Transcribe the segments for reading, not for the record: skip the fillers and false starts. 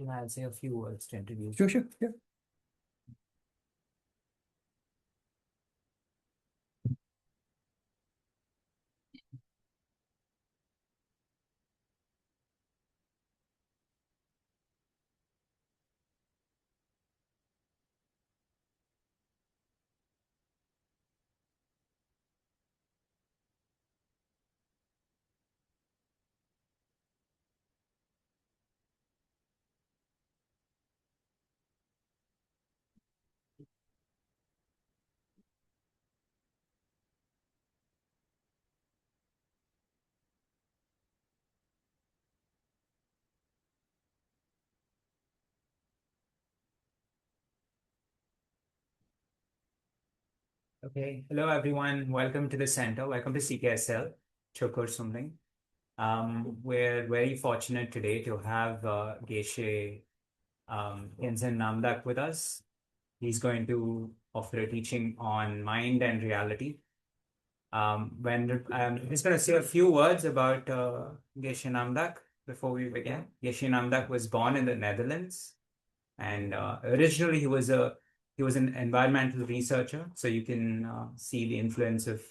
I'll say a few words to introduce. Sure, yeah. Okay, hello everyone. Welcome to the center. Welcome to CKSL, Choe Khor Sum Ling. We're very fortunate today to have Geshe Tenzin Namdak with us. He's going to offer a teaching on mind and reality. He's going to say a few words about Geshe Namdak before we begin. Geshe Namdak was born in the Netherlands, and originally he was an environmental researcher. So you can see the influence of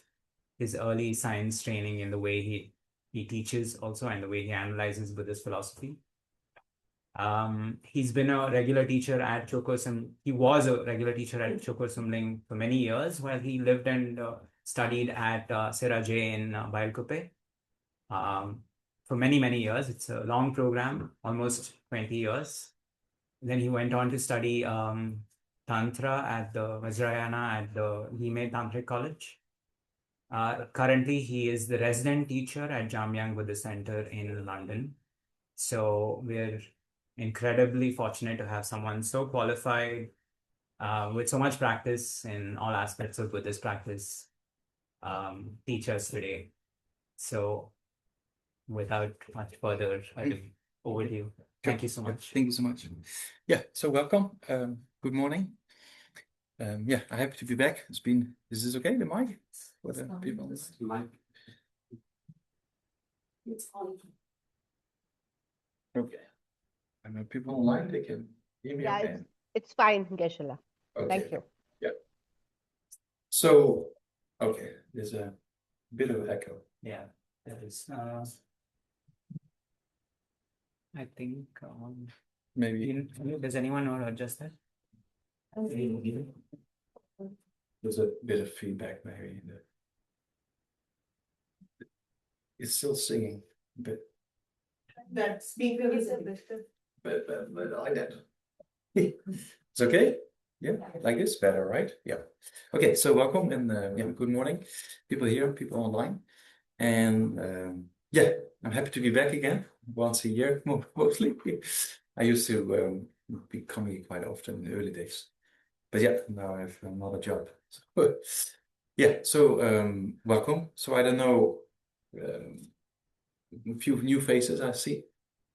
his early science training in the way he teaches also and the way he analyzes Buddhist philosophy. He's been a regular teacher at Choe Khor Sum. He was a regular teacher at Choe Khor Sum Ling for many years, while he lived and studied at Seraje in Bailkupe for many years. It's a long program, almost 20 years. Then he went on to study Tantra at the Vajrayana at the Hime Tantric College. Currently, he is the resident teacher at Jamyang Buddhist Center in London. So we're incredibly fortunate to have someone so qualified with so much practice in all aspects of Buddhist practice teach us today. So without much further ado, over to you. Thank you so much. Thank you so much. Yeah, so welcome. Good morning. Yeah, I'm happy to be back. Is this okay, the mic? For the people? It's on. Okay. I know people online, they can hear me. Yeah, okay. it's fine, Geshe-la. Okay. Thank you. Yeah. So, okay, there's a bit of echo. Yeah, that is. I think Maybe does anyone know to adjust that? there's a bit of feedback, maybe. It's still singing, but That speaker is a bit. but like that. It's okay? Yeah, like this, better, right? Yeah. Okay, so welcome and yeah, good morning, people here, people online, and yeah, I'm happy to be back again once a year, mostly. I used to be coming quite often in the early days, but yeah, now I have another job. So, yeah, so welcome. So I don't know, a few new faces I see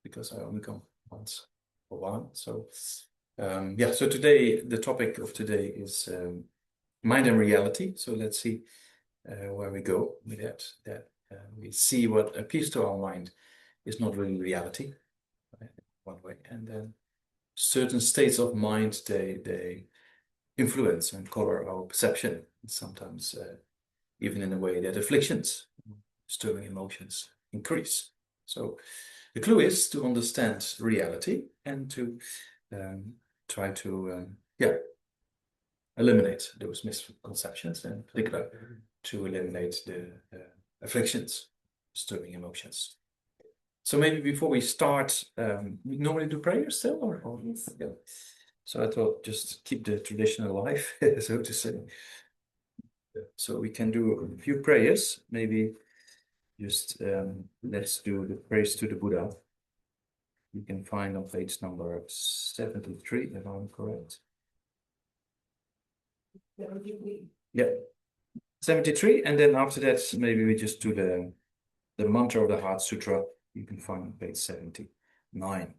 because I only come once for a while. So yeah, so today, the topic of today is mind and reality. So let's see where we go with that. We see what appears to our mind is not really reality, one way. And then certain states of mind, they influence and color our perception, sometimes even in a way that afflictions, disturbing emotions increase. So the clue is to understand reality and to try to yeah, eliminate those misconceptions, and in particular to eliminate the afflictions, disturbing emotions. So maybe before we start, we normally do prayers still, or yes. Yeah. So I thought just keep the tradition alive, so to say. So we can do a few prayers, maybe just let's do the praise to the Buddha. You can find on page number 73, if I'm correct. Yeah, 73, and then after that, maybe we just do the mantra of the Heart Sutra. You can find on page 79.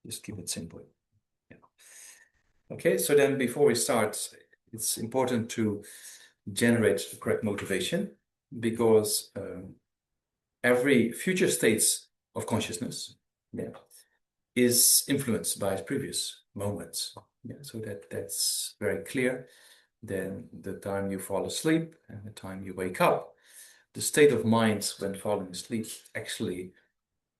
Just keep it simple. Yeah. Okay, so then before we start, it's important to generate the correct motivation, because every future states of consciousness yeah, is influenced by its previous moments. Yeah, so that's very clear. Then the time you fall asleep and the time you wake up, the state of mind when falling asleep actually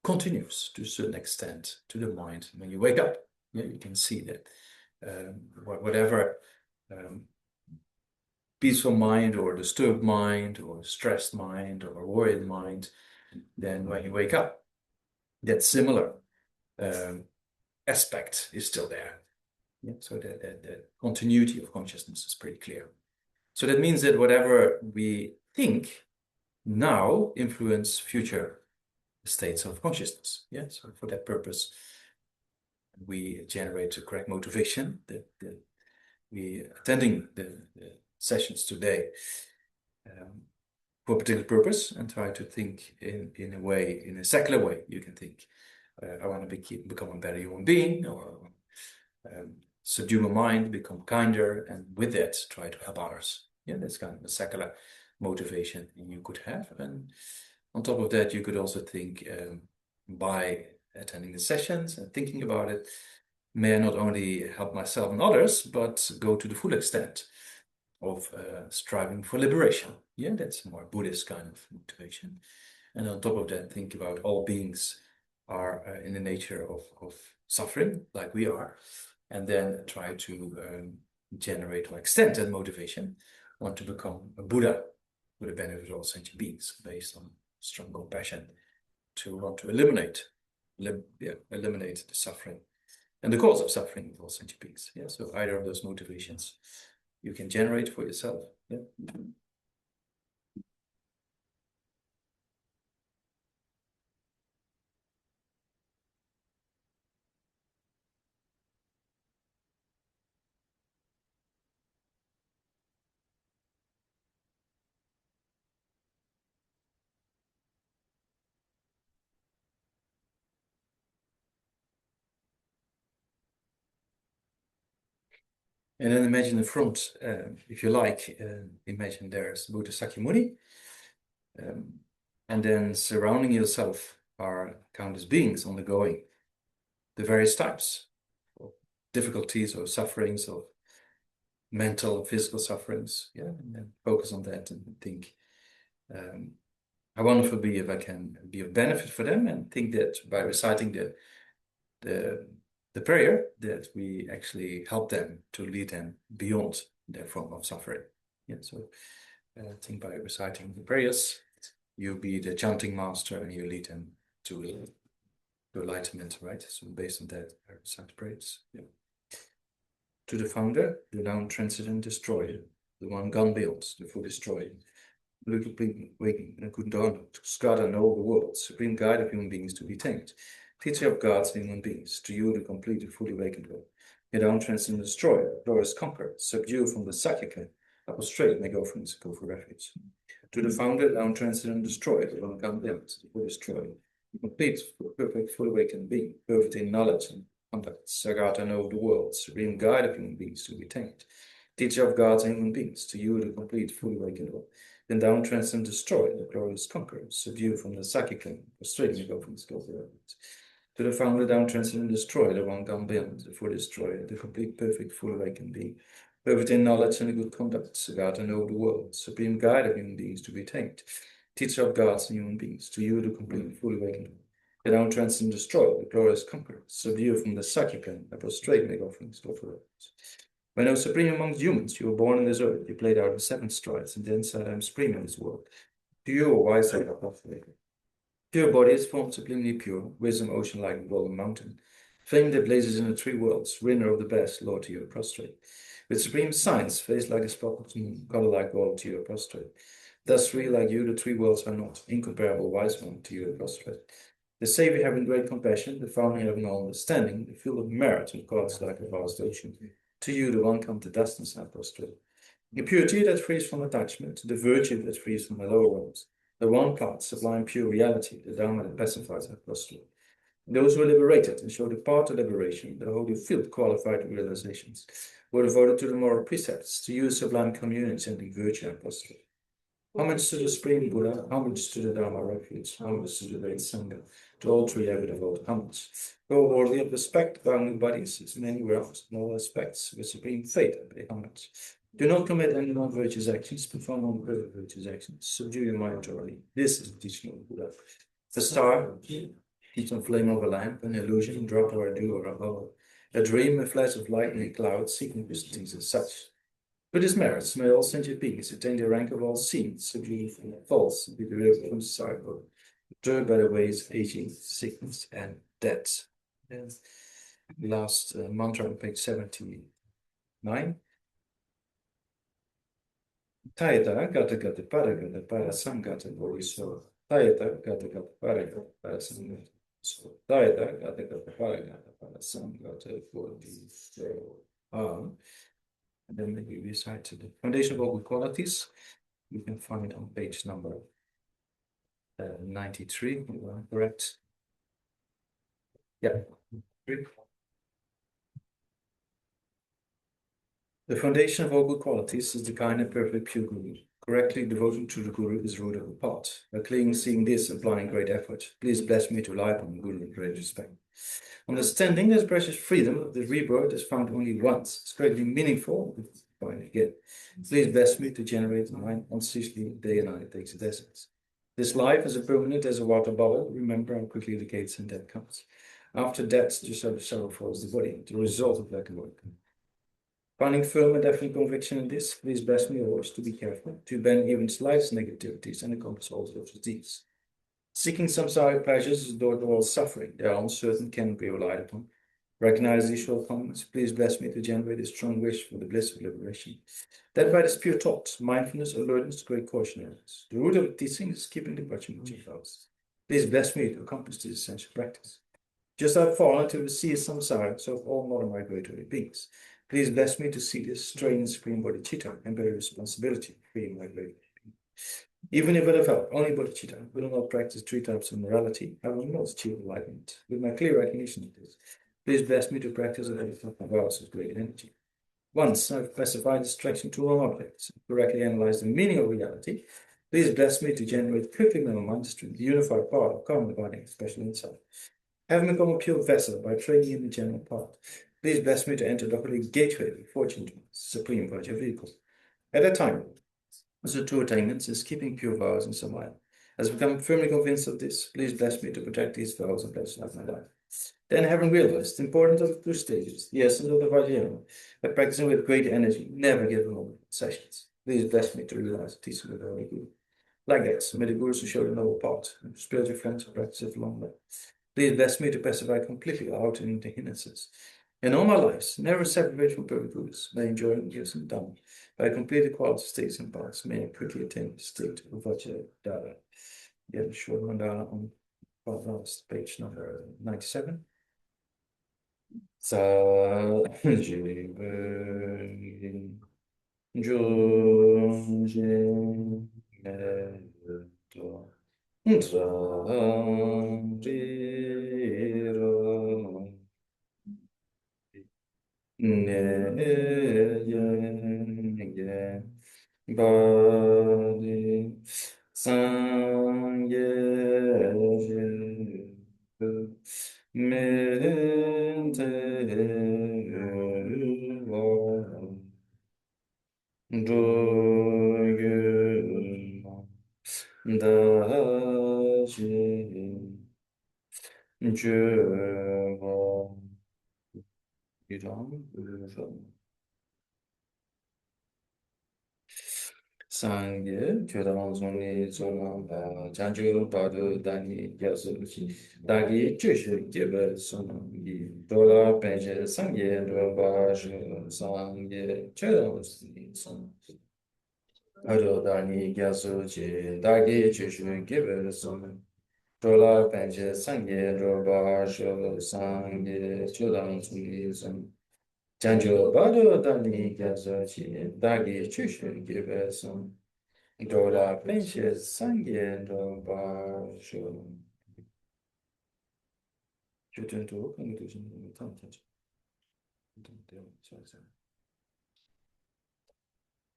continues to a certain extent to the mind when you wake up. Yeah, you can see that whatever peaceful mind or disturbed mind or stressed mind or worried mind, then when you wake up, that similar aspect is still there. Yeah, so that continuity of consciousness is pretty clear. So that means that whatever we think now influence future states of consciousness. Yeah, so for that purpose, we generate the correct motivation that we attending the sessions today for a particular purpose and try to think in a way, in a secular way. You can think, I want to become a better human being, or subdue my mind, become kinder, and with that try to help others. Yeah, that's kind of a secular motivation you could have. And on top of that, you could also think by attending the sessions and thinking about it, may I not only help myself and others, but go to the full extent of striving for liberation. Yeah, that's a more Buddhist kind of motivation. And on top of that, think about all beings are in the nature of suffering, like we are, and then try to generate or extend that motivation, want to become a Buddha for the benefit of all sentient beings, based on strong compassion, to want to eliminate the suffering and the cause of suffering of all sentient beings. Yeah, so either of those motivations you can generate for yourself. Yeah. And then imagine the front, if you like, imagine there's Buddha Sakyamuni, and then surrounding yourself are countless beings undergoing the various types of difficulties or sufferings, of mental and physical sufferings. Yeah, and then focus on that and think, how wonderful be if I can be of benefit for them, and think that by reciting the prayer that we actually help them to lead them beyond their form of suffering. Yeah, so think by reciting the prayers, you be the chanting master and you lead them to enlightenment, right? So based on that, I recite prayers. Yeah. To the founder, the now transcendent destroyer, the one gone beyond, the full destroyer, little waking and good dawn, to scatter and all the world, supreme guide of human beings to be tamed, teacher of gods and human beings, to you the complete and fully awakened one, the down transcendent destroyer, glorious conqueror, subdue from the psychic up straight, make offerings, go for refuge. To the founder, down transcendent destroyer, the one gone beyond, the full destroyer, complete, perfect, fully awakened being, perfect in knowledge and conduct, Sagat and over the world, supreme guide of human beings to be tamed, teacher of gods and human beings, to you the complete, fully awakened one. Then down transcend destroy, the glorious conqueror, subdue from the psychic and frustrating the government's government. To the founder, down transcend destroy, the one gone beyond, the full destroyer, the complete, perfect, full awakened being, perfect in knowledge and good conduct, Sagat and over the world, supreme guide of human beings to be tamed, teacher of gods and human beings, to you the complete, fully awakened one. The down transcend destroy, the glorious conqueror, subdue from the psychic and prostrate make offerings to offer. When I was supreme amongst humans, you were born on this earth, you played out the seven strides, and then said, I am supreme in this world. Pure, wise, like a pathway. Pure body is formed sublimely pure, wisdom ocean like a golden mountain. Fame that blazes in the three worlds, winner of the best, Lord to you prostrate. With supreme science, face like a spotless moon, color like gold to you prostrate. Thus free like you, the three worlds are not, incomparable wise one to you prostrate. The Savior having great compassion, the founding having all understanding, the field of merit and gods like a vast ocean. To you, the one come to dustness and prostrate. The purity that frees from attachment, the virtue that frees from the lower worlds, the one path, sublime pure reality, the Dharma that pacifies and prostrate. Those who are liberated and show the path to liberation, the holy field qualified realizations, were devoted to the moral precepts, to use sublime communion, sending virtue and prostrate. Homage to the Supreme Buddha, homage to the Dharma refuge, homage to the great Sangha, to all three ever devote homage. Go worthy of respect, bounding bodies, is in any realms, in all aspects, with supreme faith, I pay homage. Do not commit any non-virtuous actions, perform non-virtuous actions, subdue your mind thoroughly. This is the teaching of Buddha. The star, heat and flame of a lamp, an illusion, drop or a dew or a bubble, a dream, a flash of light in a cloud, seeking things as such. Buddhist merits may all sentient beings attain the rank of all seeds, subdue false, and be delivered from sorrow, disturbed by the ways of aging, sickness, and death. And last mantra on page 79. Tayata gata gata para samgata boriso. Tayata gata para samgata. So Tayata gata para samgata boriso. And then maybe we recite to the foundation of all good qualities. You can find it on page number 93, correct? Yeah. The foundation of all good qualities is the kind and perfect pure Guru. Correctly devoting to the Guru is root of the path. By clearly seeing this, applying great effort, please bless me to rely upon the Guru with great respect. Understanding that precious freedom of the rebirth is found only once. It's greatly meaningful. Find again. Please bless me to generate the mind unceasingly day and night takes its essence. This life is as permanent as a water bubble. Remember how quickly the gates and death comes. After death, just as the sorrow follows the body, the result of that work. Finding firm and definite conviction in this, please bless me always to be careful, to bend even slightest negativities and accomplish all sorts of deeds. Seeking samsaric pleasures is the door to all suffering. They are uncertain, cannot be relied upon. Recognize these shortcomings. Please bless me to generate a strong wish for the bliss of liberation. That by this pure thought, mindfulness, alertness, great cautionaries. The root of the teaching is keeping the Pachimachari vows. Please bless me to accomplish this essential practice. Just I have fallen into the sea of samsara, so of all modern migratory beings. Please bless me to see this strange supreme bodhicitta and bear responsibility for being migratory. Even if I develop only bodhicitta, will not practice three types of morality, I will not achieve enlightenment. With my clear recognition of this, please bless me to practice a my vows with great energy. Once I've specified distraction to all objects, correctly analyze the meaning of reality, please bless me to generate quickly in my mind stream, the unified part of common body, especially inside. Having become a pure vessel by training in the general part, please bless me to enter the holy gateway of fortune, supreme virtue vehicle. At that time, the two attainments is keeping pure vows in some way. As I become firmly convinced of this, please bless me to protect these vows and bless my life. Then, having realized the importance of the two stages, the essence of the Vajrayana, by practicing with great energy, never giving up sessions, please bless me to realize the teaching of the Holy Guru. Like that, may the Gurus who show the noble path, and spiritual friends who practice it along the way. Please bless me to pacify completely out in the hindrances. In all my lives, never separate from perfect Gurus, may enjoy the gifts of Dharma. By completed quality states and paths, may I quickly attain the state of Vajrayana. Yeah, the short mandala on last page number 97. Sa jibe jung jing to zang ri ro ne ye ba di sang ye me te do you da ji je wo you don't Sangye, Kyodam Zuni Zonam Janju Badu Dani Yasuchi, Dagi Jushu Gibe Sonam Yi, Dola Benje Sangye Roba Sangye, Kyodam Zuni Zonam Badu Dani Yasuchi, Dagi Jushu Gibe Sonam, Dola Benje Sangye Roba Sangye, Kyodam Zuni Zonam. Janjo Bado Dani Gazachi, Dagi Chushu Gibeson, Dola Benches, Sangye Basho.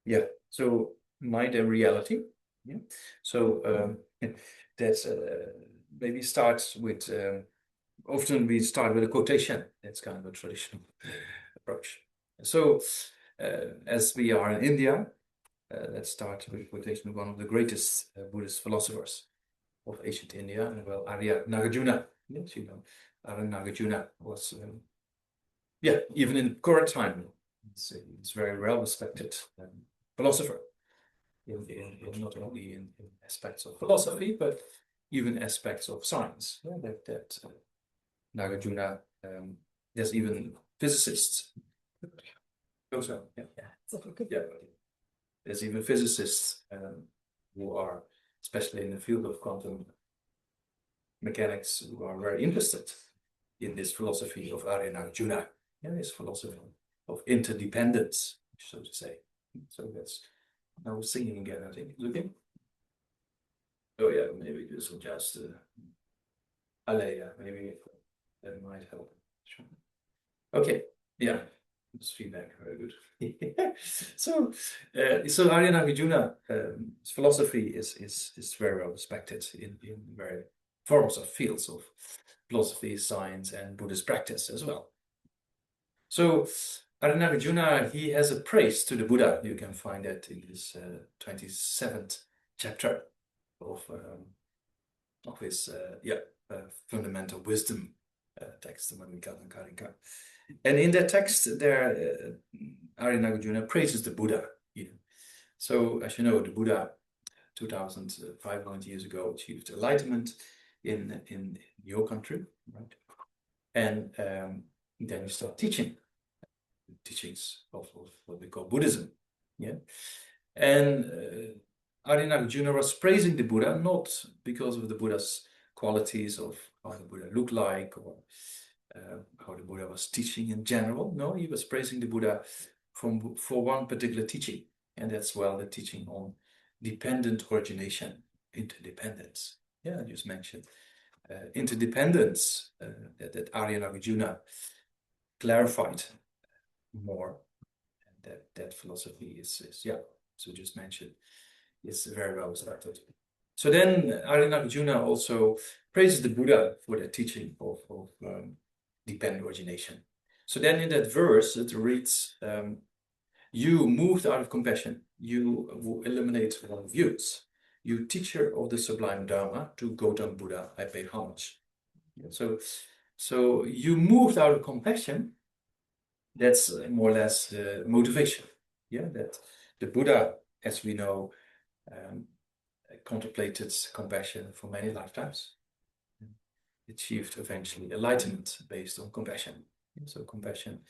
Yeah, so mind and reality. Yeah. So that's maybe starts with. Often we start with a quotation. That's kind of a traditional approach. So, as we are in India, let's start with a quotation of one of the greatest Buddhist philosophers of ancient India, and well, Arya Nagarjuna. Yes, you know, Arya Nagarjuna was, yeah, even in current time, it's very well respected philosopher. Not only in aspects of philosophy, but even aspects of science. Yeah, that Nagarjuna, there's even physicists. Also, yeah, yeah. There's even physicists who are, especially in the field of quantum mechanics, who are very interested in this philosophy of Arya Nagarjuna. Yeah, this philosophy of interdependence, so to say. So that's now singing again, I think. Looking. Oh yeah, maybe this will just Alea, maybe that might help. Sure. Okay, yeah, it's feedback, very good. So, so Arya Nagarjuna, his philosophy is very well respected in very forms of fields of philosophy, science, and Buddhist practice as well. So, Arya Nagarjuna, he has a praise to the Buddha. You can find that in his 27th chapter of his fundamental wisdom text, the Madhvika Karika. And in that text, there, Arya Nagarjuna praises the Buddha. You know. So, as you know, the Buddha, 2,500 years ago, achieved enlightenment in your country, right? And then he started teaching teachings of what we call Buddhism. Yeah. And Arya Nagarjuna was praising the Buddha not because of the Buddha's qualities of how the Buddha looked like or how the Buddha was teaching in general. No, he was praising the Buddha for one particular teaching, and that's the teaching on dependent origination, interdependence. Yeah, I just mentioned interdependence that Arya Nagarjuna clarified more, and that philosophy is so just mentioned, is very well respected. So then Arya Nagarjuna also praises the Buddha for the teaching of dependent origination. So then in that verse it reads, you moved out of compassion, you will eliminate all views. You teacher of the sublime Dharma, to Gautam Buddha I pay homage. So you moved out of compassion. That's more or less the motivation. Yeah, that the Buddha, as we know, contemplated compassion for many lifetimes, achieved eventually enlightenment based on compassion. So compassion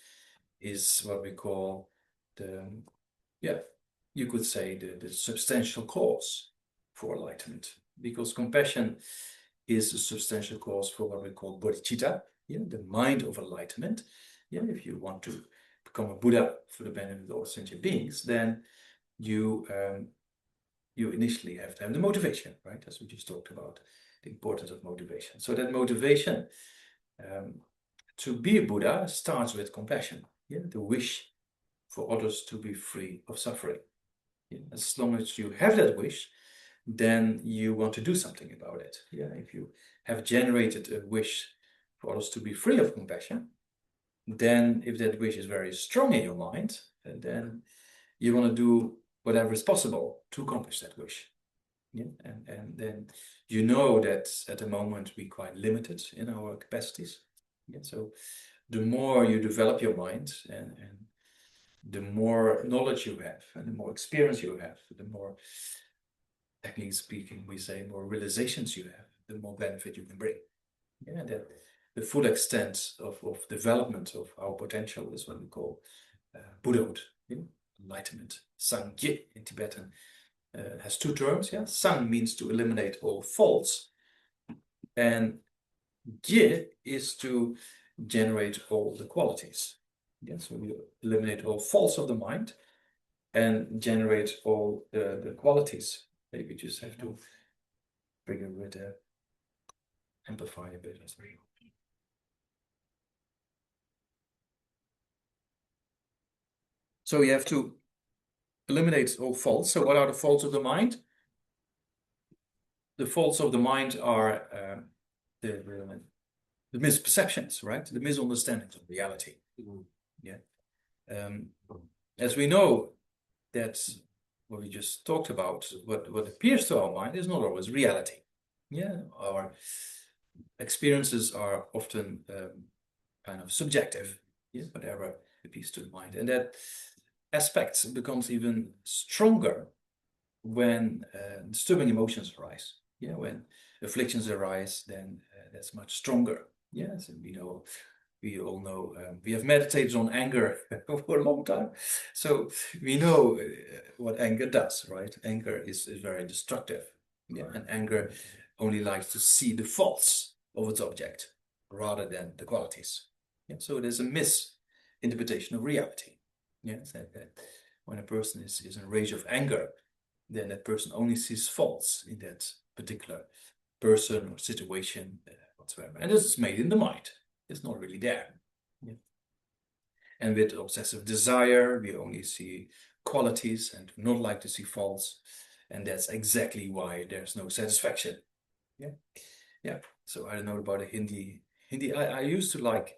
is what we call you could say the substantial cause for enlightenment, because compassion is a substantial cause for what we call bodhicitta, the mind of enlightenment. If you want to become a Buddha for the benefit of all sentient beings, then you initially have to have the motivation, right? As we just talked about, the importance of motivation. So that motivation to be a Buddha starts with compassion, the wish for others to be free of suffering. As long as you have that wish, then you want to do something about it. If you have generated a wish for others to be free of compassion, then if that wish is very strong in your mind, then you want to do whatever is possible to accomplish that wish. And then you know that at the moment we're quite limited in our capacities. So the more you develop your mind and the more knowledge you have and the more experience you have, the more, technically speaking, we say more realizations you have, the more benefit you can bring. That the full extent of development of our potential is what we call Buddhahood, enlightenment. Sangye in Tibetan has two terms. Sang means to eliminate all faults, and Gye is to generate all the qualities. So we eliminate all faults of the mind and generate all the qualities. Maybe just have to bring it with amplify a bit. So you have to eliminate all faults. So what are the faults of the mind? the faults of the mind are the misperceptions, right? The misunderstandings of reality. Yeah. As we know, that's what we just talked about. What appears to our mind is not always reality. Yeah, our experiences are often kind of subjective. Yeah, whatever appears to the mind, and that aspect becomes even stronger when disturbing emotions arise. Yeah, when afflictions arise, then that's much stronger. Yes, and we all know, we have meditated on anger for a long time, so we know what anger does, right? Anger is very destructive. Yeah, and anger only likes to see the faults of its object rather than the qualities. Yeah, so there's a misinterpretation of reality. Yeah, that when a person is in a rage of anger, then that person only sees faults in that particular person or situation whatsoever. And this is made in the mind. It's not really there. Yeah. And with obsessive desire, we only see qualities and do not like to see faults. And that's exactly why there's no satisfaction. Yeah. Yeah. So I don't know about the Hindi. I used to like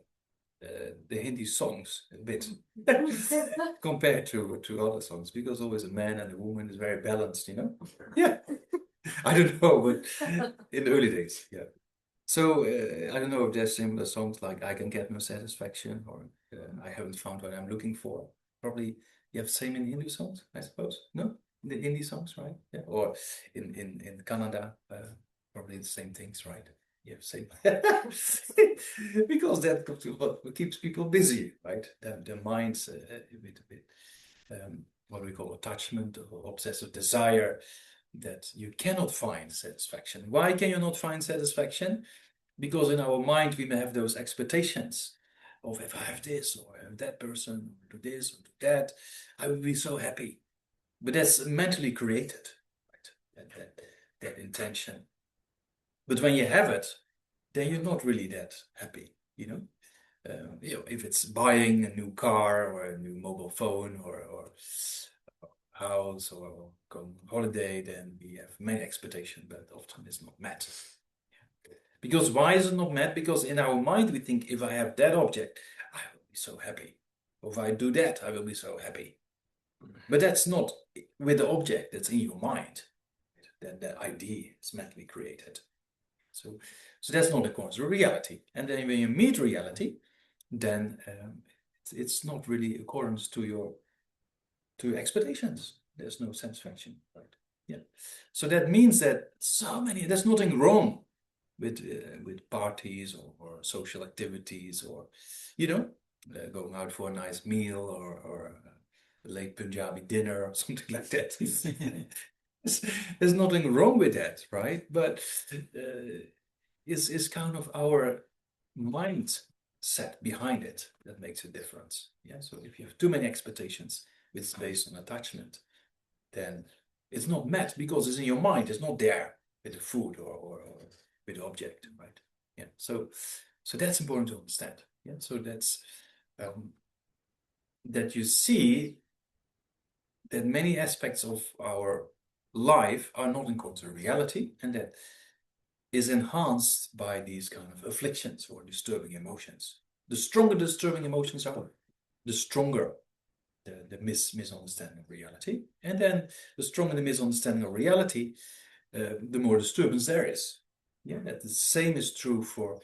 the Hindi songs a bit compared to other songs, because always a man and a woman is very balanced, you know? Yeah. I don't know, but in the early days, yeah. So I don't know if there's similar songs like I Can Get No Satisfaction, or I Haven't Found What I'm Looking For. Probably you have the same in Hindu songs, I suppose. No? In the Hindi songs, right? Yeah. Or in Canada, probably the same things, right? Yeah, same. Because that what keeps people busy, right? Their minds a bit what we call attachment or obsessive desire, that you cannot find satisfaction. Why can you not find satisfaction? Because in our mind we may have those expectations of, if I have this or I have that person, or do this or do that, I will be so happy. But that's mentally created, right? That intention. But when you have it, then you're not really that happy, you know? If it's buying a new car or a new mobile phone or house or going on holiday, then we have many expectations, but often it's not met. Because why is it not met? Because in our mind we think, if I have that object, I will be so happy. Or if I do that, I will be so happy. But that's not with the object, that's in your mind. That idea is mentally created. So that's not according to reality. And then when you meet reality, then it's not really accordance to your expectations. There's no satisfaction, right? Yeah. So that means that there's nothing wrong with parties or social activities, or going out for a nice meal or a late Punjabi dinner or something like that. There's nothing wrong with that, right? But it's kind of our mindset behind it that makes a difference. Yeah. So if you have too many expectations, which is based on attachment, then it's not met because it's in your mind. It's not there with the food or with the object, right? Yeah. So that's important to understand. Yeah. So that's that you see that many aspects of our life are not in accordance with reality, and that is enhanced by these kind of afflictions or disturbing emotions. The stronger the disturbing emotions are, the stronger the misunderstanding of reality. And then the stronger the misunderstanding of reality, the more disturbance there is. Yeah, that the same is true for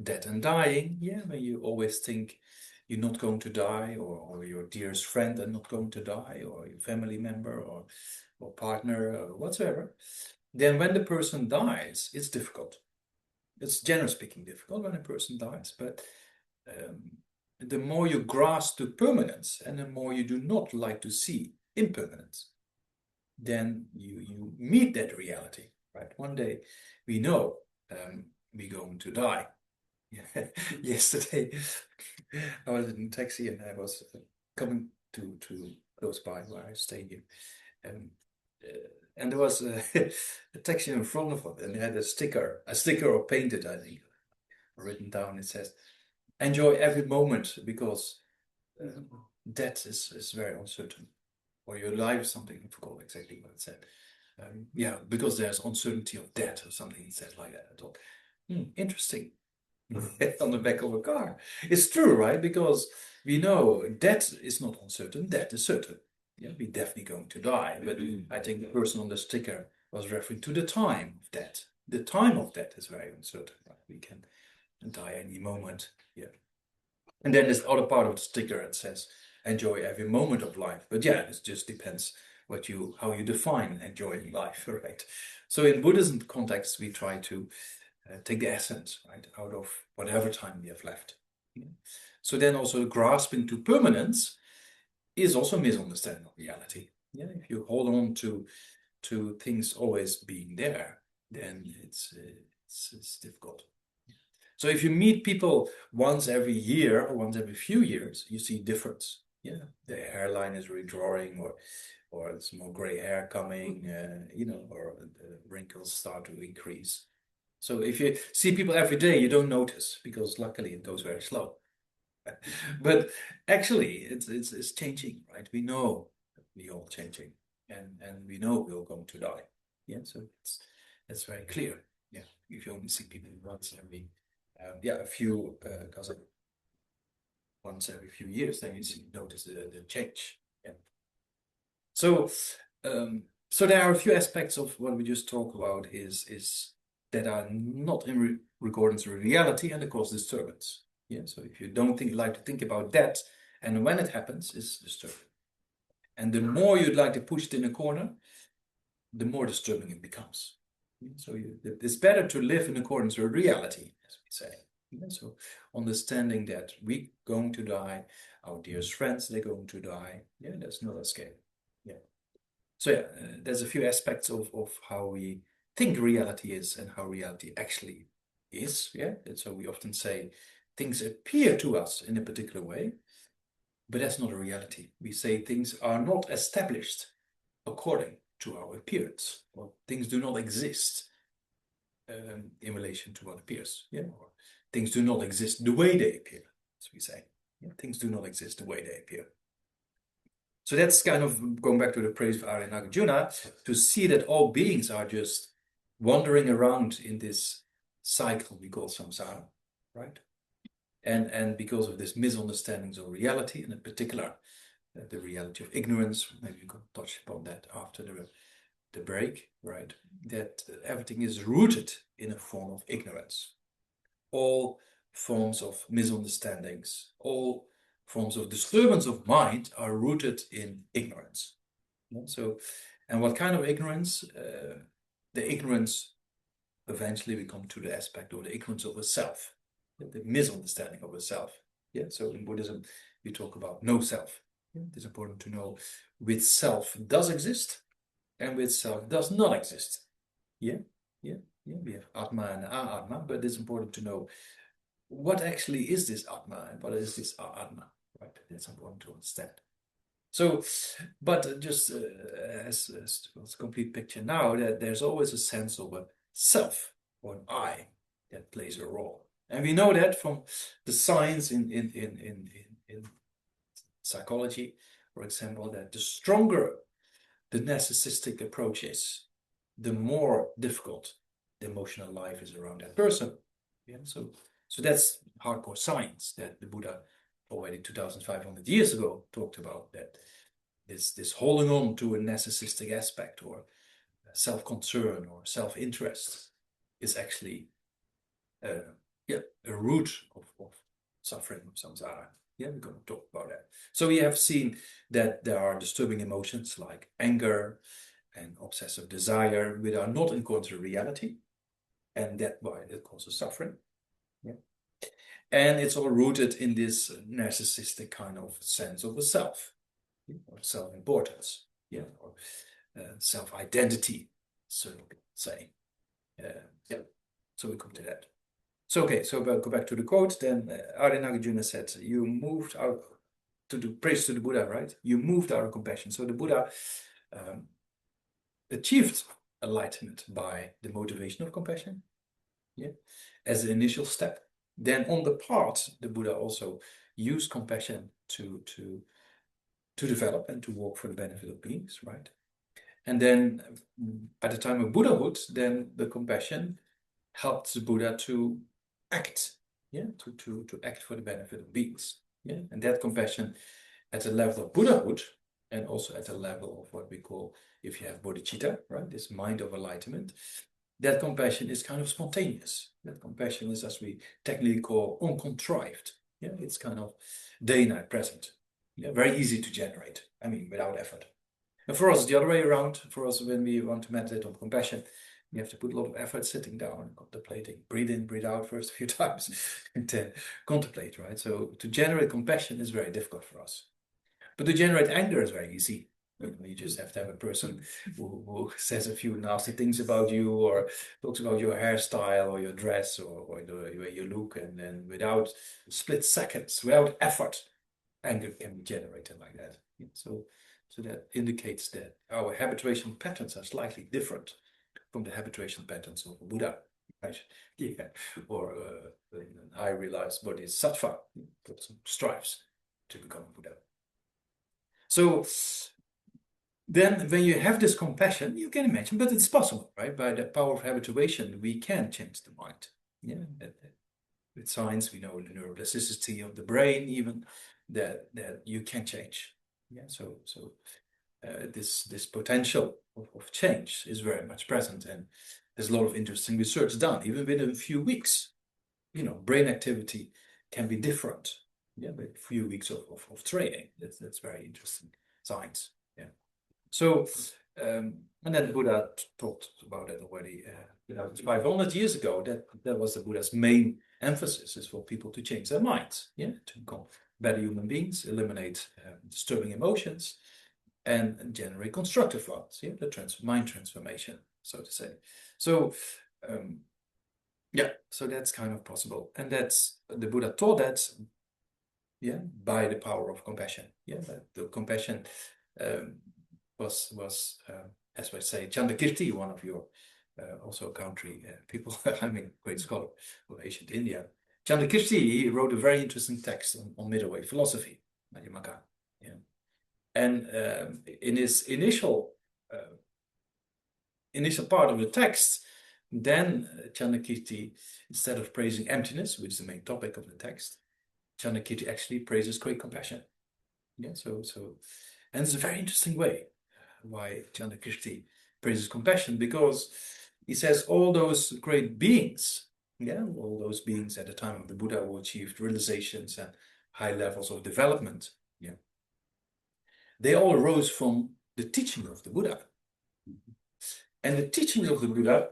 death and dying. Yeah, when you always think you're not going to die, or your dearest friend are not going to die, or your family member or partner or whatsoever, then when the person dies, it's difficult. It's generally speaking difficult when a person dies, but the more you grasp the permanence and the more you do not like to see impermanence, then you meet that reality, right? One day we know we're going to die. Yesterday I was in a taxi and I was coming to close by where I stay here, and there was a taxi in front of it, and it had a sticker or painted, I think, written down. It says, "Enjoy every moment, because death is very uncertain, or your life is something." I forgot exactly what it said. Yeah, because there's uncertainty of debt or something, he said like that. I thought, interesting. On the back of a car. It's true, right? Because we know death is not uncertain, death is certain. Yeah, we're definitely going to die. But I think the person on the sticker was referring to the time of death. The time of death is very uncertain. Right? We can die any moment. Yeah. And then there's the other part of the sticker that says enjoy every moment of life. But yeah, it just depends how you define enjoying life, right? So in Buddhism context, we try to take the essence, right, out of whatever time we have left. Yeah. So then also grasping to permanence is also misunderstanding of reality. Yeah, if you hold on to things always being there, then it's difficult. So if you meet people once every year or once every few years, you see difference. Yeah, the hairline is redrawing, or it's more gray hair coming, or the wrinkles start to increase. So if you see people every day, you don't notice because luckily it goes very slow. But actually, it's changing, right? We know we all changing, and we know we're all going to die. Yeah, so it's very clear. Yeah, if you only see people once every once every few years, then you notice the change. Yeah. So so there are a few aspects of what we just talked about is that are not in accordance with reality and they cause disturbance. Yeah. So if you don't like to think about that, and when it happens, it's disturbing. And the more you'd like to push it in a corner, the more disturbing it becomes. So it's better to live in accordance with reality, as we say. Yeah, so understanding that we're going to die, our dearest friends, they're going to die. Yeah, there's no escape. Yeah. So yeah, there's a few aspects of how we think reality is and how reality actually is. Yeah. And so we often say things appear to us in a particular way, but that's not a reality. We say things are not established according to our appearance. Well, things do not exist in relation to what appears. Yeah. Or things do not exist the way they appear, as we say. Yeah? Things do not exist the way they appear. So that's kind of going back to the praise of Arya Nagarjuna, to see that all beings are just wandering around in this cycle we call samsara, right? And because of this misunderstandings of reality, and in particular, the reality of ignorance, maybe we can touch upon that after the break, right? That everything is rooted in a form of ignorance. All forms of misunderstandings, all forms of disturbance of mind are rooted in ignorance. Yeah? So, and what kind of ignorance? The ignorance, eventually we come to the aspect of the ignorance of a self, the misunderstanding of a self. Yeah. So in Buddhism, we talk about no self. Yeah? It is important to know which self does exist and which self does not exist. Yeah. Yeah. Yeah. We have Atma and A-Atma, but it's important to know what actually is this Atma and what is this A-Atma, right? That's important to understand. So, but just as a complete picture now, that there's always a sense of a self or an I that plays a role. And we know that from the science in psychology, for example, that the stronger the narcissistic approach is, the more difficult the emotional life is around that person. Yeah, so that's hardcore science that the Buddha already 2,500 years ago talked about, that this holding on to a narcissistic aspect or self-concern or self-interest is actually a root of suffering, of samsara. Yeah, we're going to talk about that. So we have seen that there are disturbing emotions like anger and obsessive desire, which are not in accordance with reality, and that's why it causes suffering. Yeah. And it's all rooted in this narcissistic kind of sense of a self, or self-importance, yeah, or self-identity, so say. Yeah, so we come to that. So, okay, so we'll go back to the quote. Then Arya Nagarjuna said, you moved out to do praise to the Buddha, right? You moved out of compassion. So the Buddha achieved enlightenment by the motivation of compassion, yeah, as the initial step. Then on the path, the Buddha also used compassion to develop and to work for the benefit of beings, right? And then at the time of Buddhahood, then the compassion helped the Buddha to act, to act for the benefit of beings. And that compassion at the level of Buddhahood, and also at the level of what we call, if you have bodhicitta, right, this mind of enlightenment, that compassion is kind of spontaneous. That compassion is, as we technically call, uncontrived. It's kind of day and night present. Very easy to generate. I mean, without effort. And for us, it's the other way around. For us, when we want to meditate on compassion, we have to put a lot of effort sitting down, contemplating, breathe in, breathe out first a few times, and then contemplate, right? So to generate compassion is very difficult for us. But to generate anger is very easy. You just have to have a person who says a few nasty things about you, or talks about your hairstyle or your dress, or the way you look, and then without split seconds, without effort, anger can be generated like that. So that indicates that our habituation patterns are slightly different from the habituation patterns of Buddha, right? Or I realized bodhisattva, person strives to become a Buddha. So then when you have this compassion, you can imagine, but it's possible, right? By the power of habituation, we can change the mind. With science, we know the neuroplasticity of the brain, even that you can change. So this potential of change is very much present, and there's a lot of interesting research done. Even within a few weeks, brain activity can be different. With a few weeks of training. That's very interesting science. So and then Buddha talked about it already 500 years ago. That was the Buddha's main emphasis, is for people to change their minds, to become better human beings, eliminate disturbing emotions, and generate constructive ones. The mind transformation, so to say. So so that's kind of possible, and that's the Buddha taught that. By the power of compassion. The compassion was as I say, Chandrakirti, one of your also country people, I mean, great scholar of ancient India. Chandrakirti, he wrote a very interesting text on middle way philosophy, Madhyamaka. And in his initial part of the text, then Chandrakirti, instead of praising emptiness, which is the main topic of the text, Chandrakirti actually praises great compassion. And it's a very interesting way why Chandrakirti praises compassion, because he says all those great beings, all those beings at the time of the Buddha who achieved realizations and high levels of development, they all arose from the teaching of the Buddha. And the teaching of the Buddha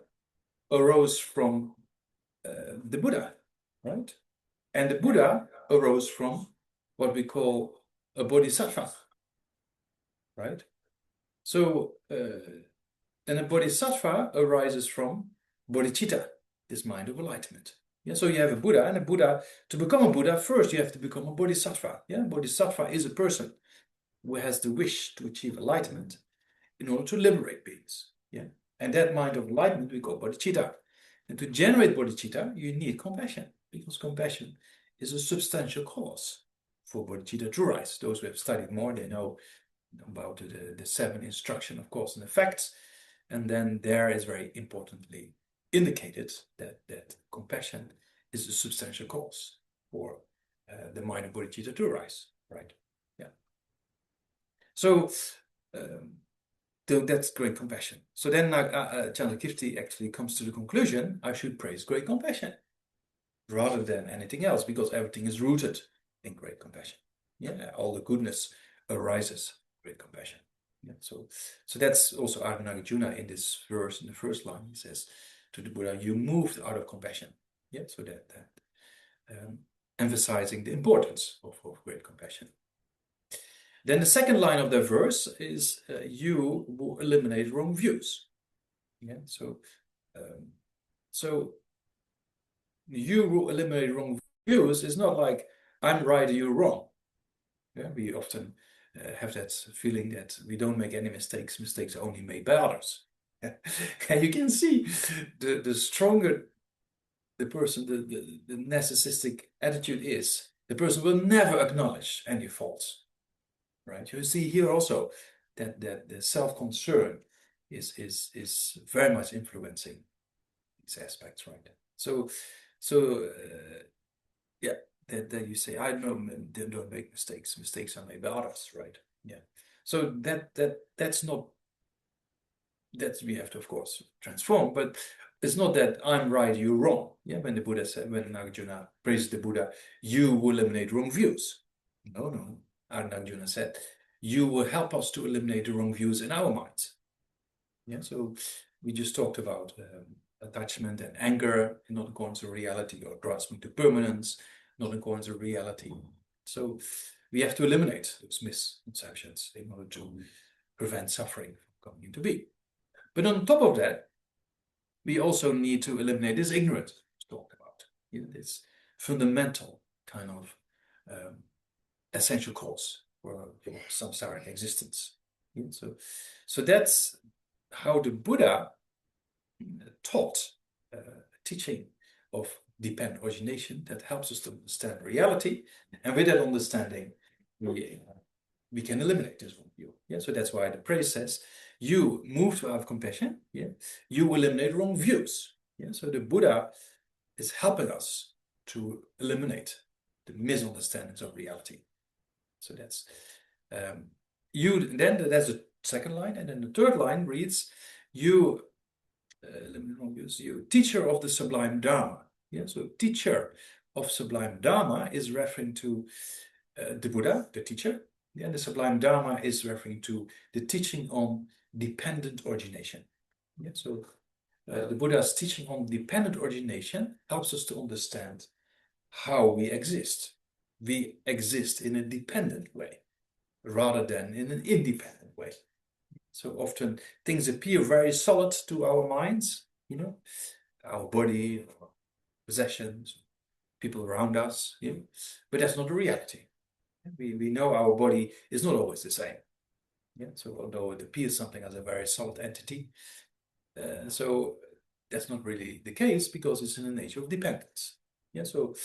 arose from the Buddha, right? And the Buddha arose from what we call a bodhisattva, right? So, and a bodhisattva arises from bodhicitta, this mind of enlightenment. So you have a Buddha, and a Buddha, to become a Buddha, first you have to become a bodhisattva. Bodhisattva is a person who has the wish to achieve enlightenment in order to liberate beings. And that mind of enlightenment we call bodhicitta. And to generate bodhicitta, you need compassion, because compassion is a substantial cause for bodhicitta to rise. Those who have studied more, they know about the 7 instruction of cause and effects. And then there is very importantly indicated that compassion is a substantial cause for the mind of bodhicitta to rise, right? So that's great compassion. So then Chandrakirti actually comes to the conclusion, I should praise great compassion rather than anything else, because everything is rooted in great compassion. All the goodness arises great compassion. So that's also Ardha Nagarjuna in this verse, in the first line. He says to the Buddha, you moved out of compassion. So that emphasizing the importance of great compassion. Then the second line of the verse is you will eliminate wrong views. So you will eliminate wrong views is not like I'm right or you're wrong. We often have that feeling that we don't make any mistakes. Mistakes are only made by others. And you can see the stronger the person, the narcissistic attitude is, the person will never acknowledge any faults. Right? You see here also that the self-concern is very much influencing these aspects, right? So yeah, that you say, I don't make mistakes. Mistakes are made by others, right? Yeah. So that's not, that we have to, of course, transform, but it's not that I'm right, you're wrong. Yeah, when the Buddha said, when Arjuna praised the Buddha, you will eliminate wrong views. No. Arjuna said, you will help us to eliminate the wrong views in our minds. Yeah, so we just talked about attachment and anger, not according to reality, or grasping to permanence, not according to reality. So we have to eliminate those misconceptions in order to prevent suffering from coming into being. But on top of that, we also need to eliminate this ignorance we talked about. You know, this fundamental kind of essential cause for samsaric existence. Yeah, so that's how the Buddha taught a teaching of dependent origination that helps us to understand reality, and with that understanding, we can eliminate this wrong view. Yeah, so that's why the praise says, you move to have compassion, yeah, you eliminate wrong views. Yeah, so the Buddha is helping us to eliminate the misunderstandings of reality. So that's you. Then that's the second line, and then the third line reads, you teacher of the sublime Dharma. Yeah, so teacher of sublime Dharma is referring to the Buddha, the teacher. Yeah, the sublime Dharma is referring to the teaching on dependent origination. Yeah, so the Buddha's teaching on dependent origination helps us to understand how we exist. We exist in a dependent way rather than in an independent way. So often things appear very solid to our minds, you know, our body, our possessions, people around us, you know, but that's not the reality. We know our body is not always the same. Yeah, so although it appears something as a very solid entity, so that's not really the case because it's in the nature of dependence. Yeah, so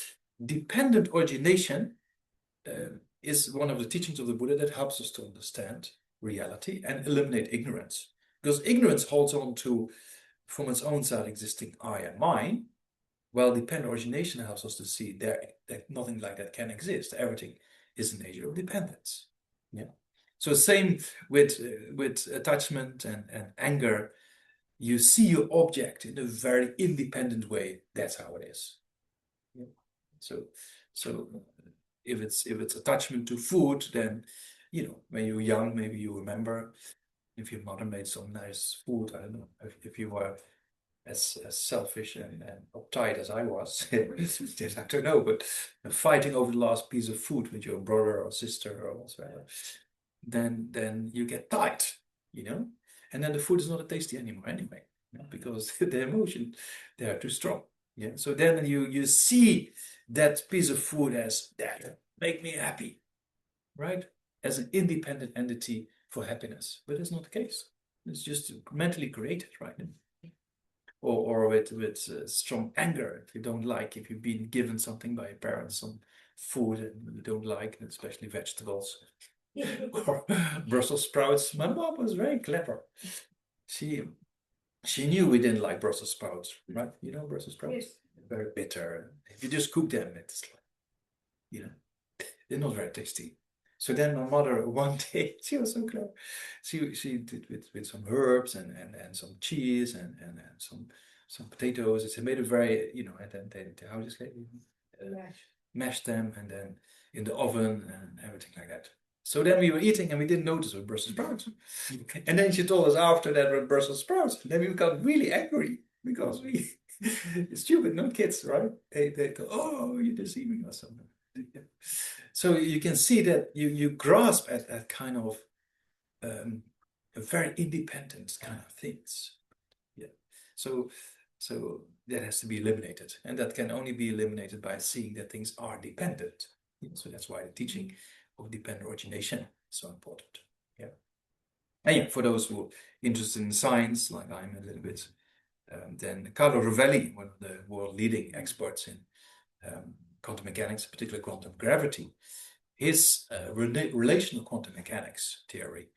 dependent origination is one of the teachings of the Buddha that helps us to understand reality and eliminate ignorance. Because ignorance holds on to, from its own side, existing I and mine, while dependent origination helps us to see that nothing like that can exist. Everything is a nature of dependence. Yeah. So same with attachment and anger. You see your object in a very independent way. That's how it is. Yeah. So if it's attachment to food, then, you know, when you're young, maybe you remember if your mother made some nice food. I don't know if you were as selfish and uptight as I was. I don't know, but fighting over the last piece of food with your brother or sister or whatever, then you get tight, you know, and then the food is not tasty anymore anyway, you know, because the emotion, they are too strong. Yeah, so then you see that piece of food as that make me happy, right? As an independent entity for happiness, but it's not the case. It's just mentally created, right? Or with strong anger, if you don't like, if you've been given something by your parents, some food and you don't like, especially vegetables or Brussels sprouts. My mom was very clever. She knew we didn't like Brussels sprouts, right? You know Brussels sprouts? Yes. Very bitter. If you just cook them, it's like, you know, they're not very tasty. So then my mother, one day, she was so clever. She did with some herbs and some cheese and some potatoes. She made it very, you know, and then they how do you say, mashed them, and then in the oven and everything like that. So then we were eating and we didn't notice with Brussels sprouts. And then she told us after that with Brussels sprouts. And then we got really angry because we stupid, no kids, right? They go, oh, you're deceiving us. So you can see that you grasp at that kind of a very independent kind of things. Yeah. So that has to be eliminated, and that can only be eliminated by seeing that things are dependent. Yeah, so that's why the teaching of dependent origination is so important. Yeah. And yeah, for those who are interested in science, like I'm a little bit, then Carlo Rovelli, one of the world leading experts in quantum mechanics, particularly quantum gravity, his relational quantum mechanics theory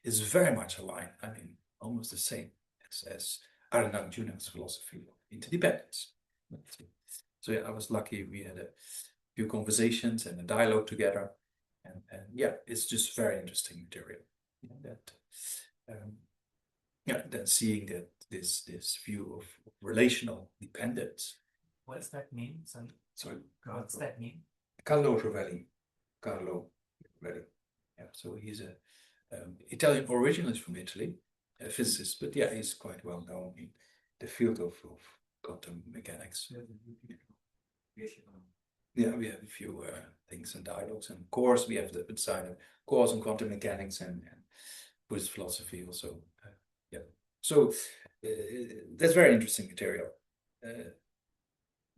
is very much aligned. I mean, almost the same as Aranajuna's philosophy of interdependence. So yeah, I was lucky. We had a few conversations and a dialogue together, and yeah, it's just very interesting material. Then seeing that this view of relational dependence. What does that mean? Sorry. What's that mean? Carlo Rovelli. Yeah, so he's a Italian, originally from Italy, a physicist, but yeah, he's quite well known in the field of quantum mechanics. Yeah, we have a few things and dialogues, and of course we have the side of course on quantum mechanics and Buddhist philosophy also. Yeah, so that's very interesting material.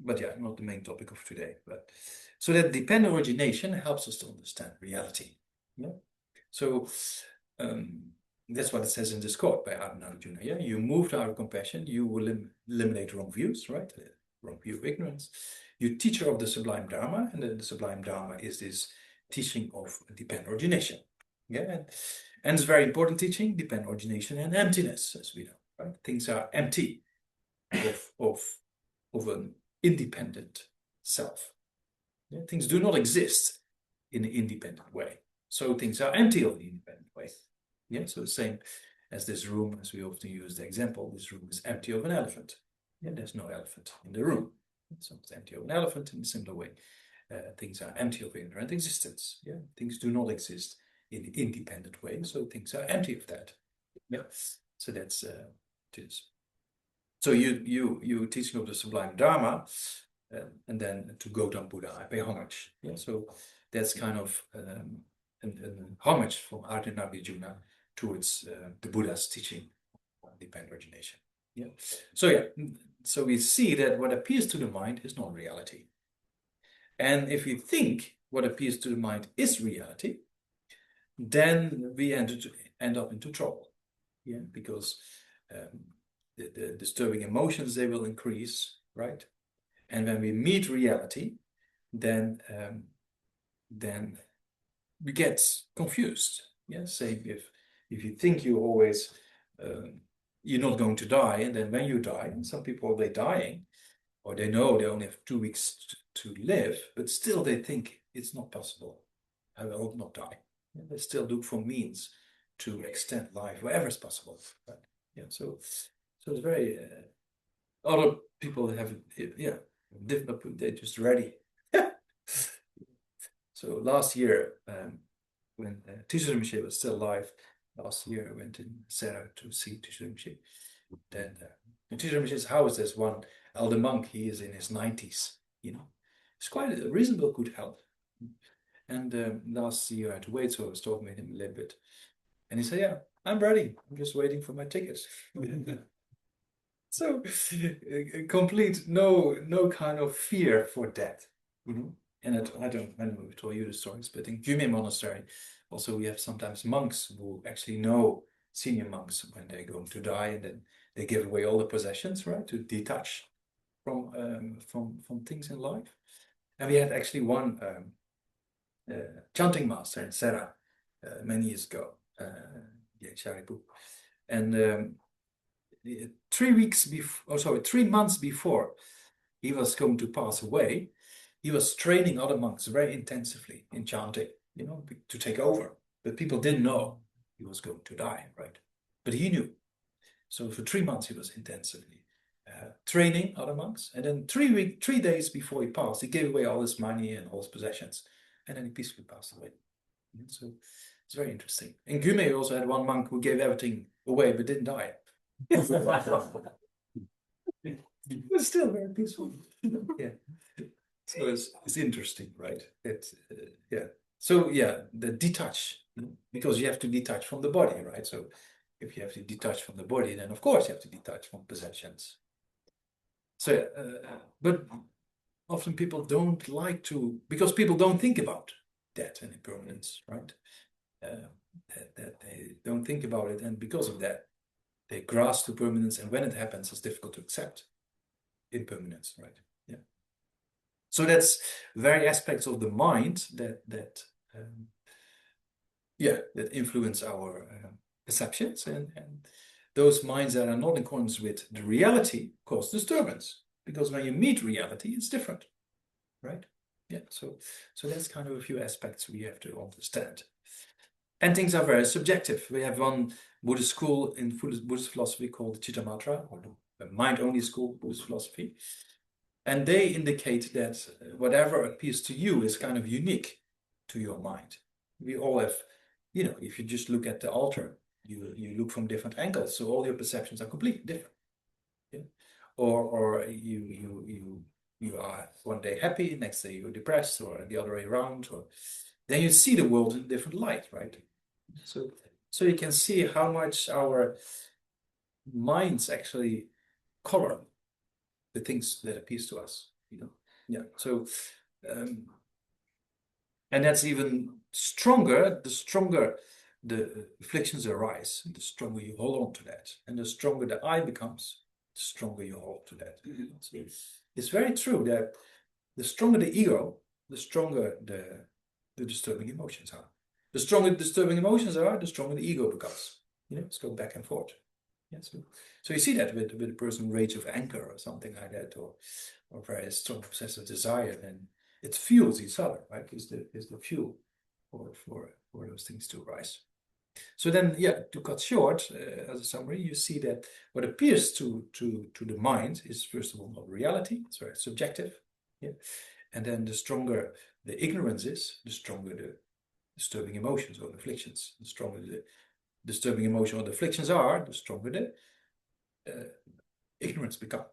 But yeah, not the main topic of today. But so that dependent origination helps us to understand reality. Yeah. So that's what it says in this quote by Arjuna. Yeah, you move to our compassion, you will eliminate wrong views, right? Wrong view of ignorance. You teacher of the sublime Dharma, and then the sublime Dharma is this teaching of dependent origination. Yeah, and it's very important teaching, dependent origination and emptiness, as we know, right? Things are empty of an independent self. Yeah? Things do not exist in an independent way. So things are empty of an independent way. Yeah, so the same as this room, as we often use the example, this room is empty of an elephant. Yeah, there's no elephant in the room. So it's empty of an elephant in a similar way. Things are empty of inherent existence. Yeah, things do not exist in an independent way. So things are empty of that. Yeah, so that's this. So you teaching of the sublime Dharma, and then to Gautam Buddha, I pay homage. Yeah, so that's kind of a homage from Arjuna towards the Buddha's teaching on dependent origination. Yeah. So yeah, so we see that what appears to the mind is not reality, and if we think what appears to the mind is reality, then we end up into trouble. Yeah, because the disturbing emotions, they will increase, right? And when we meet reality, then we get confused. Yeah, same if you think you always you're not going to die, and then when you die, and some people they're dying, or they know they only have 2 weeks to live, but still they think it's not possible. I will not die. Yeah, they still look for means to extend life wherever is possible. Right? Yeah, so it's very other people have different. They're just ready. So last year, when Teacher Rinpoche was still alive, last year I went in Serra to see Teacher Rinpoche. Then in Teacher Rinpoche's house, there's one elder monk. He is in his 90s. You know, it's quite a reasonable good health. And last year I had to wait, so I was talking with him a little bit, and he said, "Yeah, I'm ready. I'm just waiting for my tickets." So complete no kind of fear for death, you know. And I don't know if I told you the stories, but in Gyume Monastery, also we have sometimes monks who actually know senior monks when they're going to die, and then they give away all the possessions, right, to detach from things in life. And we had actually one chanting master in Serra many years ago, Sharipu, and 3 months before he was going to pass away, he was training other monks very intensively in chanting, you know, to take over. But people didn't know he was going to die, right? But he knew. So for 3 months he was intensively training other monks, and then 3 days before he passed, he gave away all his money and all his possessions, and then he peacefully passed away. So it's very interesting. In Gyume, we also had one monk who gave everything away but didn't die. It was still very peaceful. Yeah. So it's interesting, right? It's yeah. So yeah, the detach, because you have to detach from the body, right? So if you have to detach from the body, then of course you have to detach from possessions. So, but often people don't like to, because people don't think about death and impermanence, right? That they don't think about it, and because of that, they grasp to permanence, and when it happens, it's difficult to accept impermanence, right? Yeah. So that's very aspects of the mind that influence our perceptions, and those minds that are not in accordance with the reality cause disturbance. Because when you meet reality, it's different, right? Yeah, so that's kind of a few aspects we have to understand. And things are very subjective. We have one Buddhist school in Buddhist philosophy called the Chittamatra, or the mind-only school Buddhist philosophy. And they indicate that whatever appears to you is kind of unique to your mind. We all have, if you just look at the altar, you look from different angles, so all your perceptions are completely different. Yeah? Or you are one day happy, next day you're depressed, or the other way around, or then you see the world in a different light, right? So you can see how much our minds actually color the things that appears to us, Yeah. So and that's even stronger. The stronger the afflictions arise, the stronger you hold on to that, and the stronger the I becomes, the stronger you hold to that. So it's very true that the stronger the ego, the stronger the disturbing emotions are. The stronger the disturbing emotions are, the stronger the ego becomes. It's going back and forth. Yeah, so you see that with a person rage of anger or something like that, or very strong obsessive desire, then it fuels each other, right? Is the fuel for those things to arise. So then, to cut short, as a summary, you see that what appears to the mind is first of all not reality; it's very subjective. Yeah, and then the stronger the ignorance is, the stronger the disturbing emotions or afflictions. The stronger the disturbing emotion or the afflictions are, the stronger the ignorance become.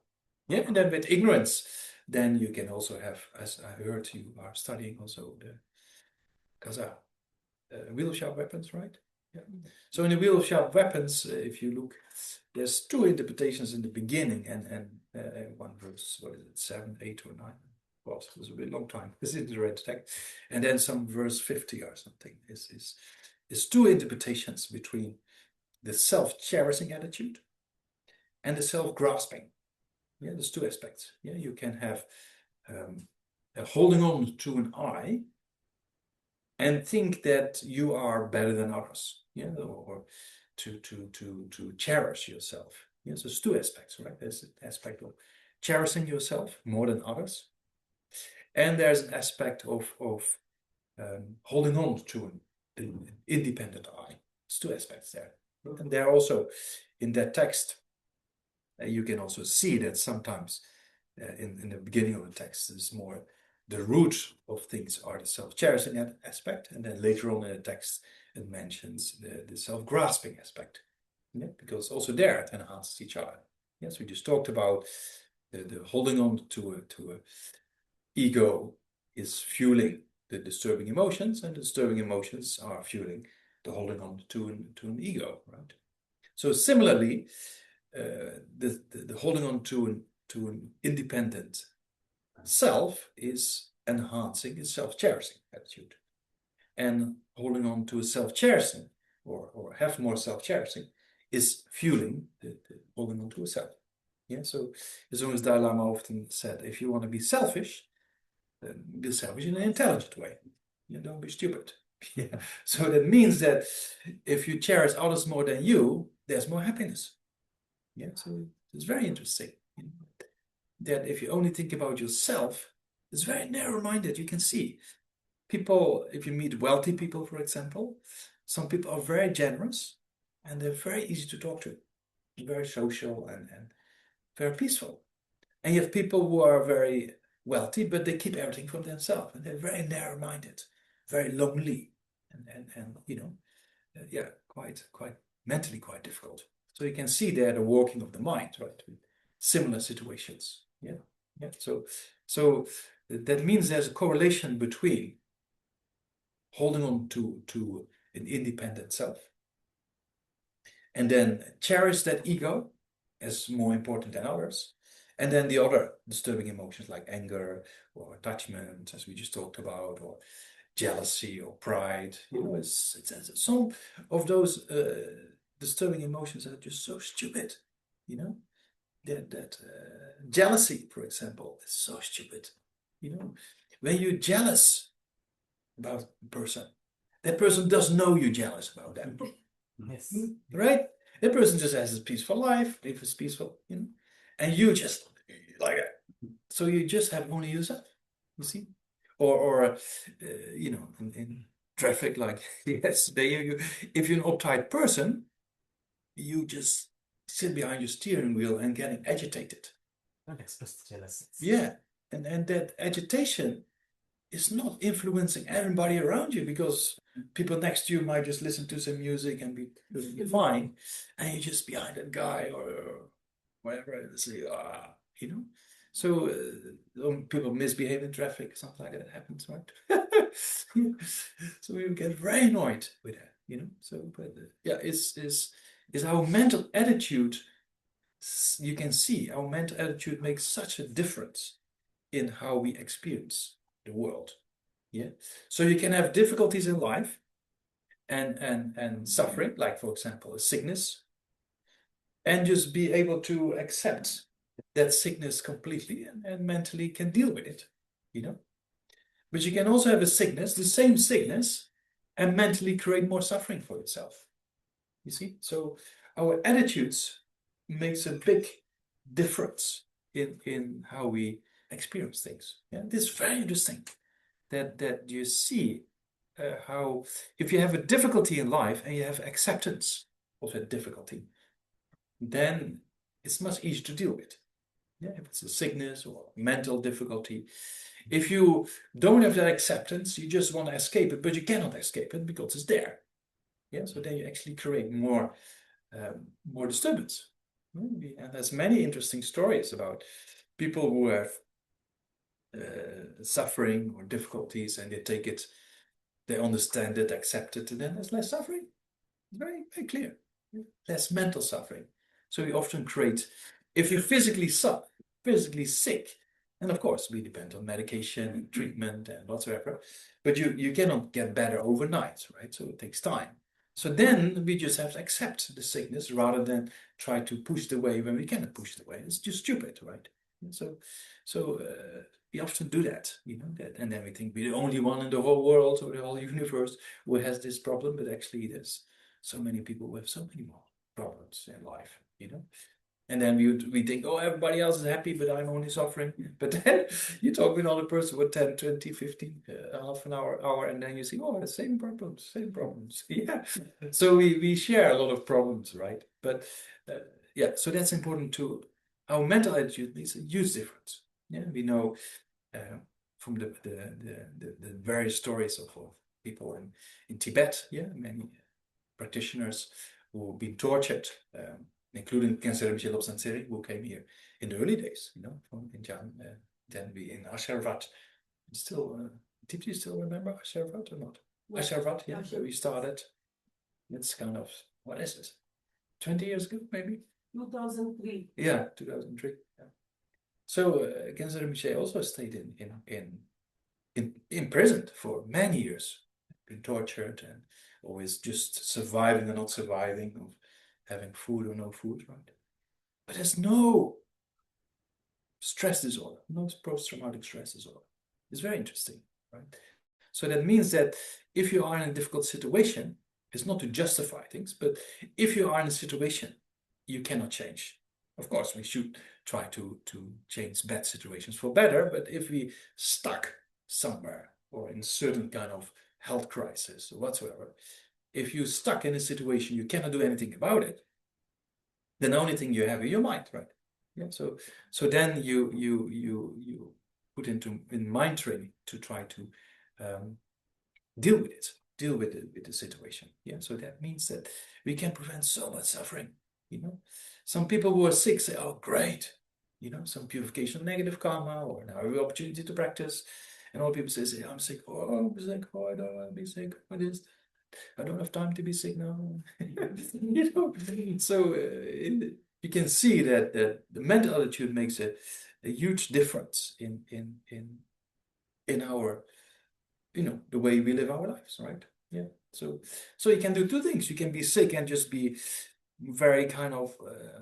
Yeah, and then with ignorance, then you can also have, as I heard you are studying also the Kaza wheel of sharp weapons, right? Yeah. So in the wheel of sharp weapons, if you look, there's two interpretations in the beginning, and one verse, what is it, 7, 8, or 9? Well, it was a bit long time. This is the red text, and then some verse 50 or something. Is two interpretations between the self-cherishing attitude and the self-grasping. Yeah, there's two aspects. Yeah, you can have holding on to an I and think that you are better than others. Yeah, or to cherish yourself. Yes, there's two aspects, right? There's an aspect of cherishing yourself more than others, and there's an aspect of holding on to an independent I. There's two aspects there, and there also in that text you can also see that sometimes in the beginning of the text is more the root of things are the self-cherishing aspect, and then later on in the text it mentions the self-grasping aspect. Yeah, because also there it enhances each other. Yes, we just talked about the holding on to a ego is fueling the disturbing emotions, and the disturbing emotions are fueling the holding on to an ego, right? So similarly, the holding on to an independent self is enhancing a self-cherishing attitude, and holding on to a self-cherishing or have more self-cherishing is fueling the holding on to a self. Yeah, so as long as Dalai Lama often said, if you want to be selfish, then be selfish in an intelligent way. You don't be stupid. Yeah. So that means that if you cherish others more than you, there's more happiness. Yeah, so it's very interesting that if you only think about yourself, it's very narrow-minded. You can see people, if you meet wealthy people, for example, some people are very generous and they're very easy to talk to, very social and very peaceful. And you have people who are very wealthy, but they keep everything from themselves and they're very narrow-minded, very lonely, and quite mentally quite difficult. So you can see there the working of the mind, right? Similar situations. Yeah. So that means there's a correlation between holding on to an independent self and then cherish that ego as more important than others, and then the other disturbing emotions like anger or attachment, as we just talked about, or jealousy or pride. It's some of those disturbing emotions are just so stupid. That jealousy, for example, is so stupid. When you're jealous about a person, that person doesn't know you're jealous about them. Yes. Right? That person just has a peaceful life, lives peaceful, you know, and you just like, so you just have only yourself, you see, or you know, in traffic, like yesterday, if you're an uptight person, you just sit behind your steering wheel and getting agitated. Yeah, and that agitation is not influencing everybody around you, because people next to you might just listen to some music and be fine, and you're just behind that guy or whatever. It's like, you know. So people misbehave in traffic, something like that happens, right? So we get very annoyed with that, you know. So, but yeah, is our mental attitude. You can see our mental attitude makes such a difference in how we experience the world. Yeah. So you can have difficulties in life and suffering, like for example, a sickness, and just be able to accept that sickness completely and mentally can deal with it, you know. But you can also have a sickness, the same sickness, and mentally create more suffering for yourself. You see? So our attitudes makes a big difference in how we experience things. Yeah, this is very interesting that you see how if you have a difficulty in life and you have acceptance of that difficulty, then it's much easier to deal with. Yeah, if it's a sickness or mental difficulty, if you don't have that acceptance, you just want to escape it, but you cannot escape it because it's there. Yeah, so then you actually create more disturbance. And there's many interesting stories about people who have suffering or difficulties, and they take it, they understand it, accept it, and then there's less suffering. It's very, very clear. Less mental suffering. So we often create, if you're physically sick, and of course we depend on medication and treatment and whatsoever, but you cannot get better overnight, right? So it takes time. So then we just have to accept the sickness rather than try to push it away when we cannot push it away. It's just stupid, right? And so we often do that, you know, and then we think we're the only one in the whole world or the whole universe who has this problem, but actually there's so many people who have so many more problems in life, you know. And then we think, oh, everybody else is happy, but I'm only suffering. But then you talk with another person for 10, 20, 15, half an hour, and then you see, oh, the same problems, same problems. Yeah. So we share a lot of problems, right? But yeah, so that's important too. Our mental attitude makes a huge difference. Yeah, we know from the various stories of people in Tibet, yeah, many practitioners who've been tortured, including Khyentse Rinpoche Lobsang Tseri, who came here in the early days, you know, from Injan, then we in Ashervat. Still, did you still remember Ashervat or not? Yeah. Ashervat, yeah, where we started. It's kind of, what is it? 20 years ago, maybe? 2003. Yeah, 2003. Yeah. So Khyentse Rinpoche also stayed imprisoned for many years, been tortured and always just surviving or not surviving, of having food or no food, right? But there's no stress disorder, no post-traumatic stress disorder. It's very interesting, right? So that means that if you are in a difficult situation, it's not to justify things, but if you are in a situation you cannot change. Of course, we should try to change bad situations for better, but if we stuck somewhere or in a certain kind of health crisis or whatsoever, if you're stuck in a situation you cannot do anything about it, then the only thing you have in your mind, right? Yeah. So then you put in mind training to try to deal with the situation. Yeah. So that means that we can prevent so much suffering. You know, some people who are sick say, "Oh, great." You know, some purification of negative karma, or now we have opportunity to practice. And all people say, I'm sick. Oh, I'm sick. Oh, I don't want to be sick. What is that? I don't have time to be sick now. You know, so you can see that the mental attitude makes a huge difference in our, you know, the way we live our lives, right? Yeah. So you can do two things. You can be sick and just be very kind of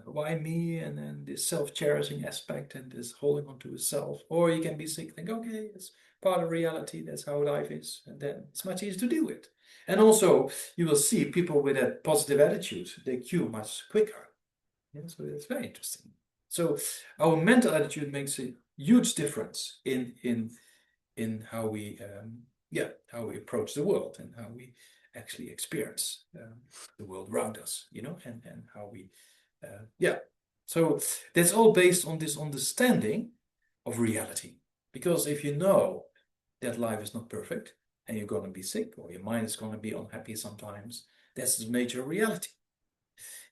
why me, and then this self-cherishing aspect and this holding on to a self, or you can be sick, think, okay, it's part of reality, that's how life is, and then it's much easier to deal with. And also, you will see people with a positive attitude, they cure much quicker. Yeah, so it's very interesting. So our mental attitude makes a huge difference in how we how we approach the world and how we actually experience the world around us, and how we so that's all based on this understanding of reality. Because if you know that life is not perfect and you're going to be sick or your mind is going to be unhappy sometimes, that's the nature of reality.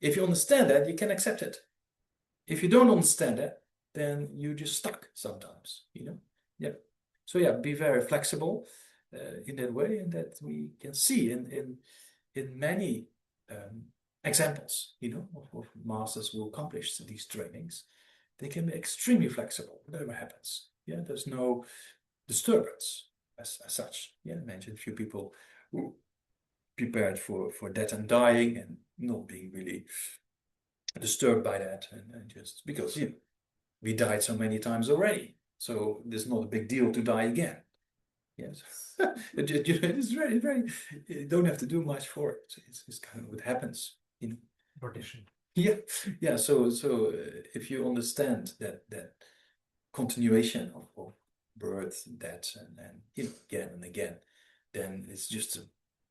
If you understand that, you can accept it. If you don't understand that, then you're just stuck sometimes, Yeah. So yeah, be very flexible in that way, and that we can see in many examples, of masters who accomplish these trainings. They can be extremely flexible, whatever happens. Yeah, there's no disturbance as such. Yeah, I mentioned a few people who prepared for death and dying and not being really disturbed by that, and just because we died so many times already, so there's not a big deal to die again. Yes, it's very, very. You don't have to do much for it. It's kind of what happens. Tradition. Yeah, yeah. So if you understand that continuation of birth, death, and again and again, then it's just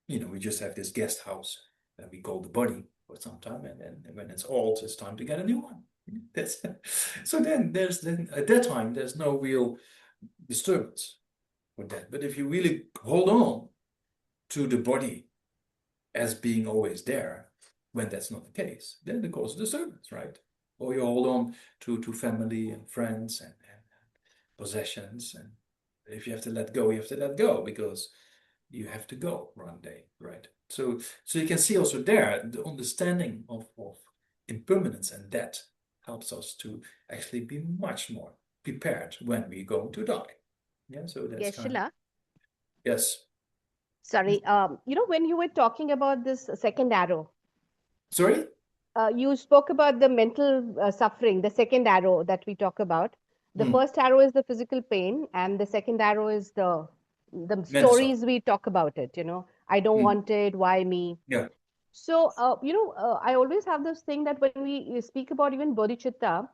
we just have this guest house that we call the body for some time, and then when it's old, it's time to get a new one. That's so then at that time there's no real disturbance with that. But if you really hold on to the body as being always there, when that's not the case, then it causes disturbance, right? Or you hold on to family and friends and possessions, and if you have to let go, you have to let go because you have to go one day, right? So you can see also there the understanding of impermanence and death helps us to actually be much more prepared when we're going to die. Yeah, so that's kind of, Geshe-la, yes. sorry, when you were talking about this second arrow, Sorry? you spoke about the mental suffering, the second arrow that we talk about. The first arrow is the physical pain, and the second arrow is the Mental suffering. stories we talk about it. I don't want it. Why me? Yeah. So, I always have this thing that when we speak about even bodhicitta,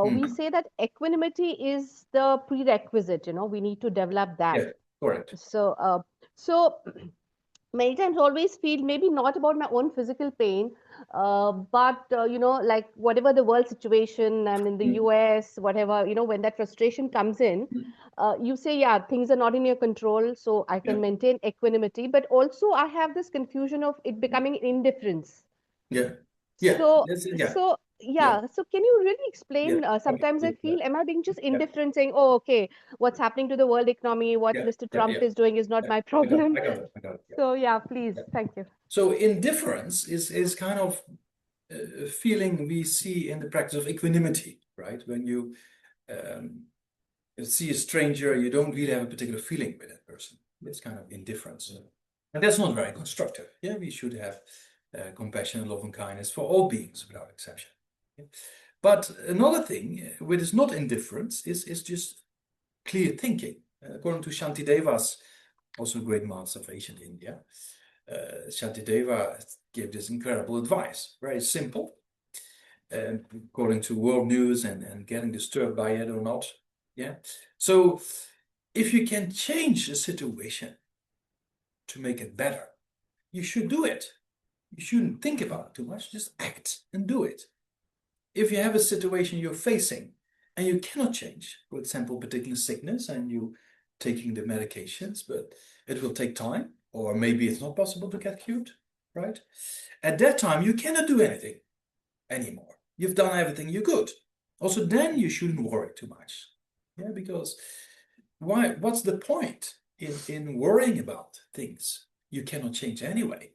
we say that equanimity is the prerequisite. We need to develop that. Yeah, correct. So many times always feel maybe not about my own physical pain, but like whatever the world situation, I'm in the US, whatever, when that frustration comes in, you say, yeah, things are not in your control, so I can Yeah. maintain equanimity, but also I have this confusion of it becoming indifference. Yeah. Yeah. So, That's it. Yeah. so Yeah. yeah. So, can you really Yeah. explain? Okay. Sometimes I Yeah. feel, am I being just Yeah. indifferent, saying, "Oh, okay, what's happening to the world economy, what Yeah. Mr. Yeah. Trump Yeah. is doing is not Yeah. my I got it. problem." I got it. I got it. Yeah. So, yeah, please, Yeah. thank you. So indifference is kind of a feeling we see in the practice of equanimity, right? When you see a stranger, you don't really have a particular feeling with that person. It's kind of indifference. And that's not very constructive. Yeah, we should have compassion and love and kindness for all beings without exception. Yeah? But another thing, which is not indifference, is just clear thinking. According to Shantideva's, also a great master of ancient India, Shantideva gave this incredible advice, very simple, according to world news and getting disturbed by it or not. Yeah. So if you can change a situation to make it better, you should do it. You shouldn't think about it too much, just act and do it. If you have a situation you're facing and you cannot change, for example, particular sickness, and you taking the medications, but it will take time, or maybe it's not possible to get cured, right? At that time, you cannot do anything anymore. You've done everything you could. Also, then you shouldn't worry too much. Yeah, because why? What's the point in worrying about things you cannot change anyway?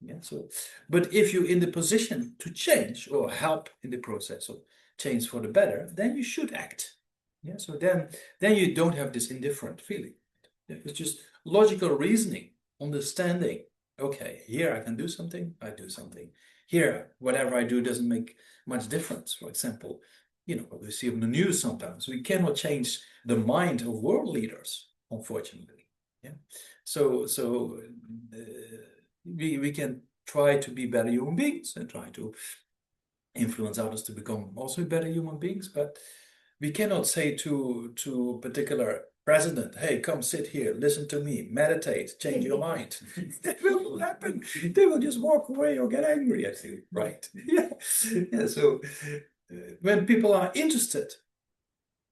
Yeah, so, but if you're in the position to change or help in the process of change for the better, then you should act. Yeah, so then you don't have this indifferent feeling. It's just logical reasoning, understanding. Okay, here I can do something, I do something. Here, whatever I do doesn't make much difference. For example, what we see on the news sometimes. We cannot change the mind of world leaders, unfortunately. Yeah. So we can try to be better human beings and try to influence others to become also better human beings, but we cannot say to a particular president, hey, come sit here, listen to me, meditate, change your mind. That will not happen. They will just walk away or get angry at you, right? Yeah. Yeah. So when people are interested,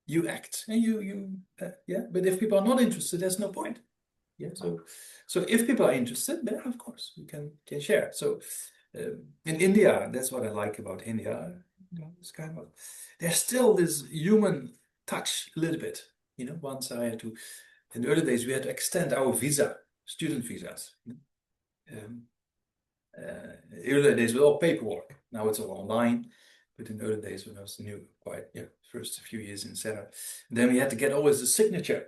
you act and yeah. But if people are not interested, there's no point. Yeah. So if people are interested, then of course we can share. So in India, that's what I like about India. You know, it's kind of there's still this human touch a little bit. You know, once I had to in the early days we had to extend our student visas. Early days with all paperwork. Now it's all online. But in the early days when I was new, quite first few years in Sarah, then we had to get always the signature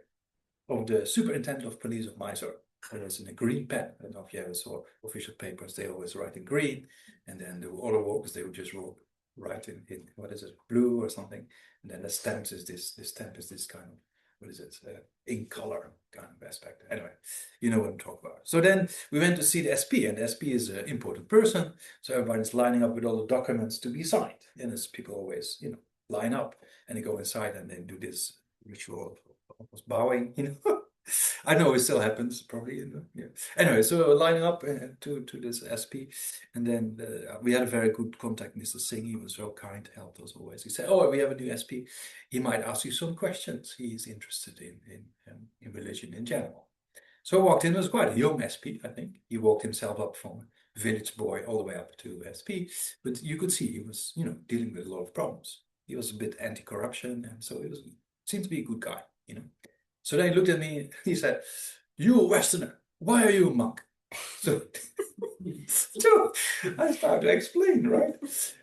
of the superintendent of police of Mysore. It was in a green pen. I don't know if you ever saw official papers, they always write in green, and then the other workers they would just write in what is it, blue or something. And then the stamps is this stamp is this kind of what is it, ink color kind of aspect. Anyway, you know what I'm talking about. So then we went to see the SP, and the SP is an important person. So everybody's lining up with all the documents to be signed. And as people always, line up and they go inside and they do this ritual of almost bowing, I know it still happens probably. Anyway, so lining up to this SP, and then we had a very good contact, Mr. Singh. He was so kind, helped us always. He said, "Oh, we have a new SP. He might ask you some questions. He's interested in religion in general." So I walked in. It was quite a young SP, I think. He walked himself up from village boy all the way up to SP, but you could see he was, dealing with a lot of problems. He was a bit anti-corruption, and so he seemed to be a good guy, So then he looked at me, he said, "You a Westerner, why are you a monk?" So, so I started to explain, right?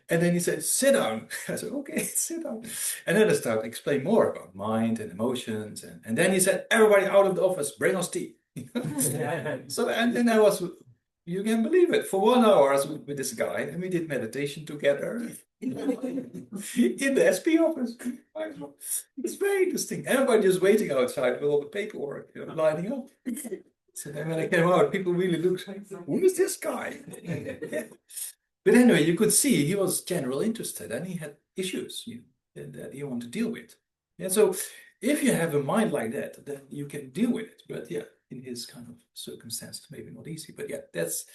And then he said, "Sit down." I said, "Okay, sit down." And then I started to explain more about mind and emotions. And then he said, "Everybody out of the office, bring us tea." So, and then I was, you can believe it, for 1 hour I was with this guy, and we did meditation together in the SP office. It's very interesting. Everybody just waiting outside with all the paperwork, lining up. So then when I came out, people really looked like, "Who is this guy?" But anyway, you could see he was generally interested and he had issues that he wanted to deal with. Yeah, so if you have a mind like that, then you can deal with it. But yeah, in his kind of circumstances, maybe not easy. But yeah, that's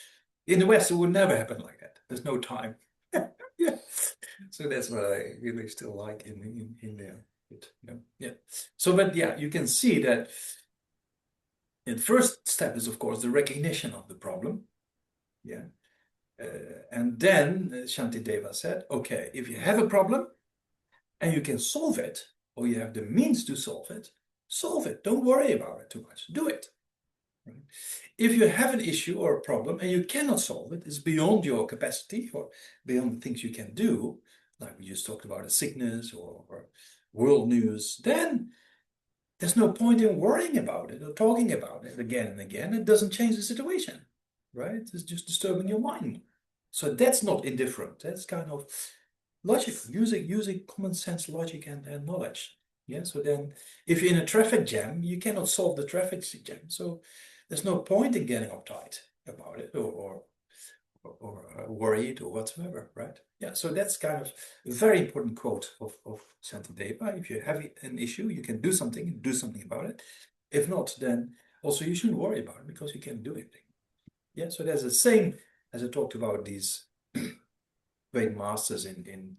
in the West, it would never happen like that. There's no time. Yeah. So that's what I really still like in there. Yeah. So, but yeah, you can see that the first step is, of course, the recognition of the problem. Yeah. And then Shantideva said, okay, if you have a problem and you can solve it, or you have the means to solve it. Don't worry about it too much. Do it. Right? If you have an issue or a problem and you cannot solve it, it's beyond your capacity or beyond the things you can do, like we just talked about a sickness or world news, then there's no point in worrying about it or talking about it again and again. It doesn't change the situation, right? It's just disturbing your mind. So that's not indifferent. That's kind of logic, using common sense logic and knowledge. Yeah. So then if you're in a traffic jam, you cannot solve the traffic jam. So there's no point in getting uptight about it or worried or whatsoever, right? Yeah, so that's kind of a very important quote of Shantideva. If you have an issue, you can do something about it. If not, then also you shouldn't worry about it because you can't do anything. Yeah, so there's the same as I talked about these great masters in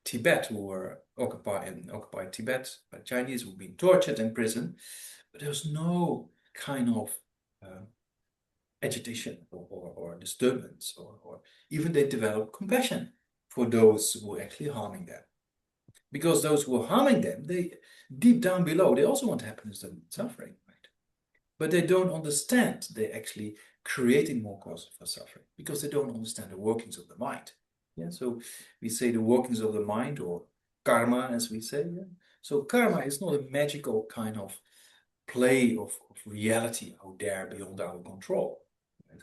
Tibet who were occupied Tibet by Chinese who've been tortured in prison, but there was no kind of agitation or disturbance, or even they developed compassion for those who were actually harming them. Because those who are harming them, they deep down below, they also want happiness and suffering, right? But they don't understand they're actually creating more cause for suffering because they don't understand the workings of the mind. Yeah, so we say the workings of the mind, or karma, as we say. Yeah? So karma is not a magical kind of play of reality out there beyond our control.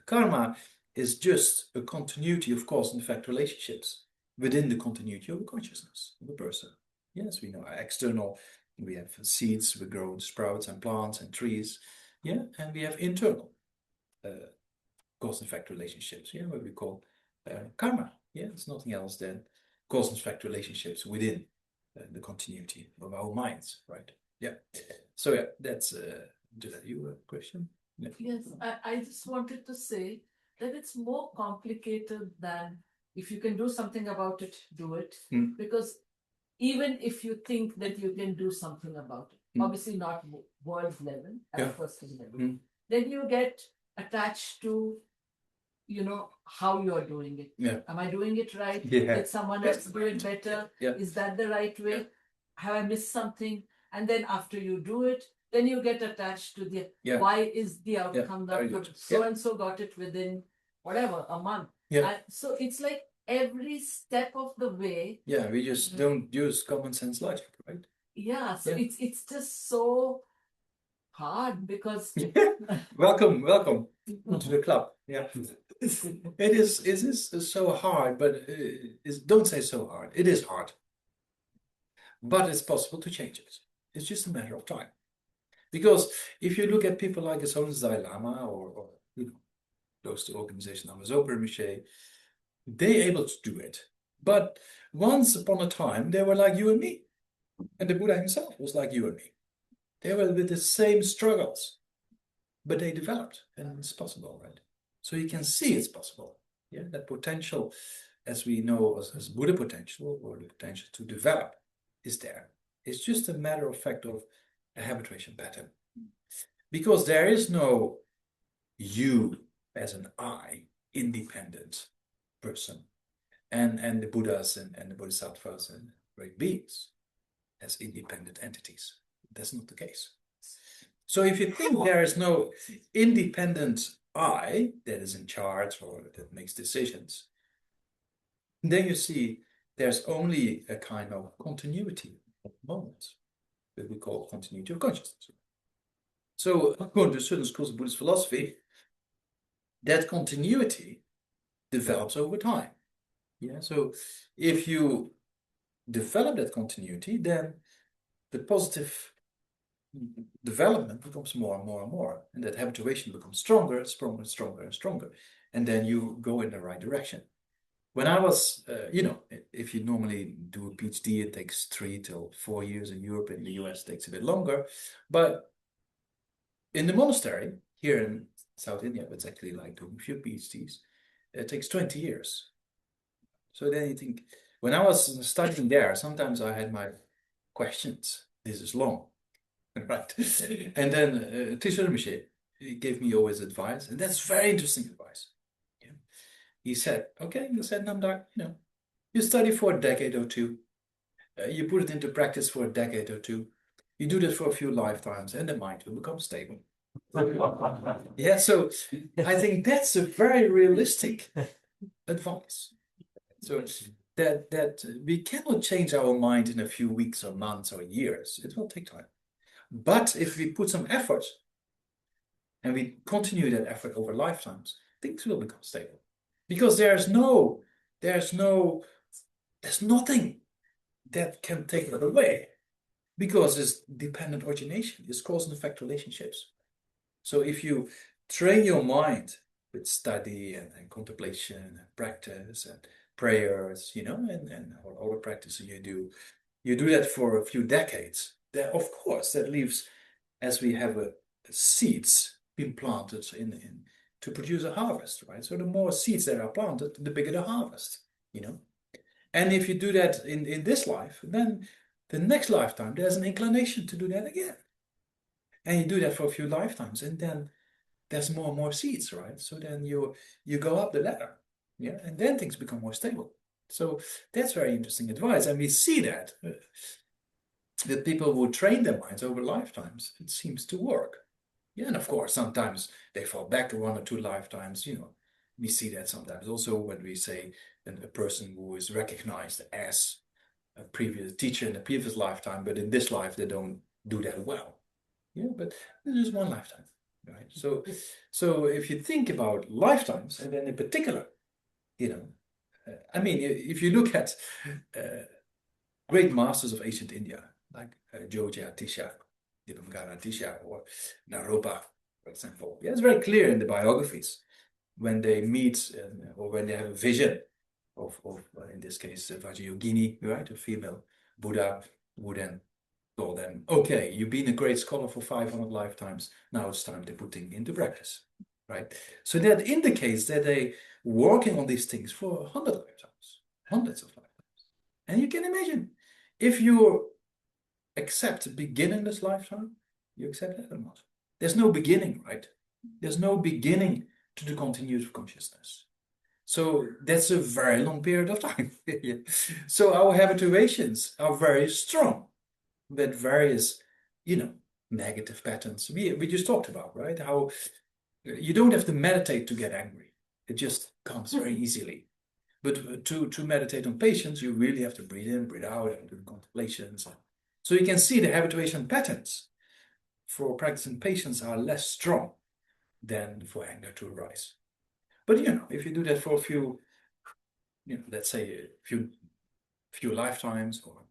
Karma is just a continuity of cause and effect relationships within the continuity of the consciousness of the person. Yes, we know external, we have seeds, we grow sprouts and plants and trees. yeah, and we have internal cause and effect relationships, yeah, what we call karma. Yeah, it's nothing else than cause and effect relationships within the continuity of our minds, right? Yeah. So yeah, that's did you a question? Yeah. Yes, I just wanted to say that it's more complicated than if you can do something about it, do it. Mm. Because even if you think that you can do something about it, obviously not world level, at personal level, then you get attached to, you know, how you're doing it. Yeah. Am I doing it right? Yeah. Did someone else do it better? Yeah. Is that the right way? Have I missed something? And then after you do it, then you get attached to the why is the outcome that good? So and so got it within whatever, a month. Yeah. And so it's like every step of the way. Yeah, we just don't use common sense logic, right? Yeah. So it's just so hard because welcome to the club. Yeah. It is so hard, but don't say so hard. It is hard. But it's possible to change it. It's just a matter of time. Because if you look at people like His Holiness Dalai Lama or you know, those two organizations, Amazopa Rinpoche, they're able to do it. But once upon a time, they were like you and me. And the Buddha himself was like you and me. They were with the same struggles, but they developed, and it's possible, right? So you can see it's possible. Yeah, that potential, as we know as Buddha potential, or the potential to develop, is there. It's just a matter of fact of a habituation pattern. Because there is no you as an I, independent person, and the Buddhas and the Bodhisattvas and great beings as independent entities. That's not the case. So if you think there is no independent I that is in charge or that makes decisions, then you see there's only a kind of continuity of moments that we call continuity of consciousness. So according to certain schools of Buddhist philosophy, that continuity develops over time. Yeah. So if you develop that continuity, then the positive development becomes more and more and more, and that habituation becomes stronger, stronger, stronger, and stronger, and then you go in the right direction. When I was, you know, if you normally do a PhD, it takes 3 till 4 years. In Europe, in the US, it takes a bit longer. But in the monastery here in South India, it's actually like doing a few PhDs. It takes 20 years. So then you think, when I was studying there, sometimes I had my questions. This is long. Right. And then Teacher Rinpoche, he gave me always advice, and that's very interesting advice. Yeah. He said, okay, you said, Namdak, you know, you study for a decade or two, you put it into practice for a decade or two, you do that for a few lifetimes, and the mind will become stable. Yeah, so I think that's a very realistic advice. So that we cannot change our mind in a few weeks or months or years. It will take time. But if we put some effort and we continue that effort over lifetimes, things will become stable. Because there's nothing that can take it away. Because it's dependent origination, it's cause and effect relationships. So if you train your mind with study and contemplation and practice and prayers, you know, and all the practices you do that for a few decades, then of course that leaves, as we have seeds being planted in to produce a harvest, right? So the more seeds that are planted, the bigger the harvest, you know. And if you do that in this life, then the next lifetime there's an inclination to do that again. And you do that for a few lifetimes, and then there's more and more seeds, right? So then you go up the ladder, yeah, and then things become more stable. So that's very interesting advice, and we see that people who train their minds over lifetimes, it seems to work. Yeah, and of course sometimes they fall back to 1 or 2 lifetimes. You know, we see that sometimes also when we say that a person who is recognized as a previous teacher in a previous lifetime, but in this life they don't do that well. Yeah, but this is 1 lifetime, right? So if you think about lifetimes, and then in particular, you know, I mean, if you look at great masters of ancient India, like Joja Tisha, Dipamkara Tisha, or Naropa, for example. Yeah, it's very clear in the biographies when they meet or when they have a vision of in this case, Vajrayogini, right, a female Buddha, who then told them, okay, you've been a great scholar for 500 lifetimes. Now it's time to put things into practice, right? So that indicates that they working on these things for 100 lifetimes, hundreds of lifetimes. And you can imagine, if you accept beginningless lifetime, you accept that or not. There's no beginning, right? There's no beginning to the continuous consciousness. So that's a very long period of time. Yeah. So our habituations are very strong with various, negative patterns. We just talked about, right? How you don't have to meditate to get angry. It just comes very easily. But to meditate on patience, you really have to breathe in, breathe out, and do contemplations. So you can see the habituation patterns for practicing patience are less strong than for anger to arise. But if you do that for a few, let's say a few lifetimes, or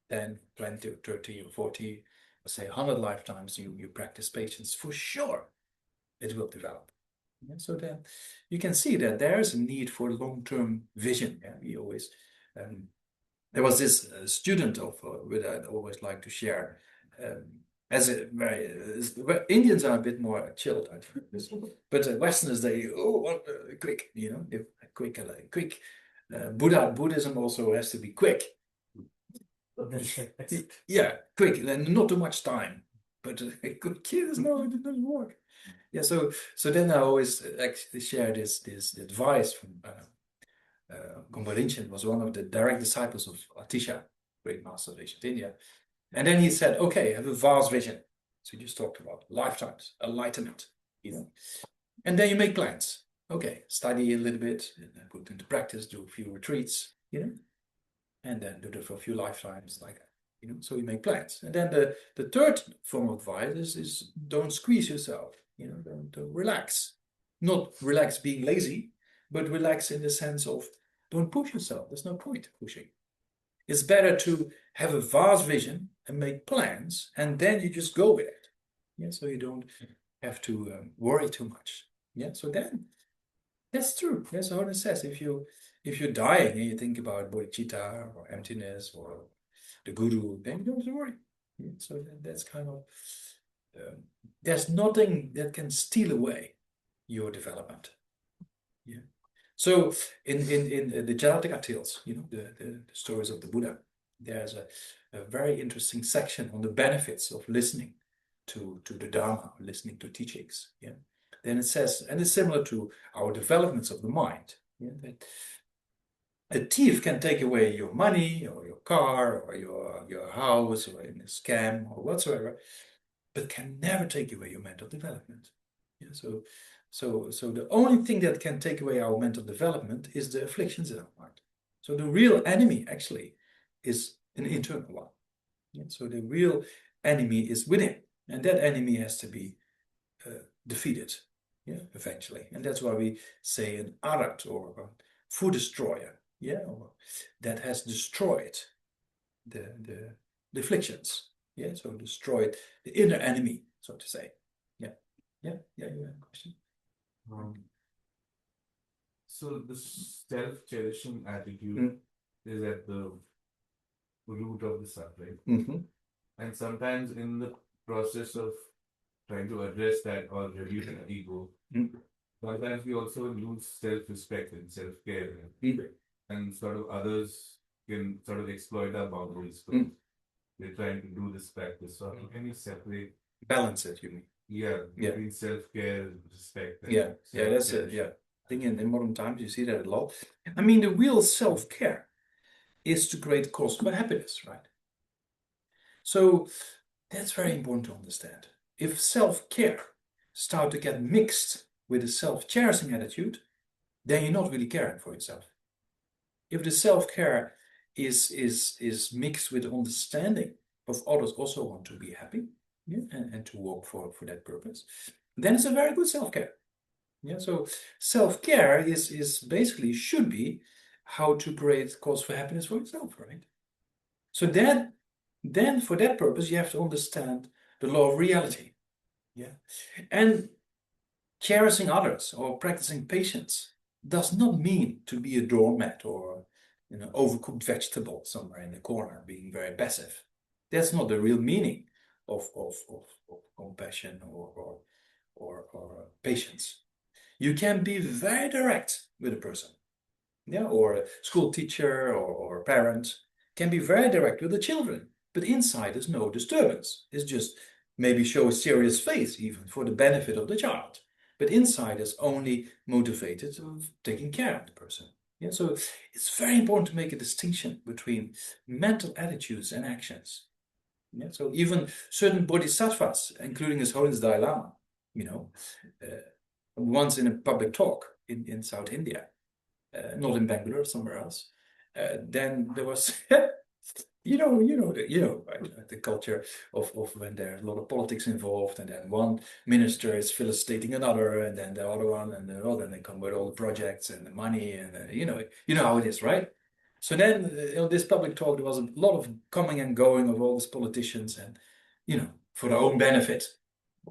10, 20, or 30, or 40, or say 100 lifetimes, you practice patience, for sure it will develop. Yeah, so then you can see that there's a need for long-term vision. Yeah, we always there was this student of with I'd always like to share. As a very Indians are a bit more chilled, I think, but Westerners they quick, quick. Buddhism also has to be quick. Yeah, quick, and not too much time. But quick, no, it doesn't work. Yeah, so then I always actually share this advice from Gompa Rinchen, was one of the direct disciples of Atisha, great master of ancient India. And then he said, okay, have a vast vision. So you just talked about lifetimes, enlightenment, And then you make plans. Okay, study a little bit, and then put into practice, do a few retreats, and then do that for a few lifetimes like that, So you make plans. And then the third form of advice is don't squeeze yourself, don't relax. Not relax being lazy, but relax in the sense of don't push yourself. There's no point pushing. It's better to have a vast vision and make plans, and then you just go with it. Yeah, so you don't have to worry too much. Yeah, so then that's true. That's what it says. If you're dying and you think about bodhicitta or emptiness or the guru, then you don't have to worry. Yeah, so that's kind of there's nothing that can steal away your development. Yeah. So in the Jataka tales, the stories of the Buddha, there's a very interesting section on the benefits of listening to the Dharma, listening to teachings. Yeah. Then it says, and it's similar to our developments of the mind. Yeah, that a thief can take away your money or your car or your house or in a scam or whatsoever, but can never take away your mental development. Yeah, so the only thing that can take away our mental development is the afflictions in our mind. So the real enemy actually is an internal one. Yeah, so the real enemy is within, and that enemy has to be defeated. Yeah, eventually, and that's why we say an arat or a food destroyer. Yeah, or that has destroyed the afflictions. Yeah, so destroyed the inner enemy, so to say. Yeah, you have a question. So the self-cherishing attitude is at the root of the suffering. And sometimes in the process of trying to address that or reduce the ego, sometimes we also lose self-respect and self-care. And sort of others can sort of exploit our boundaries. They're trying to do this practice. So how can you separate? Balance it, you mean? Yeah, between self-care, respect. And that's it. Yeah, I think in modern times you see that a lot. I mean, the real self-care is to create cause for happiness, right? So that's very important to understand. If self-care start to get mixed with a self-cherishing attitude, then you're not really caring for yourself. If the self-care is mixed with understanding of others also want to be happy, and to work for that purpose, then it's a very good self-care. Yeah, so self-care is basically should be how to create cause for happiness for yourself, right? So then for that purpose you have to understand the law of reality. Yeah, and cherishing others or practicing patience does not mean to be a doormat or overcooked vegetable somewhere in the corner, being very passive. That's not the real meaning of compassion or patience. You can be very direct with a person, or a school teacher or parent can be very direct with the children, but inside there's no disturbance. It's just maybe show a serious face even for the benefit of the child, but inside is only motivated of taking care of the person. So it's very important to make a distinction between mental attitudes and actions. So even certain bodhisattvas, including His Holiness Dalai Lama, once in a public talk in South India, not in Bangalore, somewhere else, then there was, the culture of when there's a lot of politics involved, and then one minister is felicitating another, and then the other one, and then they come with all the projects and the money, and you know how it is, right? So then, this public talk, there was a lot of coming and going of all these politicians, and for their own benefit,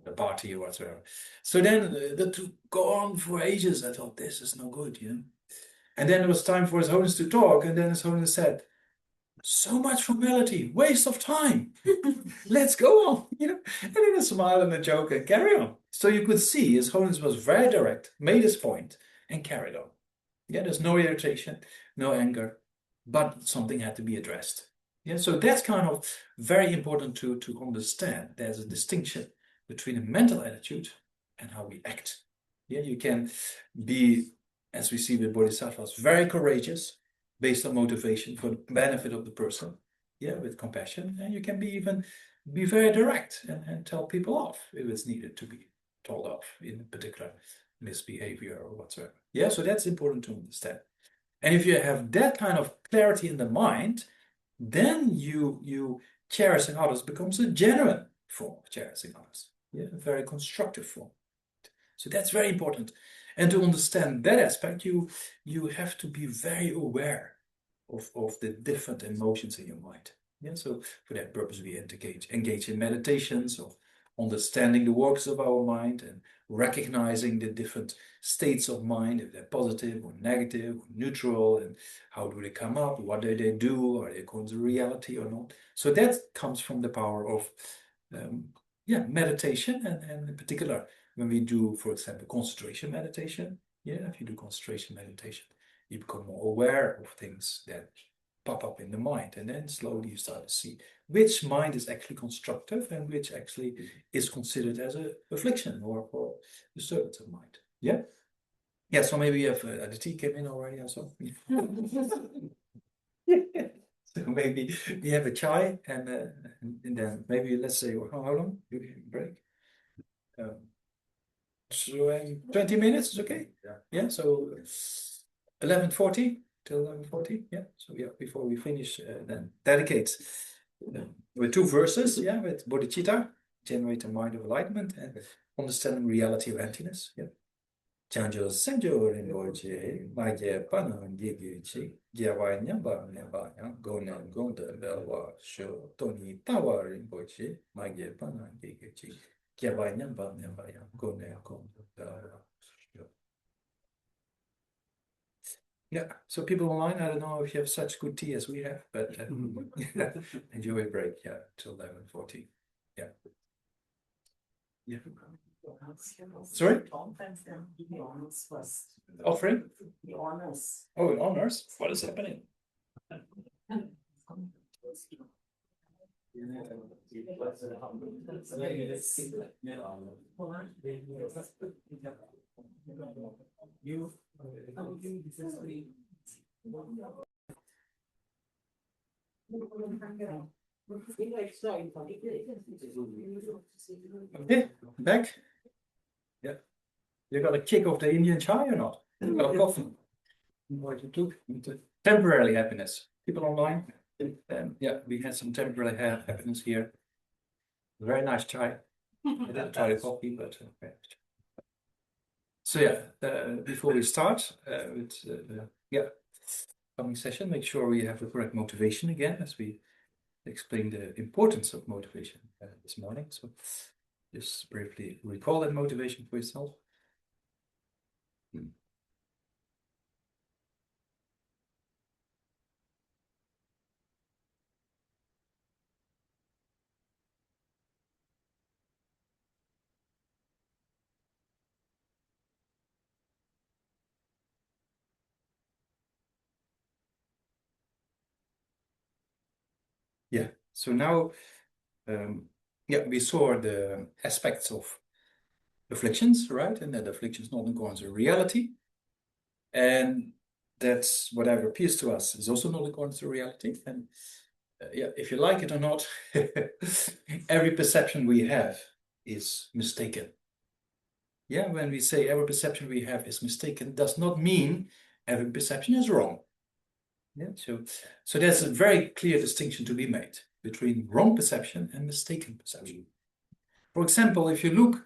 the party or whatever. So then that to go on for ages. I thought, this is no good, And then it was time for His Holiness to talk, and then His Holiness said, so much formality, waste of time. Let's go on, And then a smile and a joke and carry on. So you could see His Holiness was very direct, made his point, and carried on. There's no irritation, no anger, but something had to be addressed. So that's kind of very important to understand. There's a distinction between a mental attitude and how we act. You can be, as we see with bodhisattvas, very courageous based on motivation for the benefit of the person, with compassion, and you can even be very direct and tell people off if it's needed to be told off in a particular misbehavior or whatsoever. So that's important to understand. And if you have that kind of clarity in the mind, then you cherishing others becomes a genuine form of cherishing others, a very constructive form. So that's very important. And to understand that aspect, you have to be very aware of the different emotions in your mind. So for that purpose, we engage in meditations of understanding the works of our mind and recognizing the different states of mind, if they're positive or negative or neutral, and how do they come up, what do they do, are they according to reality or not. So that comes from the power of meditation, and in particular when we do, for example, concentration meditation. If you do concentration meditation, you become more aware of things that pop up in the mind, and then slowly you start to see which mind is actually constructive and which actually is considered as a affliction or disturbance of mind. So maybe you have the tea came in already or so. So maybe we have a chai, and then maybe let's say how long you break. So 20 minutes is okay. So 11:40 till 11:40. So before we finish, then dedicate with 2 verses. With bodhicitta, generate a mind of enlightenment, and understanding reality of emptiness. Chanjo senjo rinpoche, maje pana gigi, gyawai nyamba nyamba, gona gonda belwa, sho toni tawa rinpoche, maje pana gigi, gyawai nyamba nyamba, gona gonda belwa. So people online, I don't know if you have such good tea as we have, but enjoy a break, till 11:40. Sorry? Offering? The honors. Oh, in honors? What is happening? Okay, back. You got a kick of the Indian chai or not? Got coffee. Temporary happiness. People online. We had some temporary happiness here. Very nice chai. I didn't try the coffee, but so before we start with coming session, make sure we have the correct motivation again, as we explained the importance of motivation this morning. So just briefly recall that motivation for yourself. Yeah. So now, we saw the aspects of afflictions, right? And that afflictions not according to reality. And that's whatever appears to us is also not according to reality. And if you like it or not, every perception we have is mistaken. Yeah, when we say every perception we have is mistaken, does not mean every perception is wrong. Yeah, so there's a very clear distinction to be made between wrong perception and mistaken perception. For example, if you look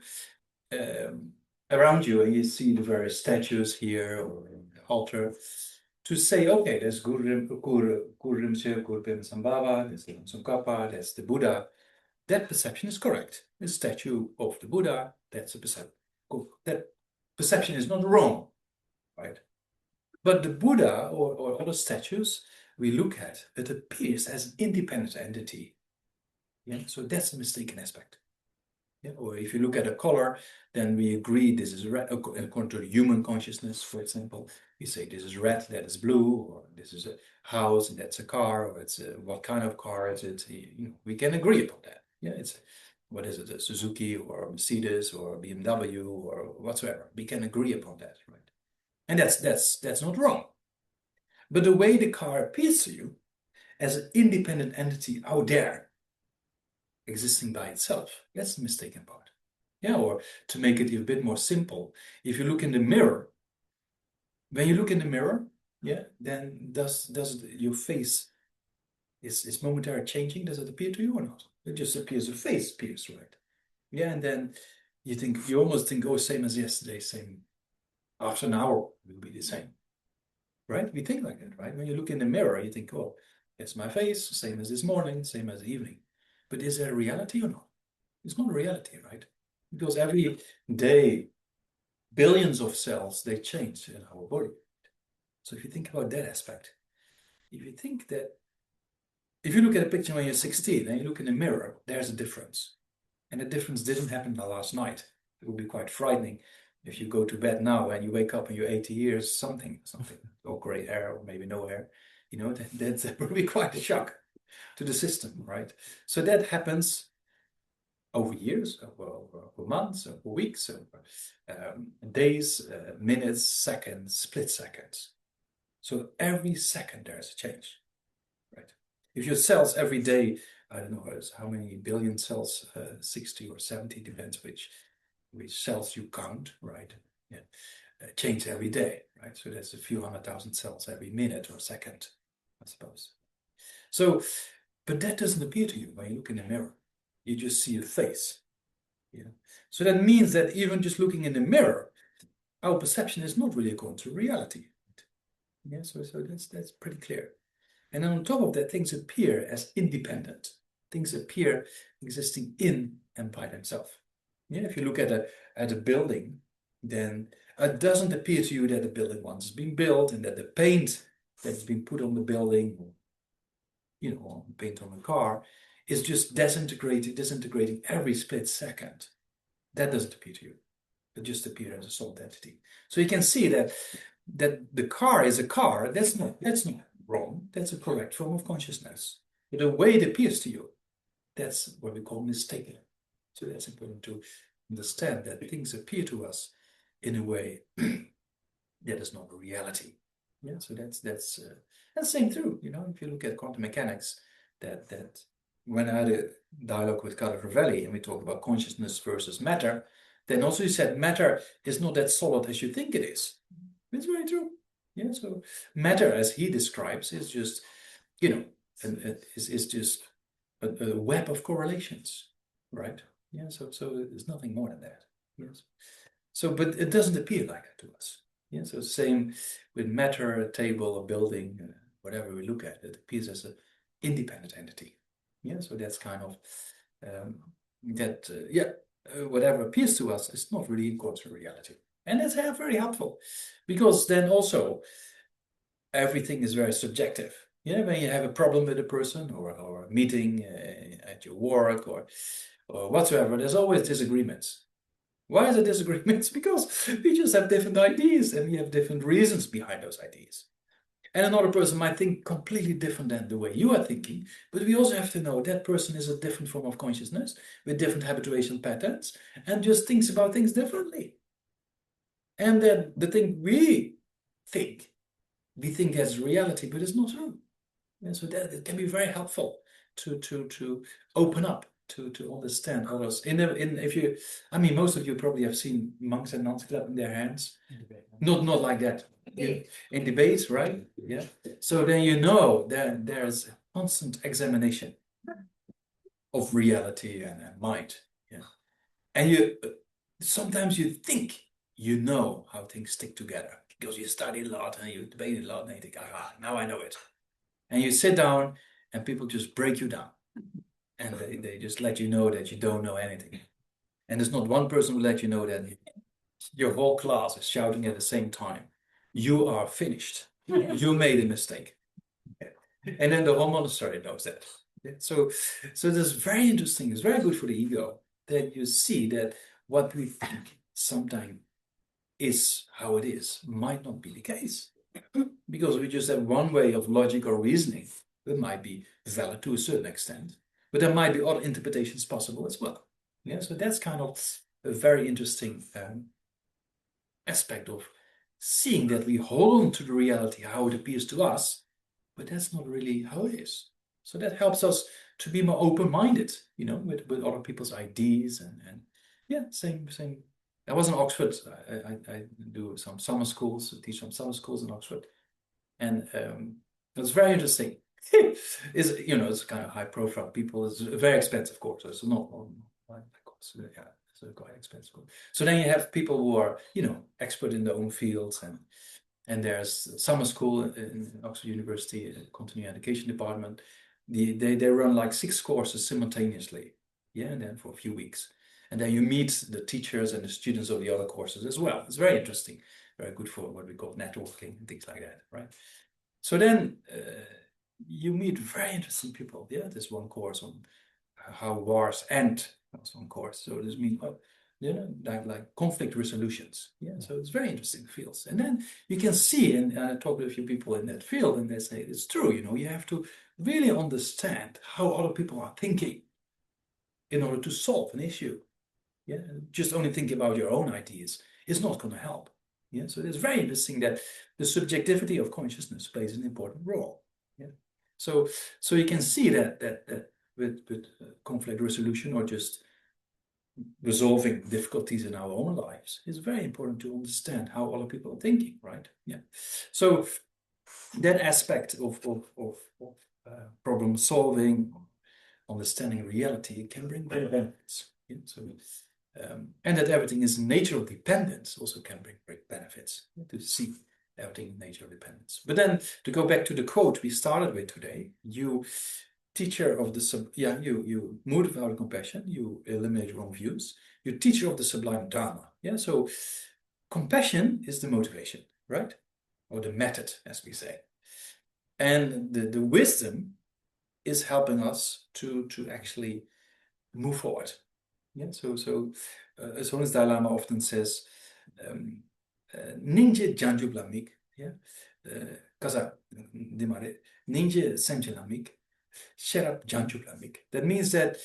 around you and you see the various statues here or the altar, to say, okay, there's Rimshe, Gurpim Sambhava, there's the Tsongkhapa, there's the Buddha, that perception is correct. The statue of the Buddha, that's a perception. That perception is not wrong, right? But the Buddha or other statues we look at, it appears as an independent entity. Yeah, so that's a mistaken aspect. Yeah, or if you look at a color, then we agree this is red, according to the human consciousness, for example. We say this is red, that is blue, or this is a house and that's a car, or it's what kind of car is it? We can agree upon that. Yeah, it's what is it, a Suzuki or a Mercedes or a BMW or whatsoever. We can agree upon that, right? And that's not wrong. But the way the car appears to you as an independent entity out there, existing by itself, that's the mistaken part. Yeah, or to make it a bit more simple, if you look in the mirror, when you look in the mirror, yeah, then does your face is momentarily changing? Does it appear to you or not? It just appears, a face appears, right? Yeah, and then you almost think, oh, same as yesterday, same after an hour will be the same, right? We think like that, right? When you look in the mirror, you think, oh, it's my face, same as this morning, same as the evening. But is there a reality or not? It's not a reality, right? Because every day, billions of cells, they change in our body. So if you think about that aspect, if you look at a picture when you're 16 and you look in the mirror, there's a difference. And the difference didn't happen last night. It would be quite frightening if you go to bed now and you wake up and you're 80 years, something, or gray hair, or maybe no hair, that's probably quite a shock to the system, right? So that happens over years, over months, over weeks, over days, minutes, seconds, split seconds. So every second there's a change, right? If your cells every day, I don't know how many billion cells, 60 or 70, depends which cells you count, right? Yeah, change every day, right? So that's a few 100,000 cells every minute or second, I suppose. So, but that doesn't appear to you when you look in the mirror. You just see a face. Yeah. So that means that even just looking in the mirror, our perception is not really according to reality. Yeah, so that's pretty clear. And then on top of that, things appear as independent. Things appear existing in and by themselves. Yeah, if you look at a building, then it doesn't appear to you that the building once has been built and that the paint that's been put on the building, or paint on the car, is just disintegrating every split second. That doesn't appear to you. It just appears as a solid entity. So you can see that the car is a car. That's not wrong. That's a correct form of consciousness. But the way it appears to you, that's what we call mistaken. So that's important to understand, that things appear to us in a way that is not a reality. Yeah. So that's the same through. If you look at quantum mechanics, that when I had a dialogue with Carter Ravelli and we talked about consciousness versus matter, then also he said matter is not that solid as you think it is. It's very true. Yeah. So matter, as he describes, is just, is just a web of correlations, right? Yeah. So there's nothing more than that. Yes. So, but it doesn't appear like that to us. Yeah. So same with matter, a table, a building, whatever we look at, it appears as an independent entity. Yeah. So that's kind of whatever appears to us is not really according to reality. And that's very helpful, because then also everything is very subjective. Yeah, when you have a problem with a person or a meeting at your work or whatsoever, there's always disagreements. Why is it disagreements? Because we just have different ideas and we have different reasons behind those ideas. And another person might think completely different than the way you are thinking, but we also have to know that person is a different form of consciousness with different habituation patterns and just thinks about things differently. And then the thing we think as reality, but it's not true. And so that it can be very helpful to open up, to understand others. Most of you probably have seen monks and nuns clapping their hands. Not like that. In debates, right? Yeah. So then you know that there's constant examination of reality and mind. Yeah. And you sometimes you think you know how things stick together because you study a lot and you debate a lot and you think, now I know it. And you sit down and people just break you down. And they just let you know that you don't know anything. And there's not one person who let you know that your whole class is shouting at the same time, you are finished. You made a mistake. And then the whole monastery knows that. So this is very interesting. It's very good for the ego that you see that what we think sometimes is how it is might not be the case. Because we just have one way of logic or reasoning that might be valid to a certain extent, but there might be other interpretations possible as well. Yeah, so that's kind of a very interesting aspect of seeing that we hold on to the reality how it appears to us, but that's not really how it is. So that helps us to be more open-minded, with other people's ideas and yeah, same. I was in Oxford. I do some summer schools, teach some summer schools in Oxford, and it's very interesting. It's kind of high-profile people. It's a very expensive course. It's not like course. Yeah, it's a quite expensive course. So then you have people who are, expert in their own fields, and there's summer school in Oxford University, continuing education department. They run like 6 courses simultaneously, yeah, and then for a few weeks. And then you meet the teachers and the students of the other courses as well. It's very interesting, very good for what we call networking and things like that, right? So then you meet very interesting people. Yeah, there's one course on how wars end. That's one course. So this means, like conflict resolutions. Yeah, so it's very interesting fields. And then you can see, and I talked to a few people in that field, and they say it's true. You have to really understand how other people are thinking in order to solve an issue. Yeah, just only think about your own ideas is not going to help. Yeah, so it's very interesting that the subjectivity of consciousness plays an important role. Yeah, so you can see that with conflict resolution or just resolving difficulties in our own lives, it's very important to understand how other people are thinking, right? Yeah, so that aspect of problem solving, understanding reality can bring great benefits. Yeah, so. And that everything is nature dependence also can bring great benefits, to see everything in nature dependence. But then to go back to the quote we started with today, you teacher of the you move without compassion, you eliminate wrong views, you teacher of the sublime Dharma. Yeah, so compassion is the motivation, right? Or the method, as we say. And the wisdom is helping us to actually move forward. Yeah, so as long as Dalai Lama often says, Ninja Janjublamik, yeah, Kaza Dimare, Ninja Sanjalamik, Sherap Janjublamik. That means that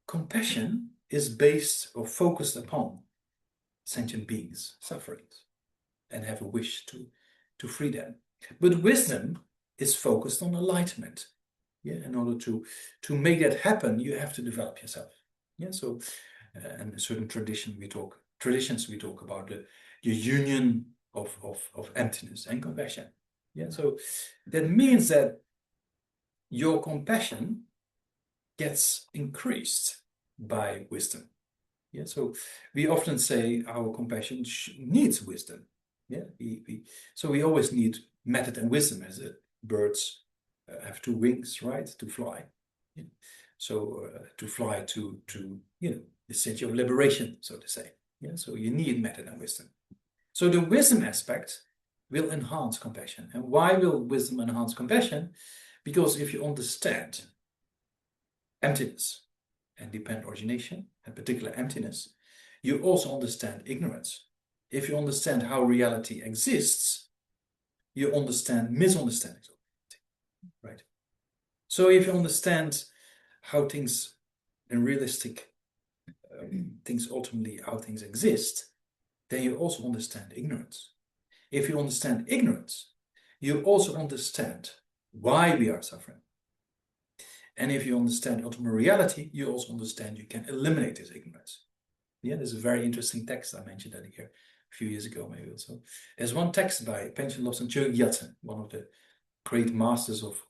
compassion is based or focused upon sentient beings' sufferings and have a wish to free them. But wisdom is focused on enlightenment. Yeah, in order to make that happen, you have to develop yourself. Yeah, so and a certain traditions we talk about the union of emptiness and compassion. Yeah, so that means that your compassion gets increased by wisdom. Yeah, so we often say our compassion needs wisdom. Yeah, so we always need method and wisdom, as birds have 2 wings, right, to fly. Yeah. So to fly to the city of liberation, so to say. Yeah, so you need method and wisdom. So the wisdom aspect will enhance compassion. And why will wisdom enhance compassion? Because if you understand emptiness and dependent origination, and particular emptiness, you also understand ignorance. If you understand how reality exists, you understand misunderstandings of reality, right? So if you understand how things in realistic things ultimately how things exist, then you also understand ignorance. If you understand ignorance, you also understand why we are suffering. And if you understand ultimate reality, you also understand you can eliminate this ignorance. Yeah, there's a very interesting text. I mentioned that here a few years ago, maybe also. There's one text by Panchen Lobsang Choe Khor Sum, one of the great masters of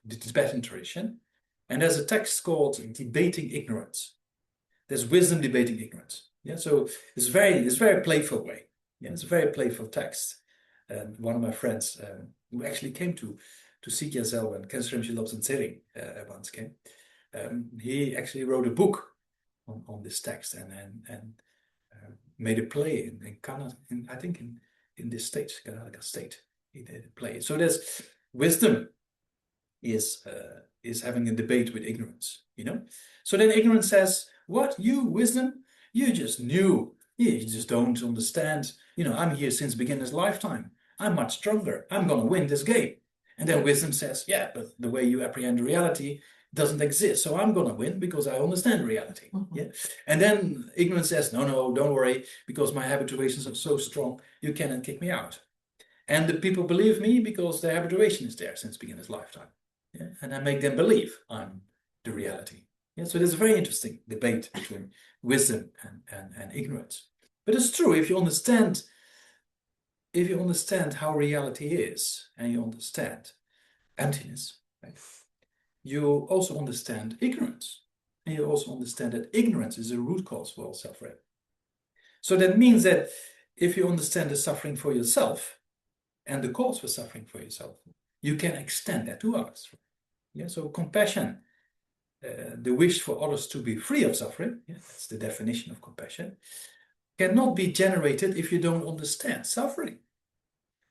the Tibetan tradition. And there's a text called Debating Ignorance. There's wisdom debating ignorance. Yeah, so it's very playful way. Yeah, it's a very playful text. One of my friends who actually came to CKSL when Geshe Tenzin Namdak once came, he actually wrote a book on this text and made a play in Canada, I think in this state, Karnataka state. He did a play. So there's wisdom is having a debate with ignorance, you know. So then ignorance says, "What, you wisdom? You just knew. You just don't understand. You know, I'm here since beginner's lifetime. I'm much stronger. I'm gonna win this game." And then wisdom says, "Yeah, but the way you apprehend reality doesn't exist, so I'm gonna win because I understand reality." Yeah. And then ignorance says, "No, don't worry, because my habituations are so strong, you cannot kick me out." And the people believe me because their habituation is there since beginner's lifetime. Yeah? And I make them believe I'm the reality. Yeah? So there's a very interesting debate between wisdom and ignorance. But it's true, if you understand how reality is, and you understand emptiness, right, you also understand ignorance. And you also understand that ignorance is a root cause for all suffering. So that means that if you understand the suffering for yourself and the cause for suffering for yourself, you can extend that to others. Yeah, so compassion, the wish for others to be free of suffering, yeah, that's the definition of compassion, cannot be generated if you don't understand suffering.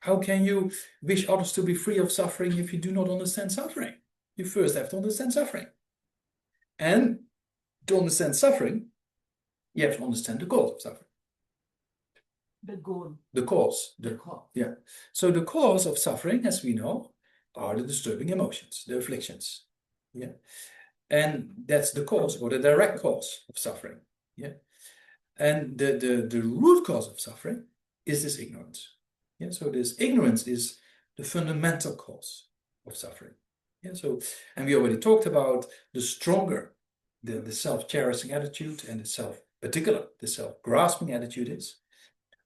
How can you wish others to be free of suffering if you do not understand suffering? You first have to understand suffering. And to understand suffering, you have to understand the cause of suffering. The goal. The cause. The cause. Yeah. So the cause of suffering, as we know, are the disturbing emotions, the afflictions. Yeah. And that's the cause or the direct cause of suffering. Yeah. And the root cause of suffering is this ignorance. Yeah. So this ignorance is the fundamental cause of suffering. Yeah. So, and we already talked about the stronger the self-cherishing attitude and the self-grasping attitude is,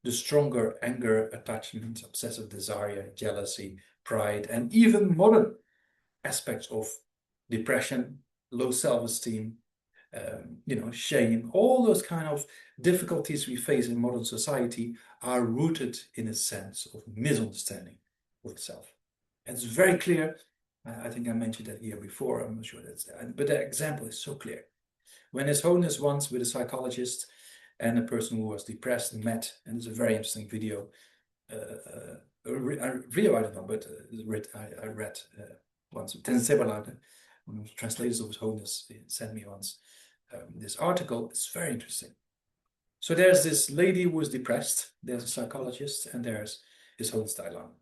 the stronger anger, attachment, obsessive desire, jealousy, pride, and even modern aspects of depression, low self-esteem, shame, all those kind of difficulties we face in modern society are rooted in a sense of misunderstanding of itself. And it's very clear. I think I mentioned that here before. I'm not sure that's there, but the example is so clear. When His Holiness once with a psychologist and a person who was depressed met, and it's a very interesting video. Video, I don't know, but I read once. Tenzin Namdak, one of the translators of His Holiness, sent me once this article. It's very interesting. So there's this lady who is depressed. There's a psychologist, and there's His Holiness Dalai Lama.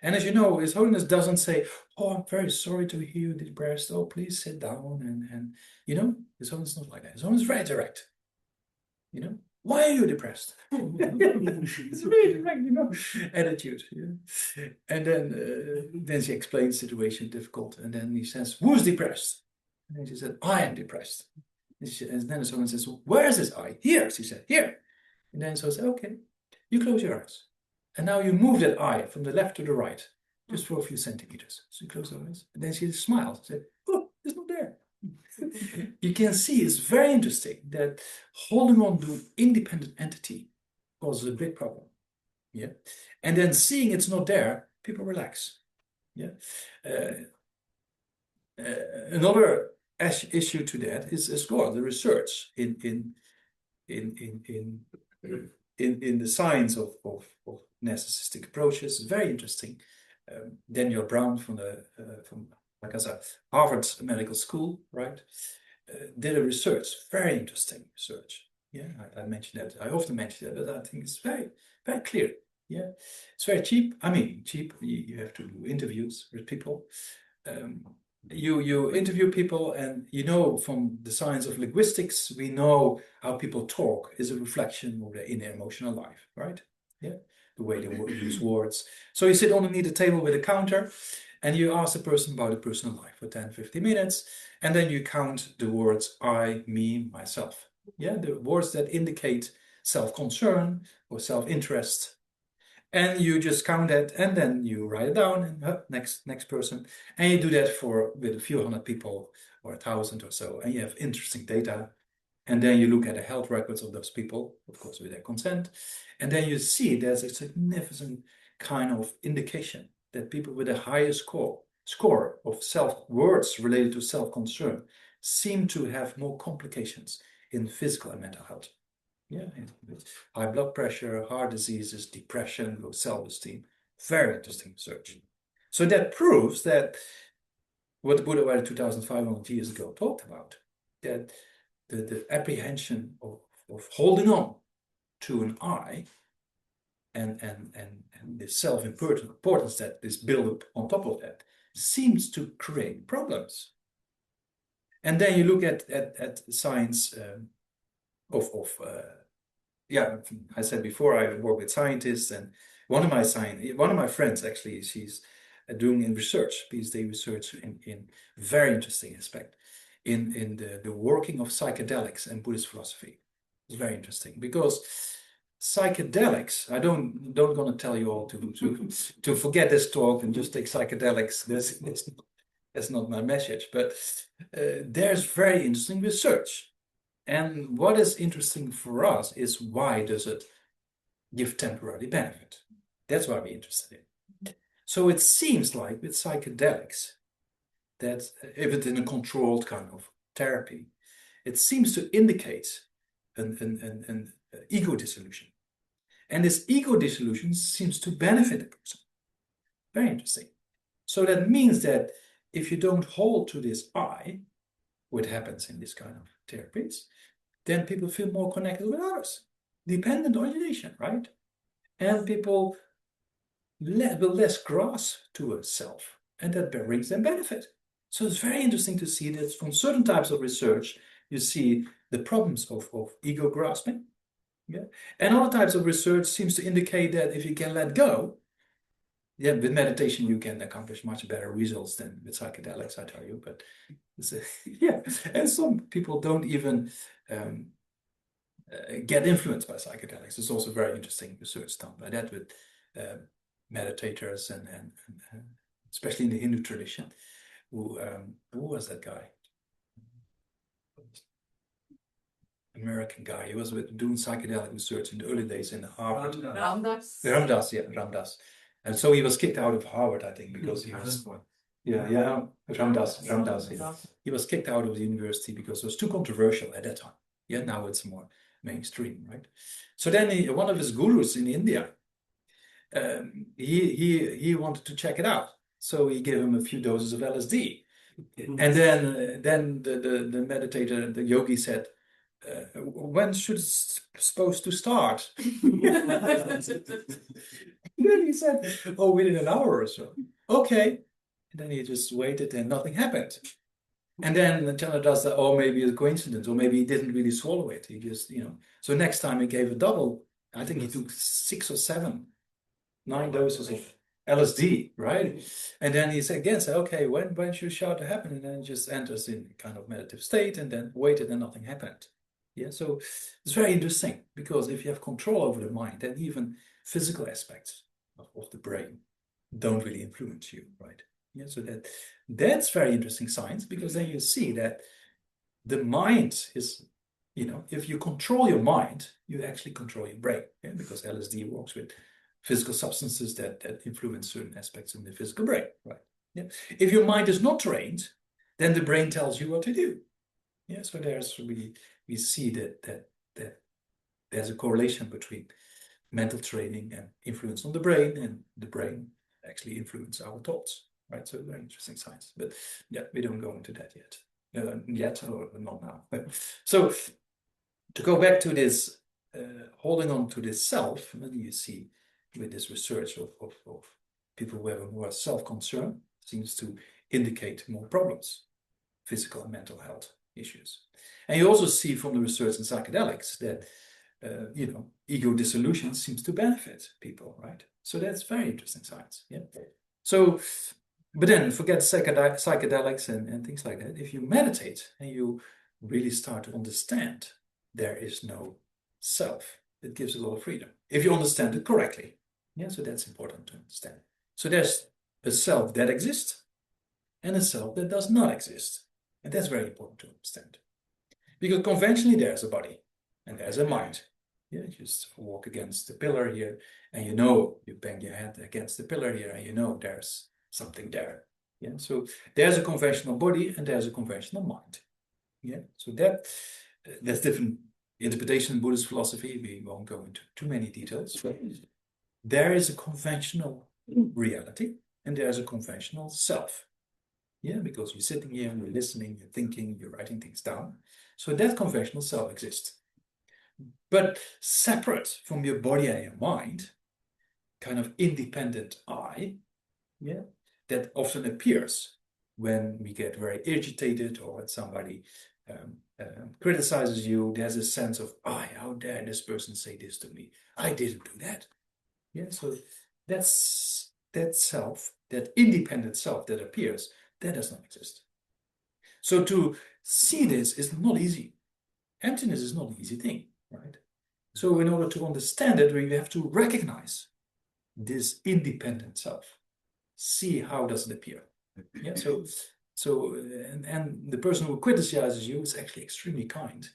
And as you know, His Holiness doesn't say, "Oh, I'm very sorry to hear you depressed. Oh, please sit down." And you know, His Holiness is not like that. His Holiness is very direct. You know, why are you depressed? It's really direct, you know, attitude. Yeah? And then she explains the situation, difficult. And then he says, "Who's depressed?" And then she said, "I am depressed." And then someone says, "Where is this I?" "Here," she said, "here." And then someone said, "Okay, you close your eyes. And now you move that eye from the left to the right, just for a few centimeters." So you close her eyes. And then she smiled and said, "Oh, it's not there." You can see it's very interesting that holding on to independent entity causes a big problem. Yeah. And then seeing it's not there, people relax. Yeah. Another issue to that is the research in in the science of narcissistic approaches, very interesting. Daniel Brown from like I said, Harvard Medical School, right? Did a research, very interesting research. Yeah, I mentioned that. I often mention that, but I think it's very, very clear. Yeah, it's very cheap. I mean, cheap. You have to do interviews with people. You interview people, and you know from the science of linguistics, we know how people talk is a reflection of their inner emotional life, right? Yeah, the way they use words. So you sit underneath a table with a counter, and you ask the person about their personal life for 10, 15 minutes, and then you count the words I, me, myself. Yeah, the words that indicate self-concern or self-interest. And you just count that, and then you write it down, and next person. And you do that with a few hundred people or 1,000 or so, and you have interesting data. And then you look at the health records of those people, of course, with their consent. And then you see there's a significant kind of indication that people with a higher score of words related to self-concern seem to have more complications in physical and mental health. Yeah, high blood pressure, heart diseases, depression, low self-esteem. Very interesting research. So that proves that what the Buddha about 2,500 years ago talked about, that the apprehension of holding on to an I and the self-importance that is built up on top of that seems to create problems. And then you look at science yeah, I said before, I work with scientists, and one of my friends actually, she's doing research, PhD research in very interesting aspect in the working of psychedelics and Buddhist philosophy. It's very interesting because psychedelics, I don't gonna tell you all to forget this talk and just take psychedelics. That's not my message, but there's very interesting research. And what is interesting for us is, why does it give temporary benefit? That's why we're interested in. So it seems like with psychedelics, that if it's in a controlled kind of therapy, it seems to indicate an ego dissolution. And this ego dissolution seems to benefit the person. Very interesting. So that means that if you don't hold to this I, what happens in this kind of therapies, then people feel more connected with others, dependent origination, right? And people will less grasp to a self, and that brings them benefit. So it's very interesting to see that from certain types of research, you see the problems of ego grasping. Yeah. And other types of research seems to indicate that if you can let go, yeah, with meditation you can accomplish much better results than with psychedelics, I tell you. But yeah, and some people don't even get influenced by psychedelics. There's also very interesting research done by that with meditators and especially in the Hindu tradition. Who was that guy? American guy. He was doing psychedelic research in the early days in Harvard. Ramdas. And so he was kicked out of Harvard, I think, because he was Ramdas. Yeah. He was kicked out of the university because it was too controversial at that time. Yeah, now it's more mainstream, right? So then one of his gurus in India, he wanted to check it out. So he gave him a few doses of LSD. And then the meditator, the yogi said, when should it supposed to start? Then he said, oh, within an hour or so. Okay. And then he just waited and nothing happened. And then the Chandra does that, oh, maybe it's a coincidence, or maybe he didn't really swallow it. He just, So next time he gave a double. I think he took 6 or 9 doses of LSD, right? And then he said, okay, when should start to happen? And then he just enters in kind of meditative state and then waited and nothing happened. Yeah, so it's very interesting, because if you have control over the mind, then even physical aspects of the brain don't really influence you, right? Yeah, so that's very interesting science, because then you see that the mind is, if you control your mind, you actually control your brain, yeah? Because LSD works with physical substances that influence certain aspects in the physical brain, right? Yeah. If your mind is not trained, then the brain tells you what to do. Yeah, so we see that there's a correlation between mental training and influence on the brain, and the brain actually influence our thoughts, right? So very interesting science, but yeah, we don't go into that yet, or not now. So to go back to this, holding on to this self, and you see with this research of people who are self-concerned seems to indicate more problems, physical and mental health issues. And you also see from the research in psychedelics that ego dissolution seems to benefit people, right? So that's very interesting science. Yeah. So, but then forget psychedelics and things like that. If you meditate and you really start to understand there is no self, it gives a lot of freedom. If you understand it correctly. Yeah, so that's important to understand. So there's a self that exists and a self that does not exist. And that's very important to understand. Because conventionally there's a body and there's a mind. Yeah, you just walk against the pillar here and you bang your head against the pillar here and there's something there. Yeah, so there's a conventional body and there's a conventional mind. Yeah, so that's different interpretation in Buddhist philosophy. We won't go into too many details. There is a conventional reality and there's a conventional self. Yeah, because you're sitting here and you're listening, you're thinking, you're writing things down. So that conventional self exists. But separate from your body and your mind, kind of independent I, yeah, that often appears when we get very agitated or when somebody criticizes you. There's a sense of, how dare this person say this to me? I didn't do that. Yeah, so that's that self, that independent self that appears, that does not exist. So to see this is not easy. Emptiness is not an easy thing, right? So in order to understand it, we have to recognize this independent self. See how does it appear. Yeah. So and the person who criticizes you is actually extremely kind,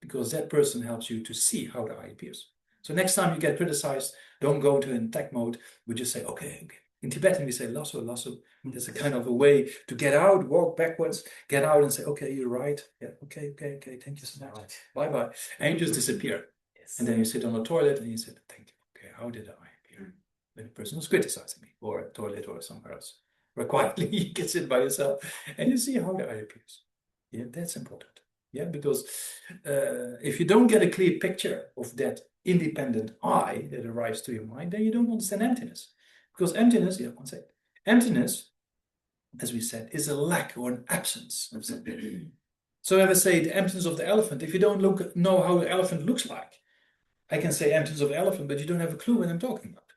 because that person helps you to see how the I appears. So next time you get criticized, don't go into an attack mode. We just say, okay. In Tibetan, we say lasso, lasso. There's a kind of a way to get out, walk backwards, get out and say, okay, you're right. Yeah, okay, thank you so much. Bye-bye. And you just disappear. Yes. And then you sit on the toilet and you say, thank you. Okay, how did I appear? When the person was criticizing me, or a toilet or somewhere else. Where quietly you can sit by yourself and you see how the I appears. Yeah, that's important. Yeah, because if you don't get a clear picture of that independent I that arrives to your mind, then you don't understand emptiness. Because emptiness, emptiness, as we said, is a lack or an absence of something. So if I say the emptiness of the elephant, if you don't know how the elephant looks like, I can say emptiness of the elephant, but you don't have a clue what I'm talking about,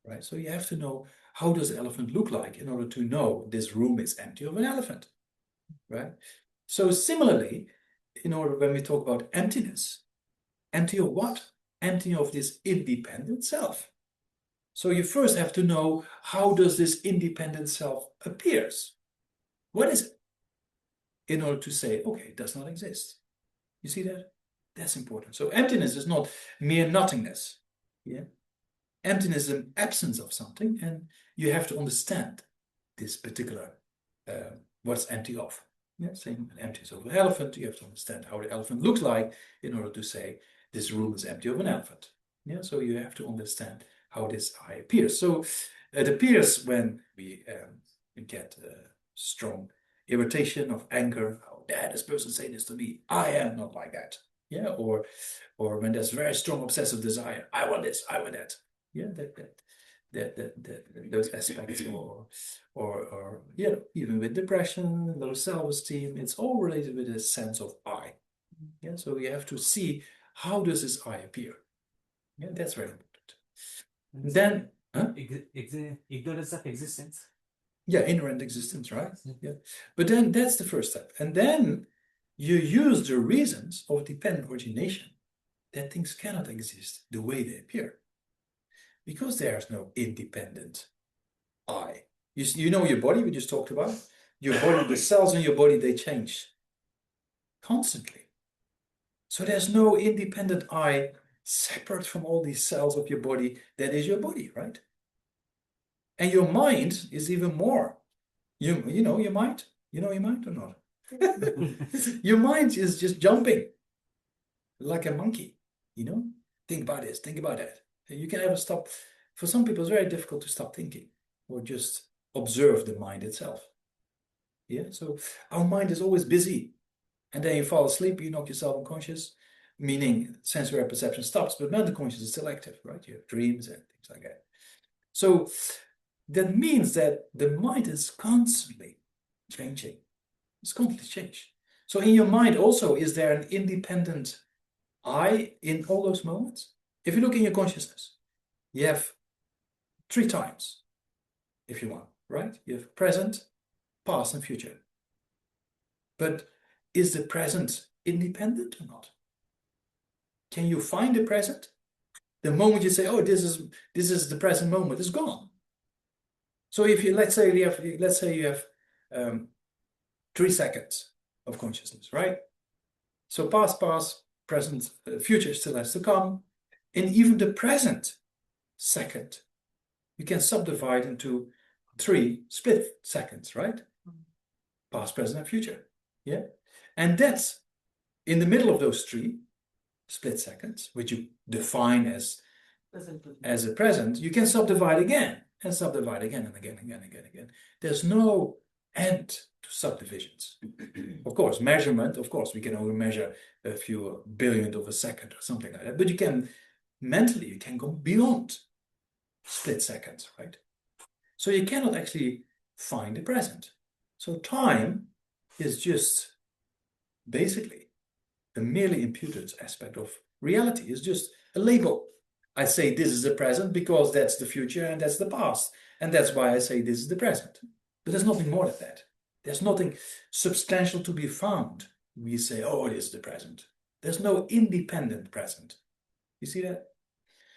right? So you have to know, how does the elephant look like in order to know this room is empty of an elephant, right? So similarly, when we talk about emptiness, empty of what? Empty of this independent self. So you first have to know, how does this independent self appears? What is it? In order to say, okay, it does not exist. You see that? That's important. So emptiness is not mere nothingness. Yeah. Emptiness is an absence of something, and you have to understand this particular what's empty of. Yeah, same emptiness of an elephant. You have to understand how the elephant looks like in order to say this room is empty of an elephant. Yeah, so you have to understand how this I appears. So it appears when we get strong irritation of anger. How dare this person say this to me? I am not like that. Yeah, or when there's very strong obsessive desire. I want this. I want that. Yeah, those aspects, or even with depression, low self-esteem, it's all related with a sense of I. Yeah, so you have to see, how does this I appear. Yeah, that's very important. Then ignorance of existence. Yeah, inherent existence, right? Yeah, but then that's the first step, and then you use the reasons of dependent origination that things cannot exist the way they appear, because there's no independent I. You know your body we just talked about. Your body, the cells in your body, they change constantly. So there's no independent I separate from all these cells of your body that is your body, right? And your mind is even more. You know your mind? You know your mind or not? Your mind is just jumping like a monkey. Think about this, think about that. And you can ever stop. For some people, it's very difficult to stop thinking or just observe the mind itself. Yeah, so our mind is always busy. And then you fall asleep, you knock yourself unconscious, meaning sensory perception stops, but mental consciousness is still active, right? You have dreams and things like that. So that means that the mind is constantly changing. It's constantly changed. So in your mind also, is there an independent I in all those moments? If you look in your consciousness, you have 3 times, if you want, right? You have present, past, and future. But is the present independent or not? Can you find the present? The moment you say, "Oh, this is the present moment," it's gone. So if you let's say you have 3 seconds of consciousness, right? So past, present, future still has to come, and even the present second, you can subdivide into 3 split seconds, right? Past, present, and future. Yeah, and that's in the middle of those 3 split seconds, which you define as a present, you can subdivide again and subdivide again and again and again. There's no end to subdivisions. Of course, measurement, we can only measure a few billionth of a second or something like that, but you can go beyond split seconds, right? So you cannot actually find the present. So time is just basically a merely imputed aspect of reality. It's just a label. I say this is the present because that's the future and that's the past. And that's why I say this is the present. But there's nothing more than that. There's nothing substantial to be found. We say, "Oh, it is the present." There's no independent present. You see that?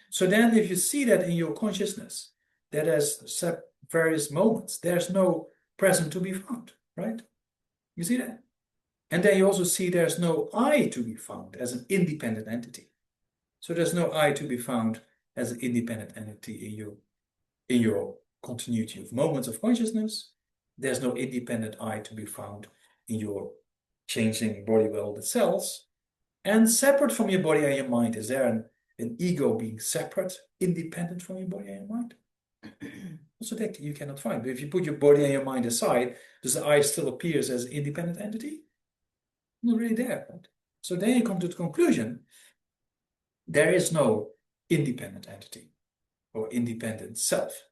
So then if you see that in your consciousness, that has various moments, there's no present to be found, right? You see that? And then you also see there's no I to be found as an independent entity. So there's no I to be found as an independent entity in your continuity of moments of consciousness. There's no independent I to be found in your changing body world of cells. And separate from your body and your mind, is there an ego being separate, independent from your body and your mind? Also that you cannot find. But if you put your body and your mind aside, does the I still appears as an independent entity? Not really there, right? So then you come to the conclusion, there is no independent entity or independent self.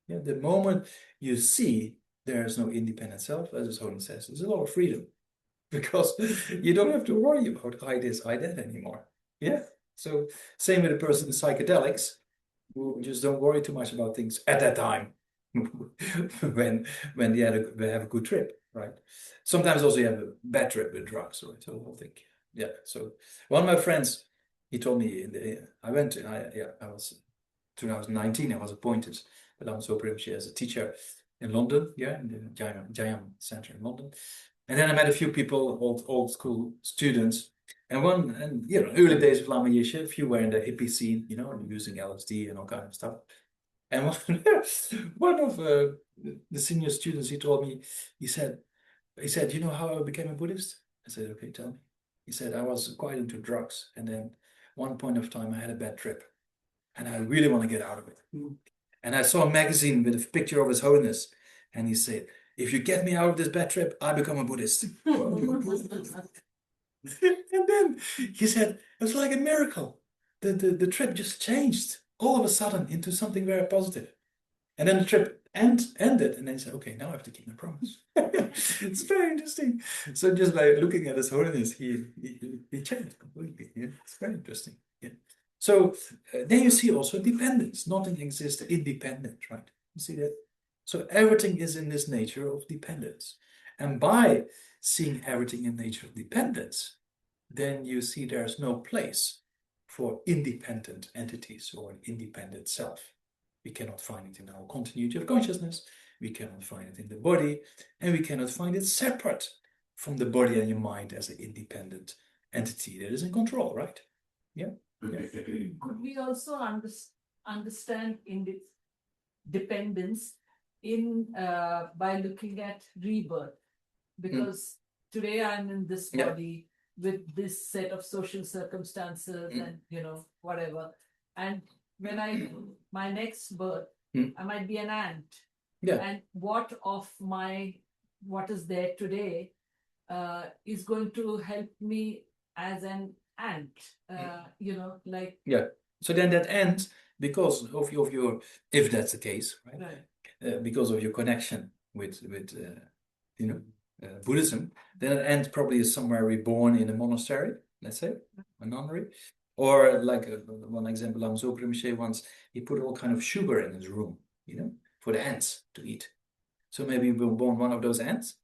Yeah, the moment you see there is no independent self, as His Holiness says, there's a lot of freedom because you don't have to worry about I this, I that anymore. Yeah. So same with the person in psychedelics who just don't worry too much about things at that time when they have a good trip, right? Sometimes also you have a bad trip with drugs, right? So the whole thing. Yeah. So one of my friends, he told me I was 2019, I was appointed at Amso Rinpoche as a teacher in London, in the Jayam Center in London. And then I met a few people, old school students. And early days of Lama Yeshe, a few were in the hippie scene, using LSD and all kind of stuff. And one of the senior students, he told me, he said, "You know how I became a Buddhist?" I said, "Okay, tell me." He said, "I was quite into drugs. And then one point of time I had a bad trip. And I really want to get out of it. And I saw a magazine with a picture of His Holiness. And he said, 'If you get me out of this bad trip, I become a Buddhist.'" And then he said, it was like a miracle. The trip just changed all of a sudden into something very positive. And then the trip ended, and then he said, "Okay, now I have to keep my promise." It's very interesting. So just by looking at His Holiness, he changed completely. Yeah? It's very interesting. Yeah. So then you see also dependence. Nothing exists independent, right? You see that? So everything is in this nature of dependence. And by seeing everything in nature of dependence, then you see there's no place for independent entities or an independent self. We cannot find it in our continuity of consciousness. We cannot find it in the body, and we cannot find it separate from the body and your mind as an independent entity that is in control, right? Yeah. Could we also understand dependence by looking at rebirth? Because today I'm in this body, with this set of social circumstances and, you know, whatever. And when my next birth, I might be an ant. Yeah. And what is there today is going to help me as an ant, you know, like. Yeah. So then that ant, because of your, if that's the case, right? Right. Because of your connection with you know, Buddhism, then an ant probably is somewhere reborn in a monastery, let's say, a nunnery. Or like one example, Lama Zopa Rinpoche once, he put all kind of sugar in his room, you know, for the ants to eat. So maybe you were born one of those ants.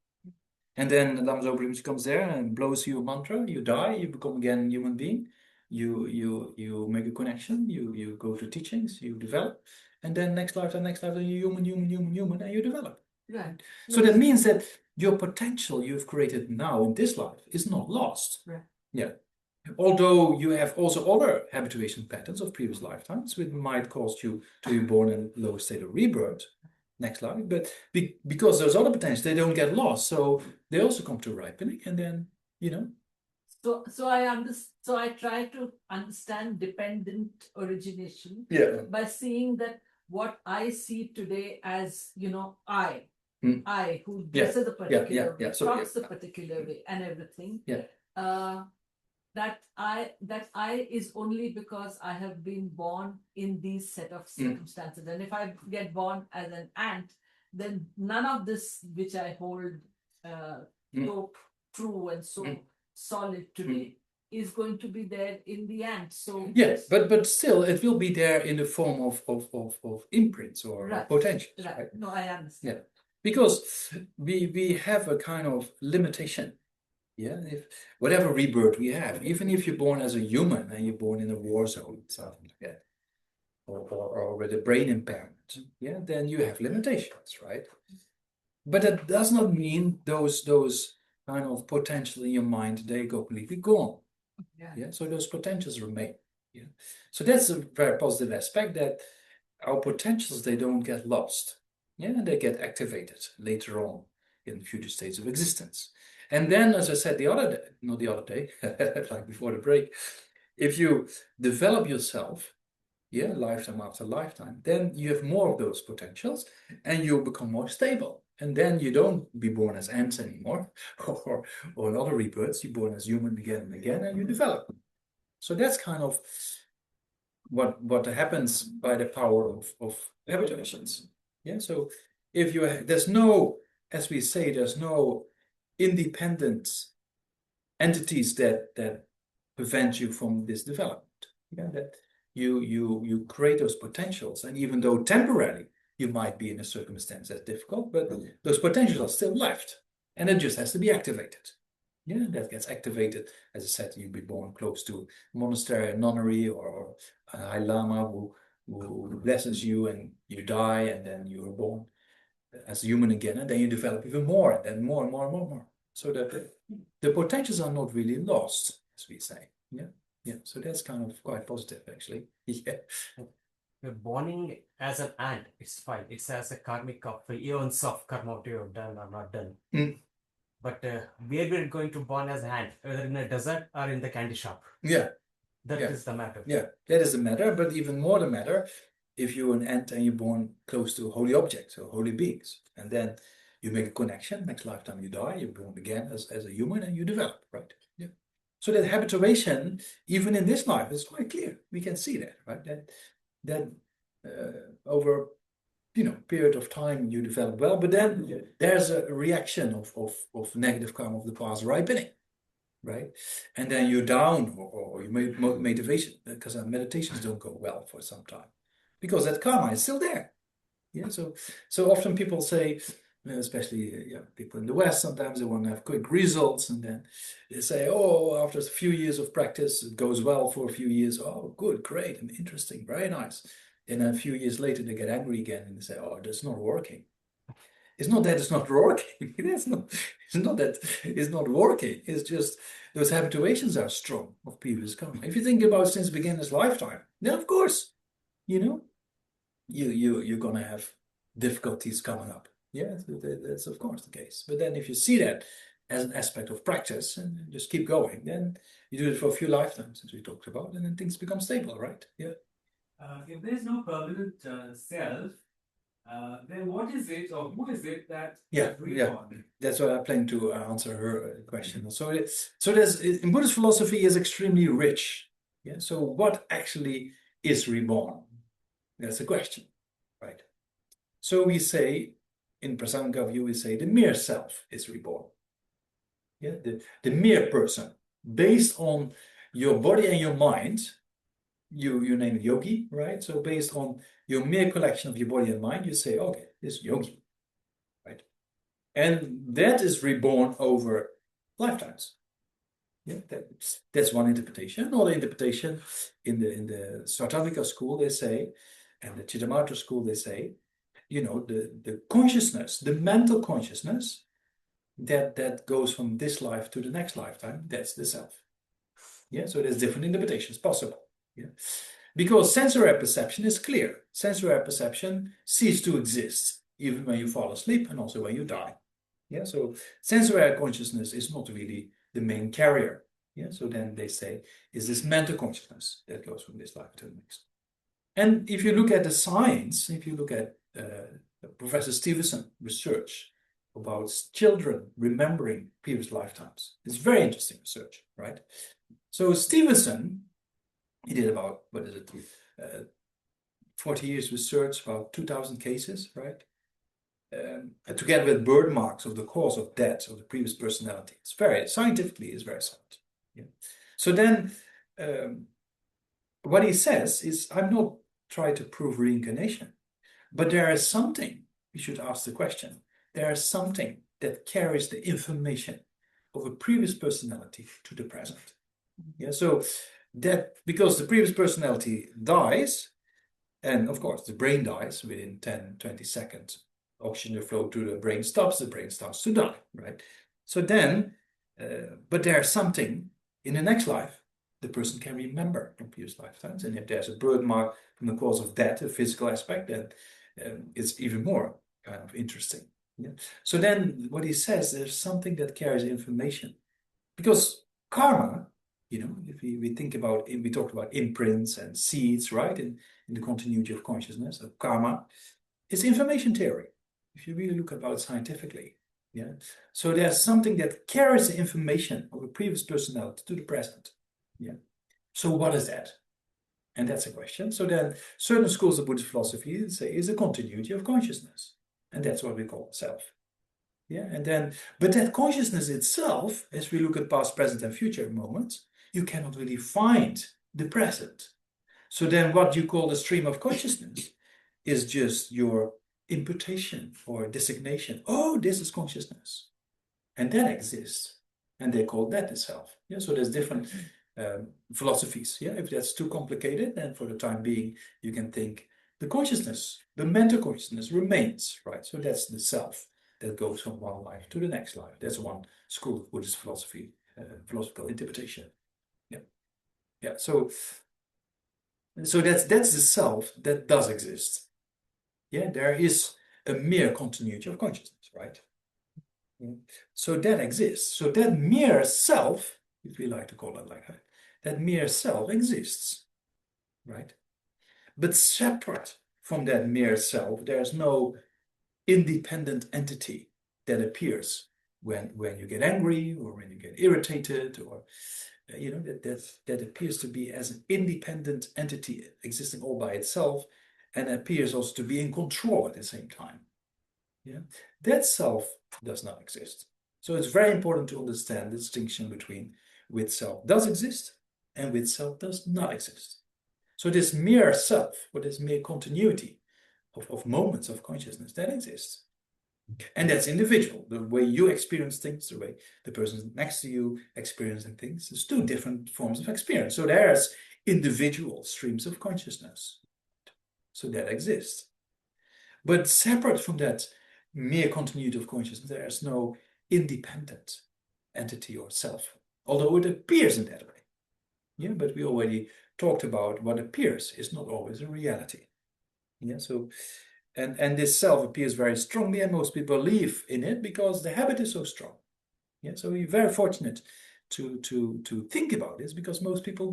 And then Lama Zopa Rinpoche comes there and blows you a mantra, you die, you become again a human being. You make a connection, you go to teachings, you develop, and then next lifetime, you're human, and you develop. Right. So that means that your potential you've created now in this life is not lost. Right. Yeah. Although you have also other habituation patterns of previous lifetimes, which might cause you to be born in a lower state of rebirth next life, but because those other potentials, they don't get lost, so they also come to ripening, and then, you know. So I try to understand dependent origination by seeing that what I see today as, you know, I who dresses a particular way, talks a particular way, and everything. That I is only because I have been born in these set of circumstances. And if I get born as an ant, then none of this which I hold so true and so solid today is going to be there in the ant. So yes, but still it will be there in the form of imprints or potentials. Right. No, I understand. Yeah. Because we have a kind of limitation. Yeah, if whatever rebirth we have, even if you're born as a human and you're born in a war zone, something like that, or with a brain impairment, yeah, then you have limitations, right? But that does not mean those kind of potential in your mind, they go completely gone. Yeah, so those potentials remain. Yeah, so that's a very positive aspect, that our potentials, they don't get lost. Yeah, they get activated later on in future states of existence. And then, as I said the other day, not the other day, like before the break, if you develop yourself, yeah, lifetime after lifetime, then you have more of those potentials and you become more stable. And then you don't be born as ants anymore, or in other rebirths, you're born as human again and again, and you develop. So that's kind of what happens by the power of habitations. Yeah, so if you there's no, as we say, there's no independent entities that prevent you from this development. Yeah, that you create those potentials, and even though temporarily you might be in a circumstance that's difficult, but those potentials are still left, and it just has to be activated. Yeah, that gets activated. As I said, you'll be born close to a monastery, a nunnery, or a High Lama who blesses you, and you die, and then you are born as a human again, and then you develop even more, and then more and more and more and more. So that the potentials are not really lost, as we say. Yeah, yeah. So that's kind of quite positive, actually. Yeah. Born as an ant, it's fine. It's as a karmic for eons of karma what you have done or not done. But where we're going to born as an ant, whether in a desert or in the candy shop. Yeah. That is the matter. Yeah, that is the matter. But even more the matter, if you're an ant and you're born close to holy objects or holy beings, and then you make a connection, next lifetime you die, you're born again as a human, and you develop, right? Yeah. So that habituation, even in this life, is quite clear. We can see that, right? That over, period of time you develop well, but then there's a reaction of negative karma of the past ripening, right? And then you're down, or you make motivation, because our meditations don't go well for some time, because that karma is still there. Yeah, so often people say, especially people in the West, sometimes they want to have quick results, and then they say, oh, after a few years of practice, it goes well for a few years. Oh, good, great, and interesting, very nice. And then a few years later, they get angry again, and they say, oh, that's not working. It's not that it's not working. It's not that it's not working. It's just those habituations are strong of previous karma. If you think about since beginner's lifetime, then of course, you're gonna have difficulties coming up. Yeah, that's of course the case. But then if you see that as an aspect of practice and just keep going, then you do it for a few lifetimes, as we talked about, and then things become stable, right? Yeah. If there is no permanent self, then what is it or who is it that is reborn? That's what I plan to answer her question. So there's in Buddhist philosophy is extremely rich. Yeah. So what actually is reborn? That's the question, right? So we say in Prasanga view, we say the mere self is reborn. Yeah, the mere person, based on your body and your mind. You name it yogi, right? So based on your mere collection of your body and mind, you say, okay, this is yogi, right? And that is reborn over lifetimes. Yeah, that's one interpretation. Another interpretation in the Svatavika school, they say, and the Chittamatra school, they say, the consciousness, the mental consciousness that goes from this life to the next lifetime, that's the self. Yeah, so there's different interpretations possible. Yeah. Because sensory perception is clear. Sensory perception ceases to exist even when you fall asleep and also when you die. Yeah, so sensory consciousness is not really the main carrier. Yeah, so then they say, is this mental consciousness that goes from this life to the next? And if you look at the science, if you look at Professor Stevenson research about children remembering previous lifetimes, it's very interesting research, right? So Stevenson, he did about, 40 years research, about 2,000 cases, right? Together with bird marks of the cause of death of the previous personality. It's very, scientifically, it's very sound. Yeah. So then, what he says is, I'm not trying to prove reincarnation, but there is something, you should ask the question, there is something that carries the information of a previous personality to the present. Yeah, so that because the previous personality dies, and of course the brain dies within 10, 20 seconds, oxygen flow to the brain stops to die, right? So then, but there's something in the next life the person can remember from previous lifetimes, and if there's a birthmark from the cause of death, a physical aspect, then it's even more kind of interesting. Yeah? So then what he says, there's something that carries information, because karma, if we think about, we talked about imprints and seeds, right? In the continuity of consciousness, of karma, is information theory. If you really look about it scientifically, yeah. So there's something that carries the information of a previous personality to the present, yeah. So what is that? And that's a question. So then, certain schools of Buddhist philosophy say is a continuity of consciousness, and that's what we call self. Yeah, and then, but that consciousness itself, as we look at past, present, and future moments, you cannot really find the present. So then what you call the stream of consciousness is just your imputation or designation. Oh, this is consciousness. And that exists. And they call that the self. Yeah, so there's different philosophies. Yeah, if that's too complicated, then for the time being, you can think the consciousness, the mental consciousness remains, right? So that's the self that goes from one life to the next life. That's one school of Buddhist philosophy, philosophical interpretation. Yeah, yeah. So that's the self that does exist. Yeah, there is a mere continuity of consciousness, right? Yeah. So that exists. So that mere self, if we like to call it like that, that mere self exists, right? But separate from that mere self, there's no independent entity that appears when you get angry or when you get irritated, or that appears to be as an independent entity existing all by itself, and appears also to be in control at the same time. Yeah, that self does not exist. So it's very important to understand the distinction between with self does exist and with self does not exist. So this mere self, or this mere continuity of moments of consciousness, that exists. And that's individual. The way you experience things, the way the person next to you experiencing things, there's two different forms of experience. So there's individual streams of consciousness. So that exists. But separate from that mere continuity of consciousness, there's no independent entity or self, although it appears in that way. Yeah, but we already talked about what appears is not always a reality. Yeah, so and this self appears very strongly, and most people believe in it because the habit is so strong. Yeah, so we're very fortunate to think about this, because most people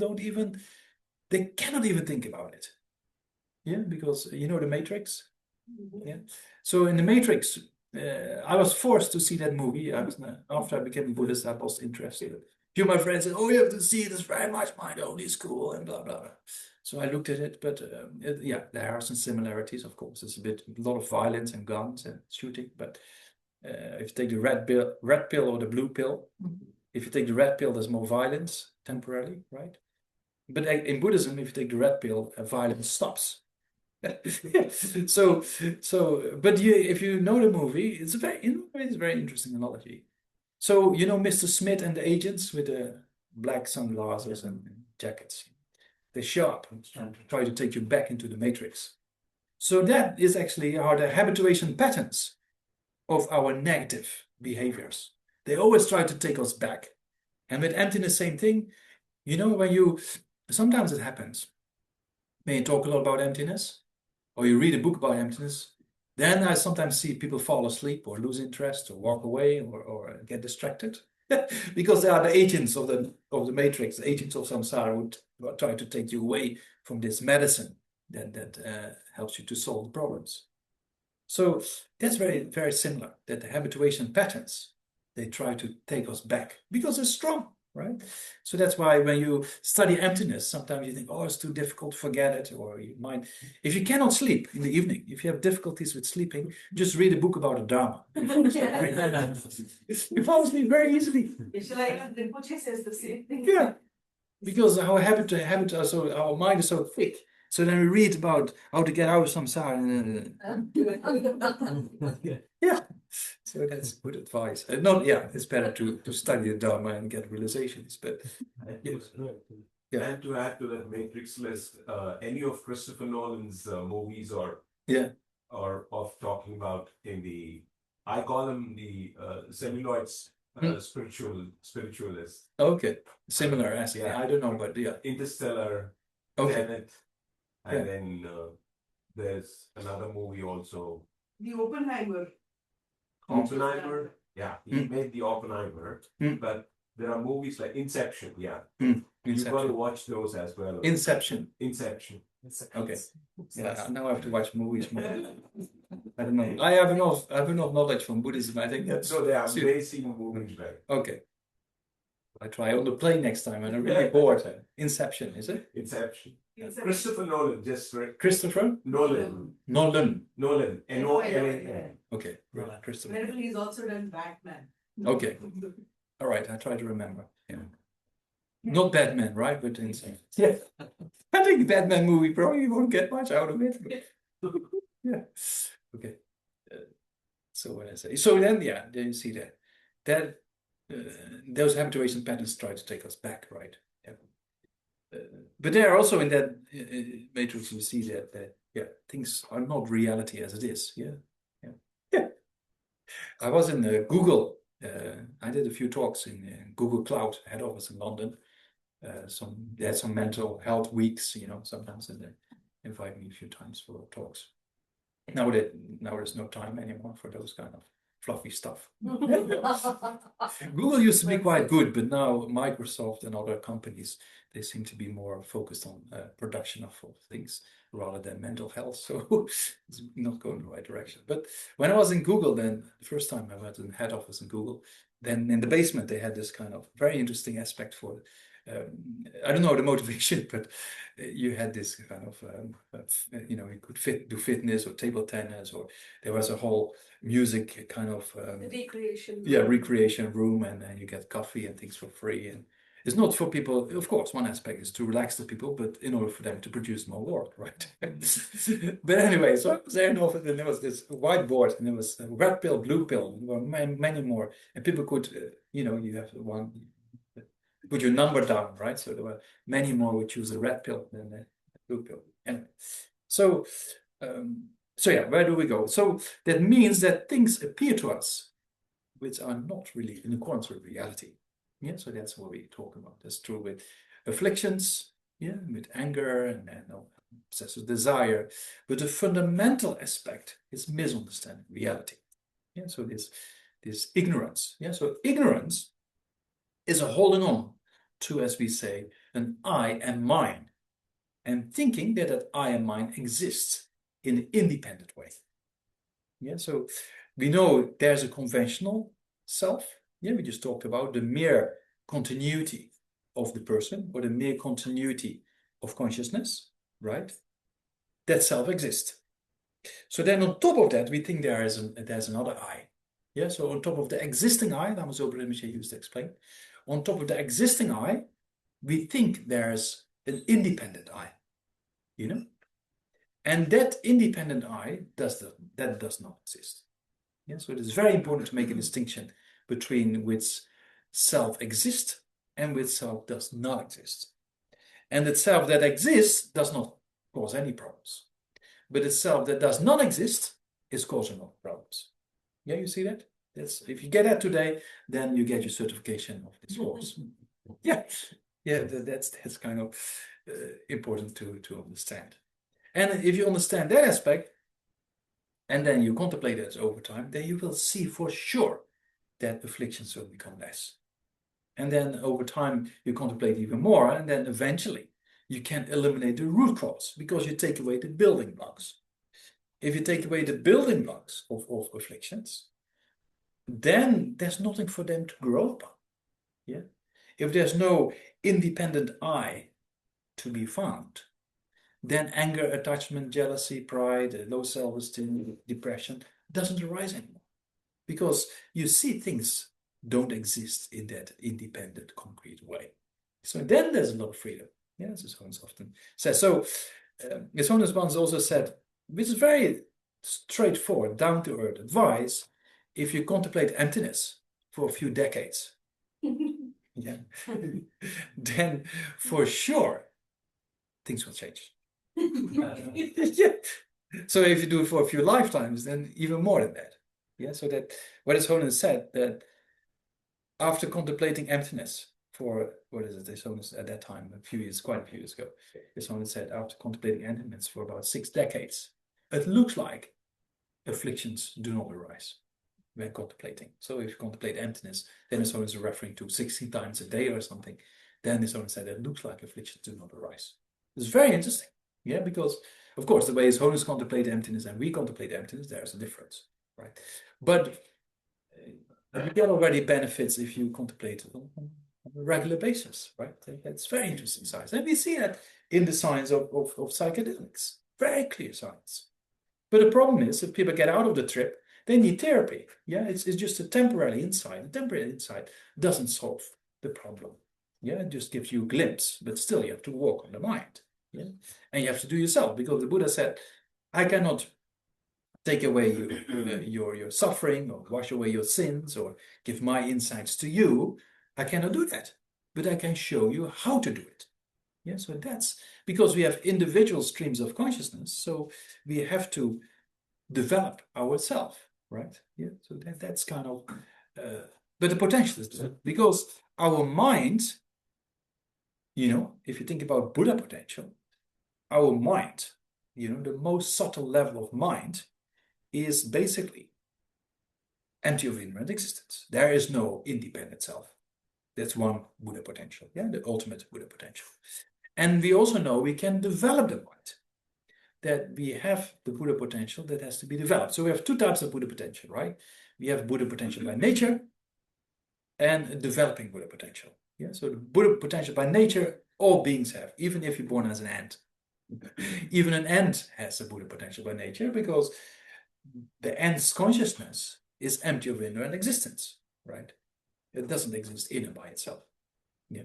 they cannot even think about it. Yeah, because you know the Matrix. Yeah. So in the Matrix, I was forced to see that movie. After I became a Buddhist, I lost interest in it. A few of my friends said, "Oh, you have to see it. It's very much mind-only school and blah blah blah." So I looked at it, but yeah, there are some similarities. Of course, it's a lot of violence and guns and shooting. But if you take the red pill or the blue pill, if you take the red pill, there's more violence temporarily, right? But in Buddhism, if you take the red pill, violence stops. so but if you know the movie, it's a very interesting analogy. So you know Mr. Smith and the agents with the black sunglasses and jackets, they show up and try to take you back into the Matrix. So that is actually how the habituation patterns of our negative behaviors, they always try to take us back. And with emptiness, same thing. You know, sometimes it happens when you talk a lot about emptiness, or you read a book about emptiness, then I sometimes see people fall asleep or lose interest or walk away or get distracted because they are the agents of the Matrix, the agents of samsara, who are trying to take you away from this medicine that helps you to solve the problems. So that's very, very similar, that the habituation patterns, they try to take us back because they're strong. Right? So that's why when you study emptiness, sometimes you think, oh, it's too difficult, forget it. Or you might, if you cannot sleep in the evening, if you have difficulties with sleeping, just read a book about the Dharma. You fall asleep very easily. Rinpoche says the same thing. Yeah, because our our mind is so thick. So then we read about how to get out of samsara. Yeah. So that's good advice. It's better to study the Dharma and get realizations. But yeah. And to add to that Matrix list, any of Christopher Nolan's movies or of talking about I call them the celluloids spiritualists. Okay, similar as I don't know, but yeah. Interstellar, Tenet, and then there's another movie also. The Oppenheimer. Yeah, he made the Oppenheimer, but there are movies like Inception. Yeah, you've got to watch those as well. Inception. Okay. Yeah, now I have to watch movies more. I don't know. I have enough knowledge from Buddhism. I think that's so. They are amazing movies, right? Okay. I try on the plane next time, and I'm really bored. Inception, is it? Inception. Christopher Nolan, just right. Christopher Nolan. N-O-L-A-N. Okay, right. Christopher. Venerable, he's also done Batman. Okay, all right. I try to remember. Yeah, not Batman, right? But yeah, I think Batman movie probably won't get much out of it. But yeah. Okay. So what I say. So then you see that those habituation patterns try to take us back, right? But there are also in that matrix you see that things are not reality as it is. Yeah. I was in Google. I did a few talks in Google Cloud head office in London. They had some mental health weeks, sometimes, and they invite me a few times for talks. Now there's no time anymore for those kind of fluffy stuff. Google used to be quite good, but now Microsoft and other companies, they seem to be more focused on production of things rather than mental health. So it's not going the right direction. But when I was in Google, then the first time I went in the head office in Google, then in the basement, they had this kind of very interesting aspect for I don't know the motivation, but you had this kind of, you could do fitness or table tennis, or there was a whole music kind of recreation room, and then you get coffee and things for free. And it's not for people, of course, one aspect is to relax the people, but in order for them to produce more work, right? But anyway, so I was there in the office, and there was this whiteboard, and there was a red pill, blue pill, there were many more, and people could, you have one, put your number down, right? So there were many more would choose a red pill than a blue pill. Anyway, so where do we go? So that means that things appear to us which are not really in accordance with reality. Yeah, so that's what we talk about. That's true with afflictions, with anger and obsessive desire. But the fundamental aspect is misunderstanding reality. Yeah, so this this ignorance. Yeah, so ignorance is a holding on to, as we say, an I and mine, and thinking that that I and mine exists in an independent way. Yeah, so we know there's a conventional self. Yeah, we just talked about the mere continuity of the person, or the mere continuity of consciousness, right? That self exists. So then on top of that, we think there's another I. Yeah, so on top of the existing I, that was what Rinpoche used to explain, on top of the existing I, we think there's an independent I, you know? And that independent I does not exist. Yeah, so it is very important to make a distinction between which self exists and which self does not exist. And the self that exists does not cause any problems. But the self that does not exist is causing all problems. Yeah, you see that? If you get that today, then you get your certification of this course. Yeah, that's kind of important to understand. And if you understand that aspect, and then you contemplate it over time, then you will see for sure that afflictions will become less. And then over time, you contemplate even more, and then eventually you can eliminate the root cause because you take away the building blocks. If you take away the building blocks of afflictions, then there's nothing for them to grow upon. Yeah? If there's no independent I to be found, then anger, attachment, jealousy, pride, low self-esteem, depression doesn't arise anymore. Because you see things don't exist in that independent, concrete way. So then there's a lot of freedom. Yeah, as His Holiness often says. So His Holiness once also said, which is very straightforward, down-to-earth advice, if you contemplate emptiness for a few decades, yeah, then for sure things will change. Yeah. So if you do it for a few lifetimes, then even more than that. Yeah. So that what His Holiness said, that after contemplating emptiness for His Holiness at that time, quite a few years ago, His Holiness said, after contemplating emptiness for about 6 decades, it looks like afflictions do not arise when contemplating. So if you contemplate emptiness, then His Holiness is referring to 16 times a day or something. Then His Holiness said it looks like afflictions do not arise. It's very interesting. Yeah, because of course the way His Holiness contemplate emptiness and we contemplate emptiness, there's a difference, right? But you get already benefits if you contemplate on a regular basis, right? That's very interesting science. And we see that in the science of psychedelics. Very clear science. But the problem is, if people get out of the trip, they need therapy. Yeah, it's just a temporary insight. A temporary insight doesn't solve the problem. Yeah, it just gives you a glimpse, but still you have to work on the mind. Yeah, and you have to do yourself, because the Buddha said, I cannot take away your suffering or wash away your sins or give my insights to you. I cannot do that, but I can show you how to do it. Yeah, so that's because we have individual streams of consciousness, so we have to develop ourselves, right? Yeah, so that's kind of, but the potential is there, because our mind, if you think about Buddha potential, our mind, the most subtle level of mind is basically empty of ignorant existence. There is no independent self. That's one Buddha potential, yeah, the ultimate Buddha potential. And we also know we can develop the mind, that we have the Buddha potential that has to be developed. So we have 2 types of Buddha potential, right? We have Buddha potential by nature and developing Buddha potential. Yeah, so the Buddha potential by nature, all beings have, even if you're born as an ant. Even an ant has a Buddha potential by nature, because the ant's consciousness is empty of ignorant existence, right? It doesn't exist in and by itself. Yeah.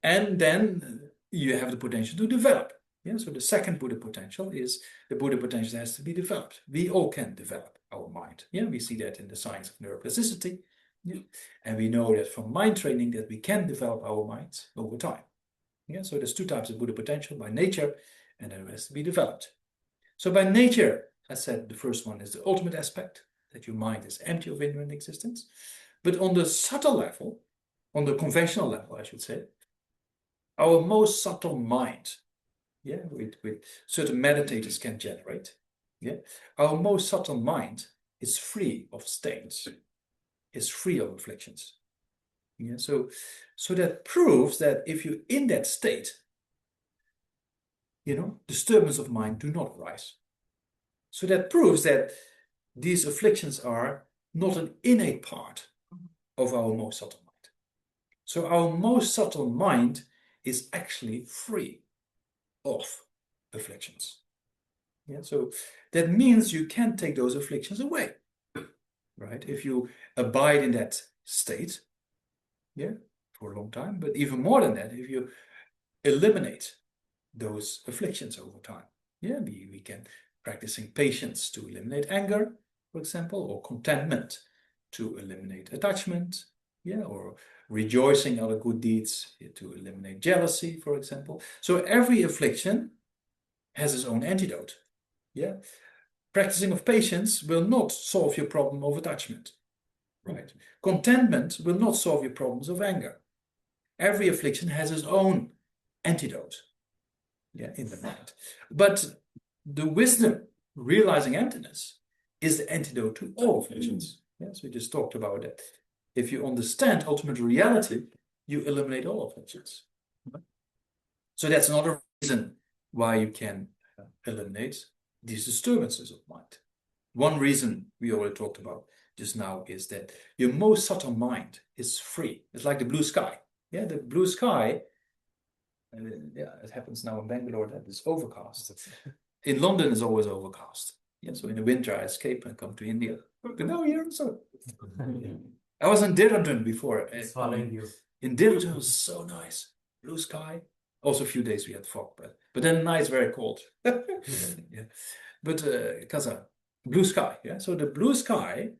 And then you have the potential to develop. Yeah, so the second Buddha potential is the Buddha potential that has to be developed. We all can develop our mind. Yeah, we see that in the science of neuroplasticity. Yeah. And we know that from mind training that we can develop our minds over time. Yeah, so there's 2 types of Buddha potential, by nature, and then it has to be developed. So by nature, I said the first one is the ultimate aspect, that your mind is empty of ignorant existence. But on the subtle level, on the conventional level, I should say, our most subtle mind, yeah, with certain meditators can generate, yeah, our most subtle mind is free of stains. is free of afflictions. Yeah, so that proves that if you're in that state, disturbance of mind do not arise. So that proves that these afflictions are not an innate part of our most subtle mind. So our most subtle mind is actually free of afflictions. Yeah, so that means you can take those afflictions away, right? If you abide in that state, yeah, for a long time, but even more than that, if you eliminate those afflictions over time, yeah, we can practicing patience to eliminate anger, for example, or contentment to eliminate attachment, yeah, or rejoicing other good deeds to eliminate jealousy, for example. So every affliction has its own antidote. Yeah, practicing of patience will not solve your problem of attachment, right? Contentment will not solve your problems of anger. Every affliction has its own antidote, yeah, in the mind. But the wisdom, realizing emptiness, is the antidote to all afflictions. Yeah, so we just talked about that. If you understand ultimate reality, you eliminate all afflictions. So that's another reason why you can eliminate these disturbances of mind. One reason we already talked about just now is that your most subtle mind is free. It's like the blue sky. Yeah, the blue sky, yeah, it happens now in Bangalore that it's overcast. In London, it's always overcast. Yeah, so in the winter, I escape and come to India. But now here, so I was in Dehradun before. It's following you. In Dehradun, it was so nice. Blue sky. Also, a few days we had fog, but then nights very cold. Yeah. But Kaza, blue sky. Yeah. So the blue sky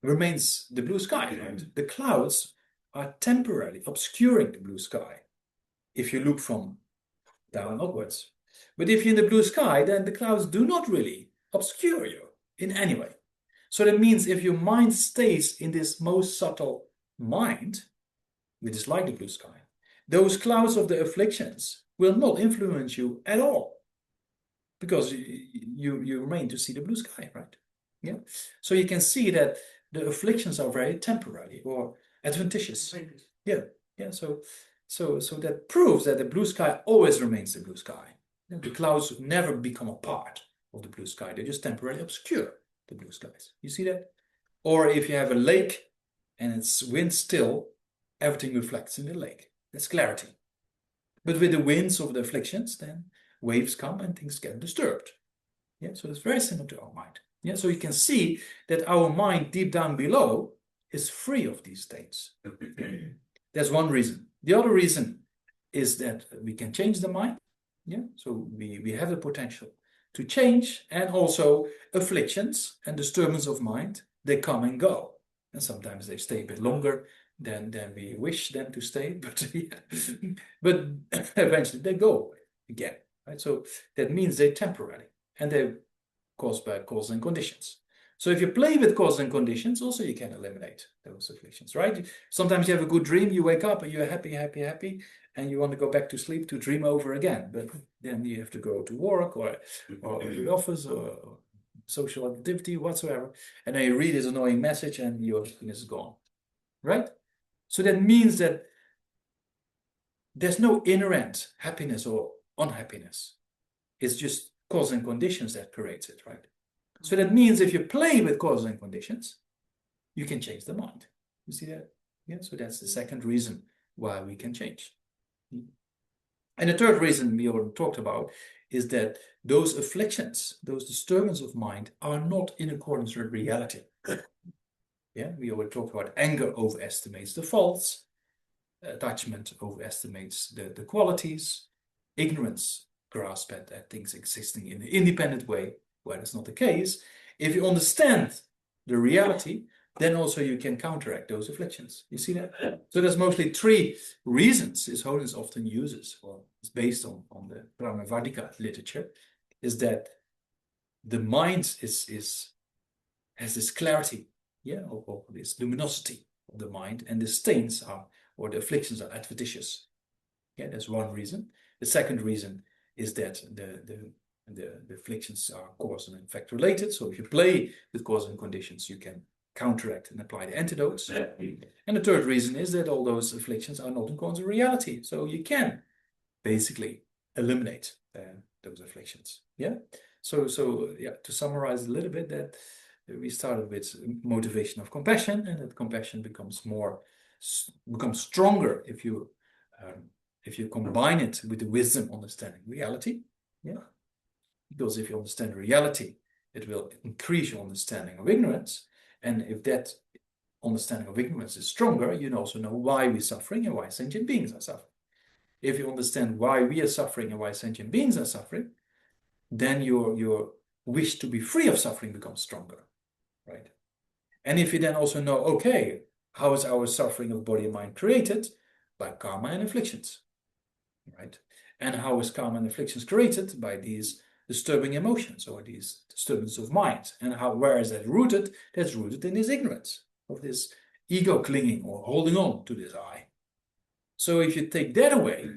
remains the blue sky, right? The clouds are temporarily obscuring the blue sky if you look from down upwards. But if you're in the blue sky, then the clouds do not really obscure you in any way. So that means if your mind stays in this most subtle mind, which is like the blue sky, those clouds of the afflictions will not influence you at all, because you remain to see the blue sky, right? Yeah. So you can see that the afflictions are very temporary or adventitious. Yeah. Yeah. So that proves that the blue sky always remains the blue sky. The clouds never become a part of the blue sky. They just temporarily obscure the blue skies. You see that? Or if you have a lake and it's wind still, everything reflects in the lake. That's clarity. But with the winds of the afflictions, then waves come and things get disturbed. Yeah, so it's very similar to our mind. Yeah, so you can see that our mind deep down below is free of these states. That's one reason. The other reason is that we can change the mind. Yeah, so we have the potential to change, and also afflictions and disturbance of mind, they come and go. And sometimes they stay a bit longer than we wish them to stay, but but eventually they go away again. Right? So that means they're temporary and they're caused by causes and conditions. So if you play with causes and conditions, also you can eliminate those afflictions, right? Sometimes you have a good dream, you wake up and you're happy, and you want to go back to sleep to dream over again. But then you have to go to work or the office or social activity, whatsoever. And then you read this annoying message and your happiness is gone, right? So that means that there's no inherent happiness or unhappiness. It's just causes and conditions that creates it, right? So that means if you play with causes and conditions, you can change the mind. You see that? Yeah. So that's the second reason why we can change. And the third reason we already talked about is that those afflictions, those disturbances of mind, are not in accordance with reality. Yeah, we already talked about anger overestimates the faults, attachment overestimates the qualities, ignorance grasps at things existing in an independent way, where that's not the case. If you understand the reality, then also you can counteract those afflictions. You see that? So there's mostly three reasons His Holiness often uses, or is based on the Brahmavadika literature, is that the mind has this clarity, yeah, or this luminosity of the mind, and the stains are, or the afflictions are adventitious. Yeah, that's one reason. The second reason is that the afflictions are cause and effect related. So if you play with cause and conditions, you can counteract and apply the antidotes. And the third reason is that all those afflictions are not in accordance with reality. So you can basically eliminate those afflictions. Yeah. So yeah, to summarize a little bit, that we started with motivation of compassion, and that compassion becomes stronger if you combine it with the wisdom understanding reality. Yeah. Because if you understand reality, it will increase your understanding of ignorance. And if that understanding of ignorance is stronger, you also know why we're suffering and why sentient beings are suffering. If you understand why we are suffering and why sentient beings are suffering, then your wish to be free of suffering becomes stronger, right? And if you then also know, okay, how is our suffering of body and mind created? By karma and afflictions, right? And how is karma and afflictions created? By these disturbing emotions or these disturbances of mind. And where is that rooted? That's rooted in this ignorance of this ego clinging or holding on to this I. So if you take that away,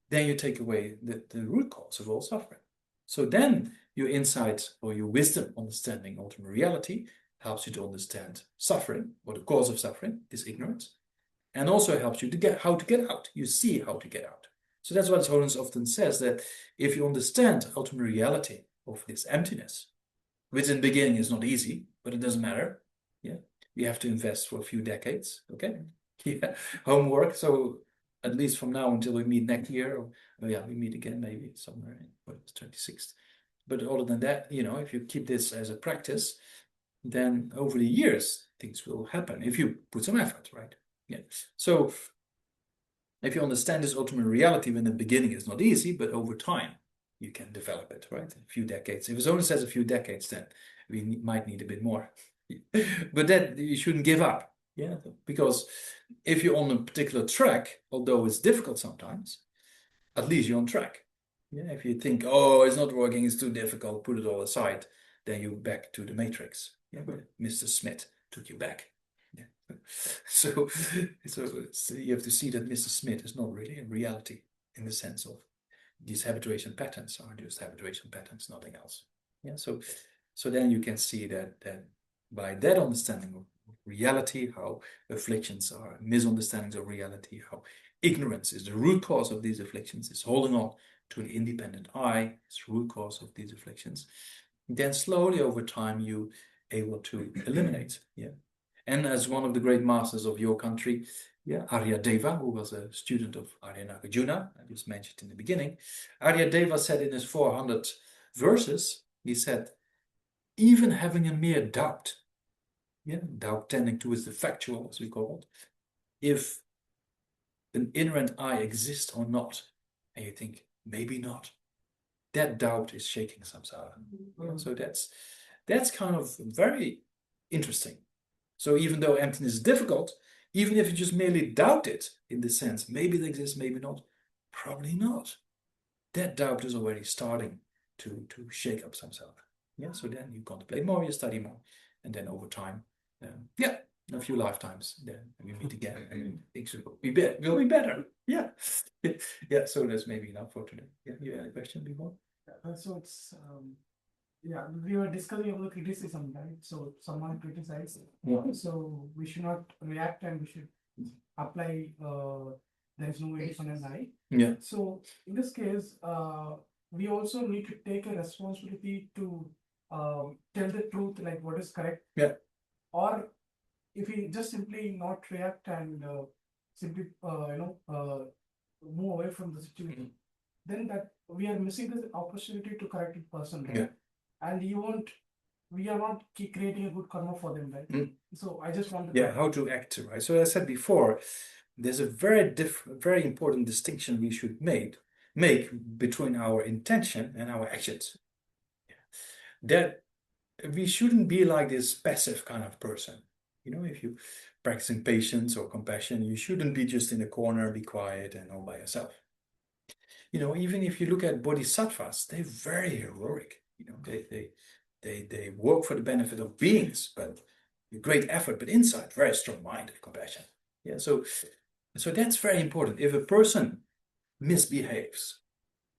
then you take away the root cause of all suffering. So then your insight or your wisdom understanding ultimate reality helps you to understand suffering or the cause of suffering, this ignorance, and also helps you to get how to get out. You see how to get out. So that's what Holiness often says, that if you understand ultimate reality of this emptiness, which in the beginning is not easy, but it doesn't matter. Yeah, we have to invest for a few decades. Okay, yeah, homework. So at least from now until we meet next year, or yeah, we meet again maybe somewhere in 26th. But other than that, if you keep this as a practice, then over the years things will happen if you put some effort, right? Yeah. So if you understand this ultimate reality, when the beginning is not easy, but over time you can develop it, right? A few decades. If it only says a few decades, then we might need a bit more. But that you shouldn't give up. Yeah, because if you're on a particular track, although it's difficult sometimes, at least you're on track. Yeah, if you think, oh, it's not working, it's too difficult, put it all aside, then you're back to the matrix. Yeah, but Mr. Smith took you back. Yeah. So you have to see that Mr. Smith is not really in reality, in the sense of these habituation patterns are just habituation patterns, nothing else. Yeah, so then you can see that by that understanding of reality, how afflictions are misunderstandings of reality, how ignorance is the root cause of these afflictions, is holding on to an independent I, is the root cause of these afflictions, then slowly over time you able to eliminate. Yeah. And as one of the great masters of your country, yeah, Aryadeva, who was a student of Arya Nagarjuna, I just mentioned in the beginning, Aryadeva said in his 400 verses, he said, even having a mere doubt, yeah, doubt tending towards the factual, as we call it, if an inherent I exists or not, and you think, maybe not, that doubt is shaking samsara. Mm-hmm. So that's kind of very interesting. So even though emptiness is difficult, even if you just merely doubt it, in the sense, maybe it exists, maybe not, probably not. That doubt is already starting to shake up samsara. Yeah, so then you contemplate more, you study more, and then over time, a few lifetimes, then we meet again, and things will be better. Yeah, yeah. So that's maybe enough for today. Yeah, you had a question before? So it's we were discussing about criticism, right? So someone criticizes, so we should not react, and we should apply. There is no independent I. Yeah. So in this case, we also need to take a responsibility to tell the truth, like what is correct. Yeah. Or if we just simply not react and simply move away from the situation, then that we are missing the opportunity to correct the person, right? Yeah. And we are not creating a good karma for them, right? Mm. So I just want to how to act, right? So as I said before, there's a very important distinction we should make between our intention and our actions. That we shouldn't be like this passive kind of person. If you practicing patience or compassion, you shouldn't be just in a corner, be quiet and all by yourself. Even if you look at bodhisattvas, they're very heroic. They work for the benefit of beings, but with great effort, but inside, very strong mind and compassion. Yeah, so that's very important. If a person misbehaves,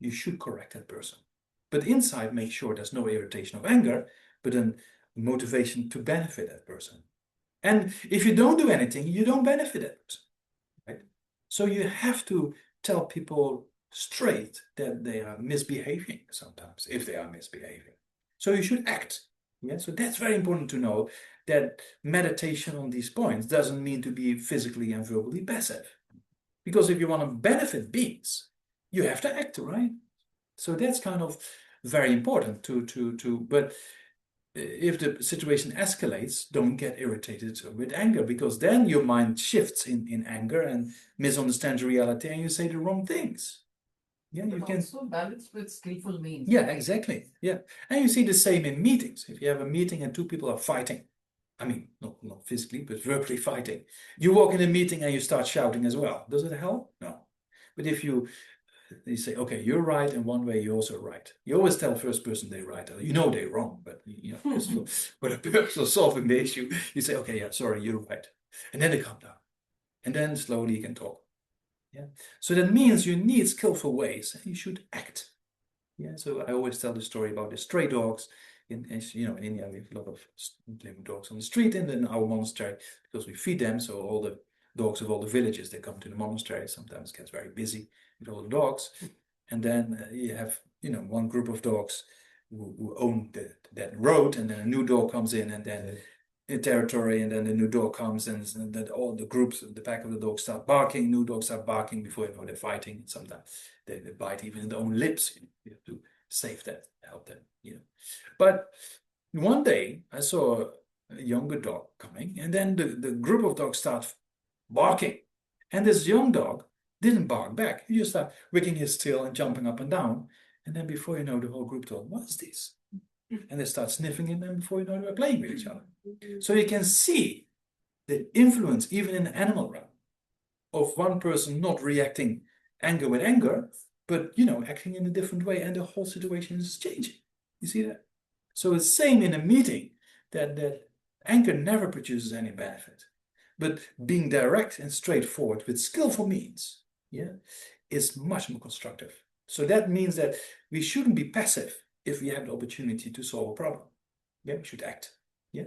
you should correct that person. But inside, make sure there's no irritation or anger, but a motivation to benefit that person. And if you don't do anything, you don't benefit it, right? So you have to tell people straight that they are misbehaving sometimes, if they are misbehaving. So you should act. Yeah, so that's very important to know, that meditation on these points doesn't mean to be physically and verbally passive. Because if you want to benefit beings, you have to act, right? So that's kind of very important but if the situation escalates, don't get irritated with anger, because then your mind shifts in anger and misunderstands reality, and you say the wrong things. Yeah, you can also balance with skillful means. Yeah, exactly. Yeah, and you see the same in meetings. If you have a meeting and two people are fighting, I mean, not physically, but verbally fighting, you walk in a meeting and you start shouting as well. Does it help? No. But if you say, okay, you're right in one way, you're also right. You always tell first person they're right. You know they're wrong, but you know, just for the purpose of solving the issue, you say, okay, yeah, sorry, you're right. And then they calm down. And then slowly you can talk. Yeah. So that means you need skillful ways, and you should act. Yeah. So I always tell the story about the stray dogs. In India, we have a lot of living dogs on the street in our monastery, because we feed them. So all the dogs of all the villages, they come to the monastery. Sometimes it gets very busy with all the dogs. And then you have, one group of dogs who own that road, and then a new dog comes in, and then in territory, and then the new dog comes, and then all the groups at the back of the dog start barking. New dogs start barking before you know they're fighting. Sometimes they bite even in their own lips. You have to save that, help them. But one day I saw a younger dog coming, and then the group of dogs start barking, and this young dog didn't bark back. He just started wicking his tail and jumping up and down. And then before you know, the whole group thought, what's this? And they start sniffing it, and before you know, they're playing with each other. So you can see the influence, even in the animal realm, of one person not reacting anger with anger, but acting in a different way, and the whole situation is changing. You see that? So it's the same in a meeting, that anger never produces any benefit. But being direct and straightforward with skillful means, is much more constructive. So that means that we shouldn't be passive if we have the opportunity to solve a problem. Yeah, we should act. Yeah.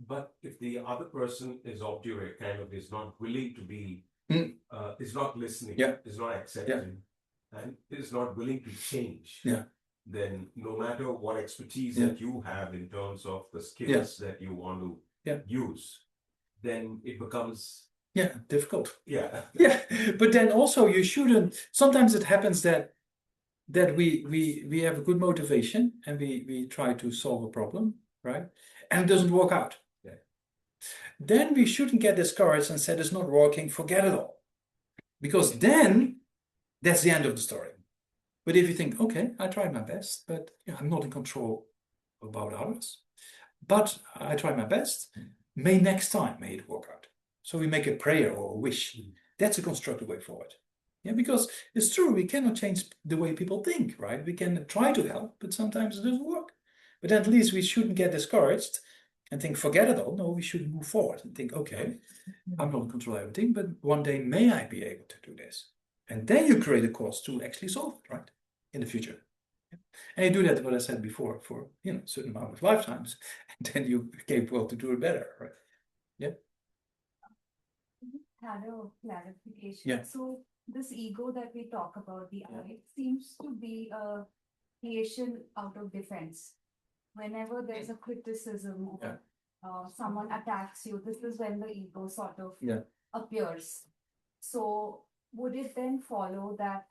But if the other person is obdurate, kind of is not willing to be, is not listening, is not accepting, and is not willing to change, then no matter what expertise that you have in terms of the skills that you want to use, then it becomes difficult. Yeah. But then also you shouldn't. Sometimes it happens that we have a good motivation, and we try to solve a problem, right? And it doesn't work out. Then we shouldn't get discouraged and say it's not working, forget it all. Because then that's the end of the story. But if you think, okay, I tried my best, but I'm not in control about others, but I tried my best, may it work out. So we make a prayer or a wish. That's a constructive way forward. Yeah, because it's true, we cannot change the way people think, right? We can try to help, but sometimes it doesn't work. But at least we shouldn't get discouraged and think, forget it all. No, we should move forward and think, okay, I'm not in control of everything, but one day may I be able to do this? And then you create a cause to actually solve it, right? In the future. And you do that, what I said before, for a certain amount of lifetimes, and then you're capable to do it better, right? Yeah. Had a clarification. Yeah. So this ego that we talk about, the I, seems to be a creation out of defense. Whenever there's a criticism or someone attacks you, this is when the ego sort of appears. So would it then follow that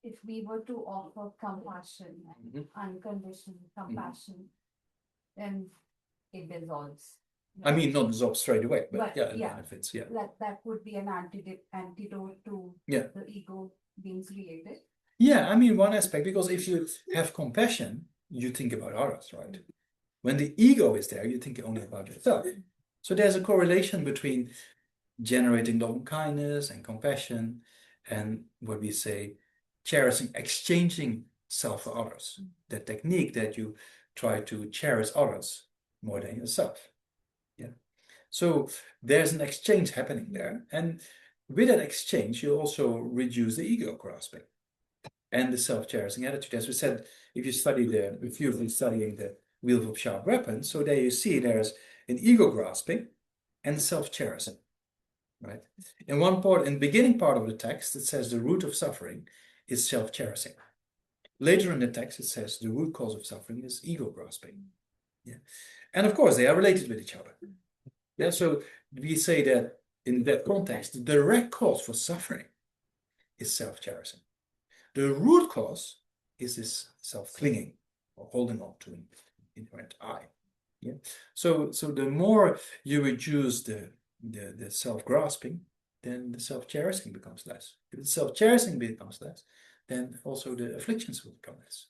if we were to offer compassion, unconditional compassion, then it dissolves? I mean, not dissolve straight away, but it benefits. Yeah. That would be an antidote to the ego being created. Yeah, I mean, one aspect, because if you have compassion, you think about others, right? When the ego is there, you think only about yourself. So there's a correlation between generating love and kindness and compassion, and what we say, cherishing, exchanging self for others. That technique that you try to cherish others more than yourself. Yeah. So there's an exchange happening there. And with that exchange, you also reduce the ego aspect and the self-cherishing attitude. As we said, if you've been studying the wield of sharp weapons. So there you see there's an ego grasping and self-cherishing, right? In one part, in the beginning part of the text, it says the root of suffering is self-cherishing. Later in the text, it says the root cause of suffering is ego grasping. Yeah. And of course, they are related with each other. Yeah. So we say that in that context, the direct cause for suffering is self-cherishing. The root cause is this self-clinging or holding on to an inherent I. Yeah. So the more you reduce the self-grasping, then the self-cherishing becomes less. If the self-cherishing becomes less, then also the afflictions will become less.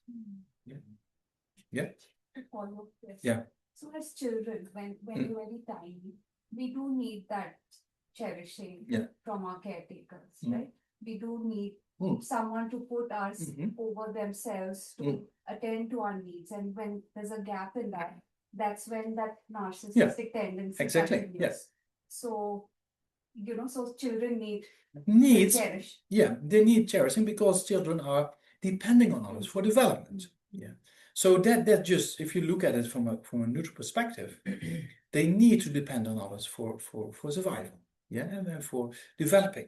Yeah. Yeah. Follow up question. Yeah. So as children, when we're very tiny, we do need that cherishing from our caretakers, right? We do need someone to put us over themselves to attend to our needs. And when there's a gap in that, that's when that narcissistic tendency continues. Yes. So, so children need cherish. Yeah, they need cherishing because children are depending on others for development. Yeah. So that just, if you look at it from a neutral perspective, they need to depend on others for survival. Yeah, and for developing.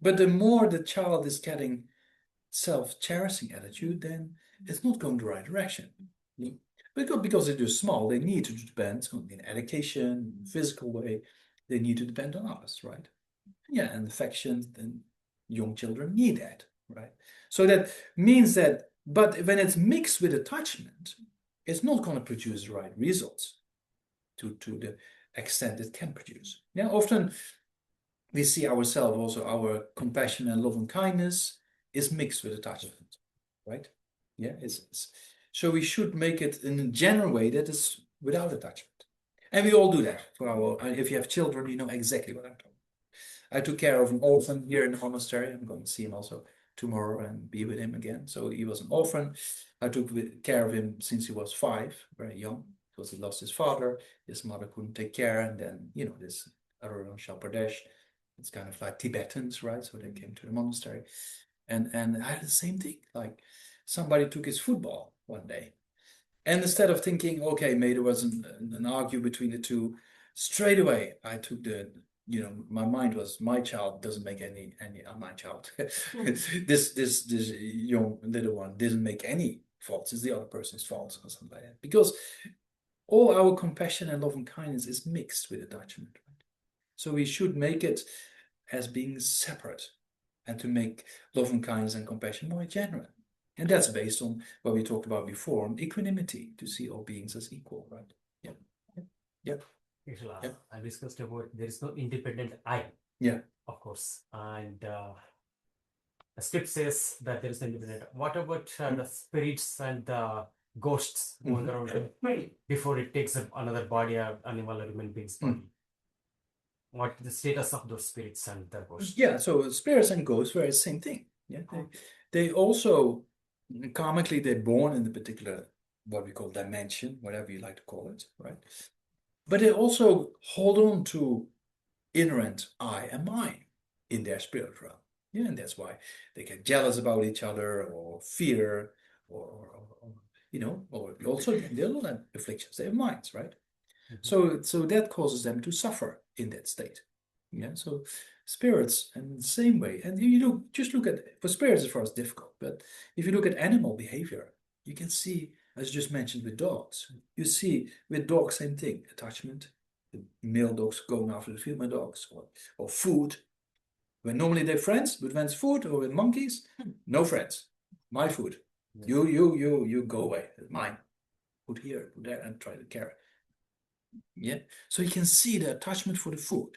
But the more the child is getting self-cherishing attitude, then it's not going the right direction. Because they're just small, they need to depend on in education, physical way, they need to depend on others, right? Yeah, and affection, then young children need that, right? So that means that, but when it's mixed with attachment, it's not going to produce the right results to the extent it can produce. Yeah, often we see ourselves also, our compassion and love and kindness is mixed with attachment, right? Yeah, so we should make it in a general way that is without attachment. And we all do that for if you have children, you know exactly what I'm talking about. I took care of an orphan here in the monastery. I'm going to see him also tomorrow and be with him again. So he was an orphan. I took care of him since he was 5, very young, because he lost his father. His mother couldn't take care. And then, this Arunachal Pradesh, it's kind of like Tibetans, right? So they came to the monastery. And I had the same thing. Like somebody took his football one day. And instead of thinking, okay, maybe there was an argue between the two, straight away I took my mind was my child doesn't make any my child. this young little one didn't make any faults. It's the other person's fault or something like that. Because all our compassion and love and kindness is mixed with attachment. Right? So we should make it as being separate and to make love and kindness and compassion more genuine. And that's based on what we talked about before, on equanimity, to see all beings as equal, right? Yeah. I discussed about there is no independent I. Yeah. Of course. And the script says that there is no independent. What about the spirits and the ghosts going around before it takes up another body, an animal or human being's body? What the status of those spirits and the ghosts? Yeah, so spirits and ghosts were the same thing. Yeah, they also karmically they're born in the particular what we call dimension, whatever you like to call it, right? But they also hold on to inherent I and mine in their spirit realm. Yeah, and that's why they get jealous about each other or fear or also they don't have afflictions, they have minds, right? So that causes them to suffer in that state. Yeah, so spirits in the same way. And just look at, for spirits it's for us difficult, but if you look at animal behavior, you can see, as just mentioned with dogs, you see with dogs same thing, attachment, the male dogs going after the female dogs, or food. When normally they're friends, but when it's food or with monkeys, no friends. My food. You go away. It's mine. Put here, put there, and try to carry. Yeah. So you can see the attachment for the food,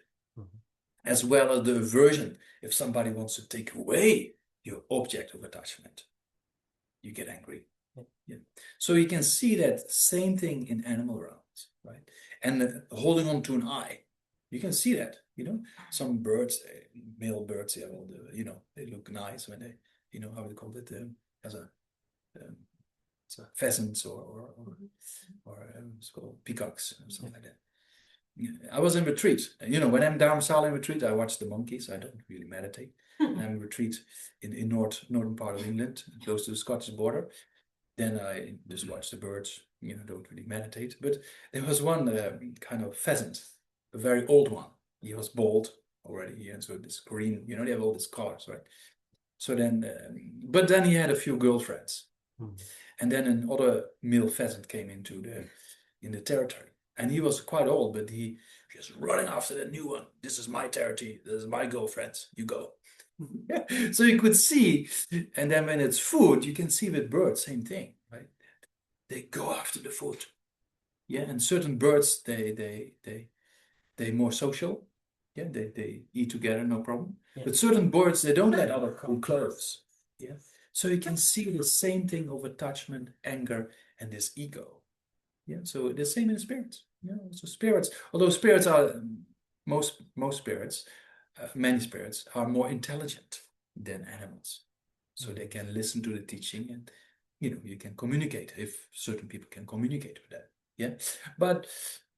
as well as the aversion. If somebody wants to take away your object of attachment, you get angry. Yeah. So you can see that same thing in animal realms, right? And holding on to an eye, you can see that. Some birds, male birds, they look nice when they, how they call it, as a pheasants or it's called peacocks or something like that. I was in retreat. When I'm Dharma in retreat, I watch the monkeys. I don't really meditate. And I'm in retreat in northern part of England, close to the Scottish border. Then I just watch the birds, don't really meditate. But there was one kind of pheasant, a very old one. He was bald already, and so this green, they have all these colors, right? So then, but then he had a few girlfriends, and then another male pheasant came into the territory, and he was quite old, but he just running after the new one. This is my territory. This is my girlfriends. You go. So you could see, and then when it's food, you can see with birds, same thing, right? They go after the food. Yeah, and certain birds they more social. Yeah, they eat together, no problem. Yeah. But certain birds, they don't let other come close. Yeah. So you can see the same thing of attachment, anger, and this ego. Yeah. So the same in spirits. Yeah. So spirits, although spirits are most spirits, many spirits are more intelligent than animals. So they can listen to the teaching, and you can communicate if certain people can communicate with that. Yeah. But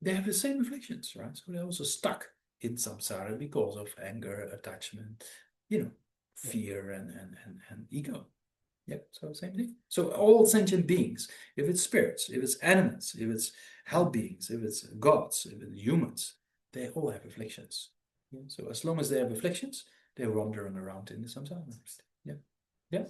they have the same reflections, right? So they're also stuck in samsara because of anger, attachment, fear and ego. Yeah, so same thing. So all sentient beings, if it's spirits, if it's animals, if it's hell beings, if it's gods, if it's humans, they all have afflictions. Yeah? So as long as they have afflictions, they're wandering around in the samsara. Yeah. Yeah.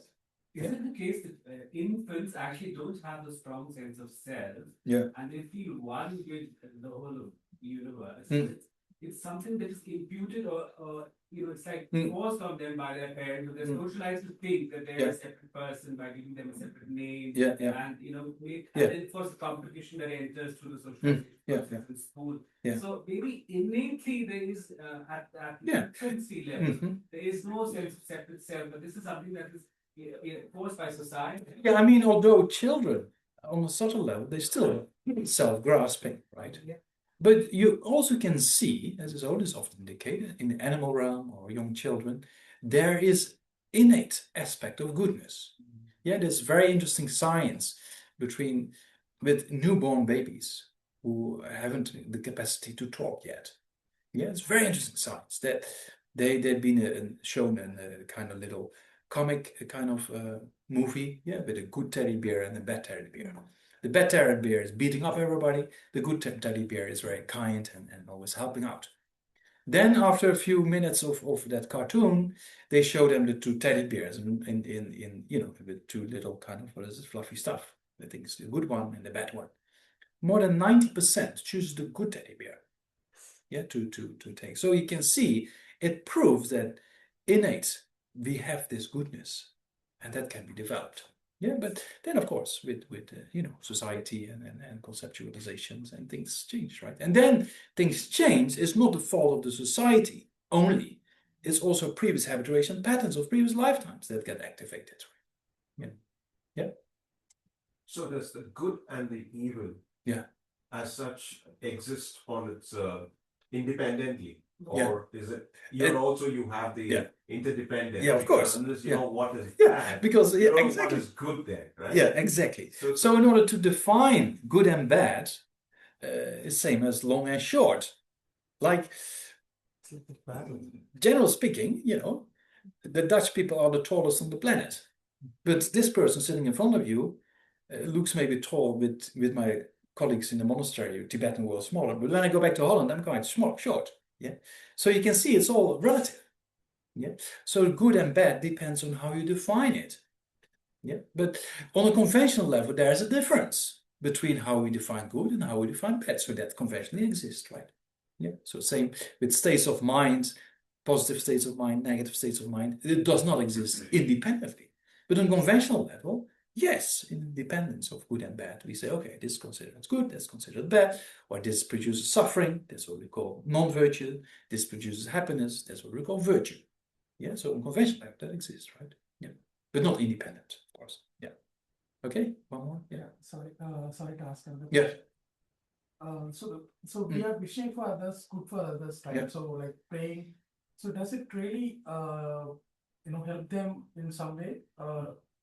Is it the case that infants actually don't have a strong sense of self? Yeah. And they feel one with the whole universe? It's something that is imputed or it's like forced on them by their parents. They're socialized to think that they're a separate person by giving them a separate name. Yeah, yeah. And and then of course the competition that enters through the socialization in school. Yeah. So maybe innately there is at the infancy level, there is no sense of separate self, but this is something that is forced by society. Yeah, I mean, although children on a subtle level, they're still self-grasping, right? Yeah. But you also can see, as is always often indicated, in the animal realm or young children, there is innate aspect of goodness. Yeah, there's very interesting science with newborn babies who haven't the capacity to talk yet. Yeah, it's very interesting science that they've been shown in a kind of little comic kind of movie, with a good teddy bear and a bad teddy bear. The bad teddy bear is beating up everybody. The good teddy bear is very kind and always helping out. Then after a few minutes of that cartoon, they show them the two teddy bears in with two little kind of fluffy stuff. I think it's the good one and the bad one. More than 90% choose the good teddy bear. Yeah, to take. So you can see it proves that innate we have this goodness, and that can be developed. Yeah, but then of course with society and conceptualizations and things change, right? And then things change. It's not the fault of the society only. It's also previous habituation patterns of previous lifetimes that get activated. Yeah. Yeah. So does the good and the evil, as such, exist on its independently? Or is it also you have the interdependence? Yeah, of course. Unless you know what is bad, because exactly what is good there, right? Yeah, exactly. So in order to define good and bad, is same as long and short. Like general speaking, the Dutch people are the tallest on the planet, but this person sitting in front of you looks maybe tall with my colleagues in the monastery, Tibetan world smaller. But when I go back to Holland, I'm quite short. Yeah. So you can see it's all relative. Yeah. So good and bad depends on how you define it. Yeah. But on a conventional level, there's a difference between how we define good and how we define bad. So that conventionally exists, right? Yeah. So same with states of mind, positive states of mind, negative states of mind. It does not exist independently. But on conventional level, yes, in independence of good and bad, we say, okay, this is considered as good, that's considered bad, or this produces suffering, that's what we call non-virtue, this produces happiness, that's what we call virtue. Yeah, so in conventional level, that exists, right? Yeah, but not independent, of course. Yeah. Okay, one more. Yeah. Sorry to ask another question. So we are wishing for others, good for others, right? Yeah. So like praying. So does it really help them in some way?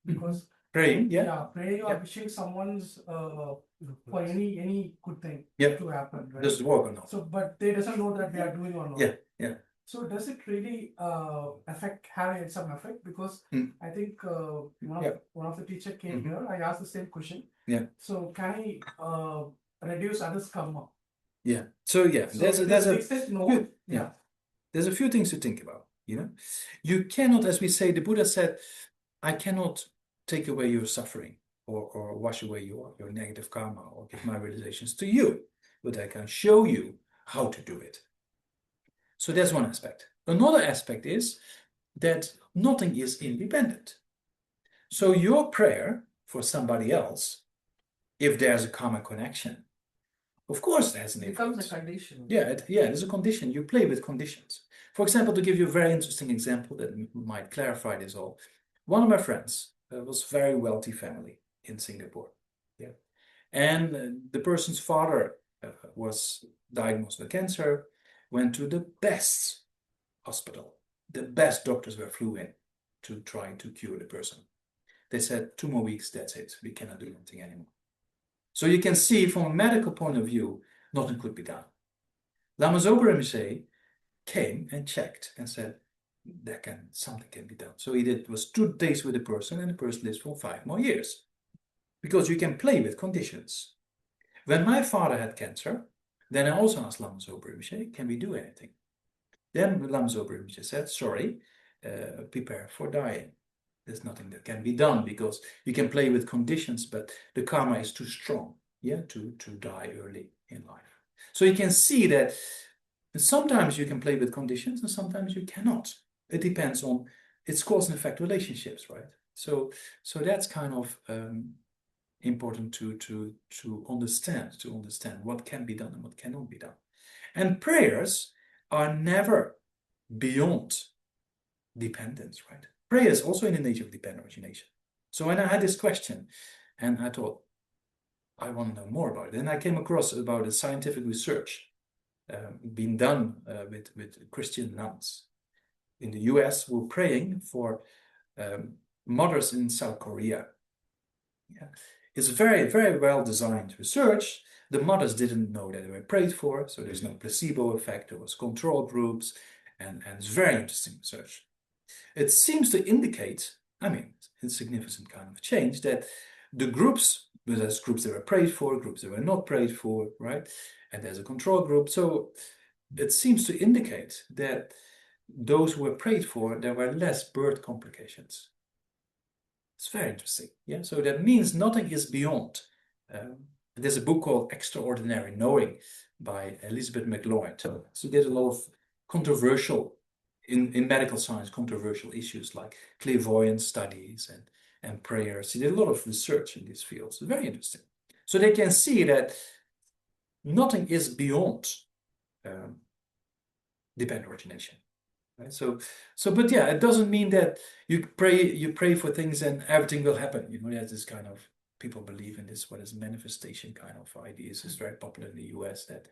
Because praying, praying or wishing someone's for any good thing to happen, right? Does it work or not? So, but they doesn't know that they are doing or not. Yeah. So does it really have some effect? Because I think one of the teacher came here. I asked the same question. Yeah. So can I reduce others' karma? Yeah. So yeah, So there's a few things to think about. You know, you cannot, as we say, the Buddha said, I cannot take away your suffering or wash away your negative karma or give my realizations to you, but I can show you how to do it. So that's one aspect. Another aspect is that nothing is independent. So your prayer for somebody else, if there's a karma connection, of course it has an influence. Becomes a condition. Yeah, there's a condition. You play with conditions. For example, to give you a very interesting example that might clarify this all, one of my friends was a very wealthy family in Singapore. Yeah, and the person's father was diagnosed with cancer, went to the best hospital. The best doctors were flew in to try to cure the person. They said 2 more weeks, that's it. We cannot do anything anymore. So you can see from a medical point of view, nothing could be done. Lama Zopa Rinpoche came and checked and said, something can be done. So he was 2 days with the person, and the person lives for 5 more years. Because you can play with conditions. When my father had cancer, then I also asked Lama Zopa Rinpoche, can we do anything? Then Lama Zopa Rinpoche said, sorry, prepare for dying. There's nothing that can be done because you can play with conditions, but the karma is too strong, to die early in life. So you can see that sometimes you can play with conditions and sometimes you cannot. It depends on its cause and effect relationships, right? So that's kind of important to understand what can be done and what cannot be done. And prayers are never beyond dependence, right? Prayer is also in the nature of dependent origination. So when I had this question, and I thought, I want to know more about it, and I came across about a scientific research being done with Christian nuns in the US who were praying for mothers in South Korea. Yeah. It's very, very well designed research. The mothers didn't know that they were prayed for, so there's no placebo effect. There was control groups, and it's very interesting research. It seems to indicate, a significant kind of change, that the groups, there's groups that were prayed for, groups that were not prayed for, right? And there's a control group. So it seems to indicate that those who were prayed for, there were less birth complications. It's very interesting. Yeah, so that means nothing is beyond. There's a book called Extraordinary Knowing by Elizabeth McLeod. So there's a lot of controversial, in medical science, controversial issues like clairvoyance studies and prayers. So there's a lot of research in these fields. It's very interesting. So they can see that nothing is beyond dependent origination. Right? But yeah, it doesn't mean that you pray for things and everything will happen. There's this kind of, people believe in this, what is manifestation kind of ideas. It's very popular in the US that,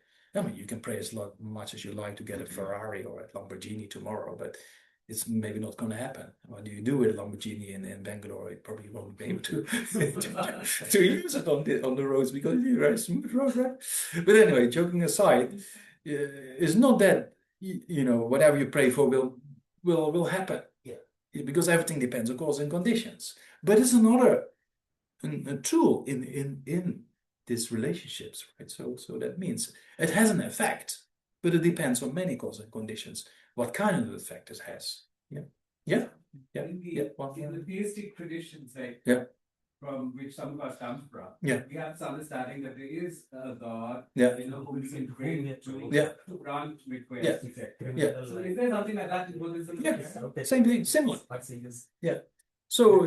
you can pray as much as you like to get a Ferrari or a Lamborghini tomorrow, but it's maybe not going to happen. What do you do with a Lamborghini in Bangalore? You probably won't be able to use it on the roads because it's a very smooth road, right? But anyway, joking aside, it's not that whatever you pray for will happen. Yeah, because everything depends on cause and conditions. But it's another a tool in these relationships, right? So that means it has an effect, but it depends on many causes and conditions. What kind of effect it has? Yeah. In the theistic traditions, from which some of us come from, we have this understanding that there is a God, who we can pray to grant requests. So is there something like that in Buddhism? Yeah, same thing, similar. Yeah. So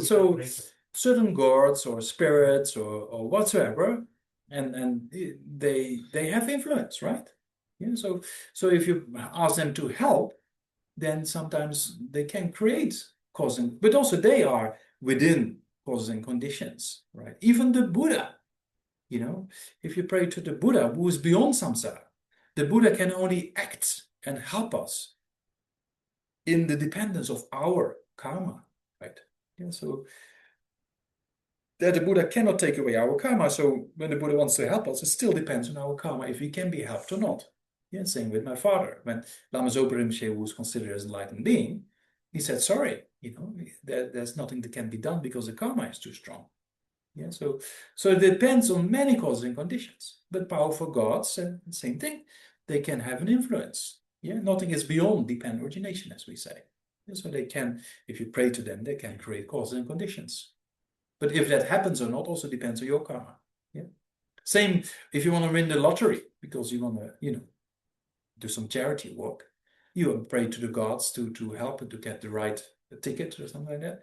certain gods or spirits or whatsoever, and they have influence, right? Yeah. So if you ask them to help, then sometimes they can create causing, but also they are within causes and conditions, right? Even the Buddha, if you pray to the Buddha who is beyond samsara, the Buddha can only act and help us in the dependence of our karma, right? Yeah. So that the Buddha cannot take away our karma. So when the Buddha wants to help us, it still depends on our karma if we can be helped or not. Yeah, same with my father. When Lama Zopa Rinpoche, who was considered as an enlightened being, he said, sorry, there's nothing that can be done because the karma is too strong. Yeah, so it depends on many causes and conditions. But powerful gods, same thing, they can have an influence. Yeah, nothing is beyond dependent origination, as we say. Yeah, so they can, if you pray to them, they can create causes and conditions. But if that happens or not also depends on your karma. Yeah. Same if you want to win the lottery because you want to, do some charity work. You pray to the gods to help and to get the right ticket or something like that.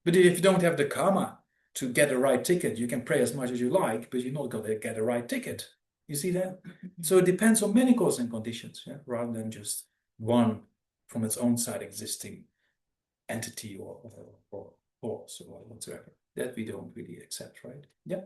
But if you don't have the karma to get the right ticket, you can pray as much as you like, but you're not going to get the right ticket. You see that? So it depends on many causes and conditions, yeah? Rather than just one from its own side existing entity or force or whatsoever. That we don't really accept, right? Yeah.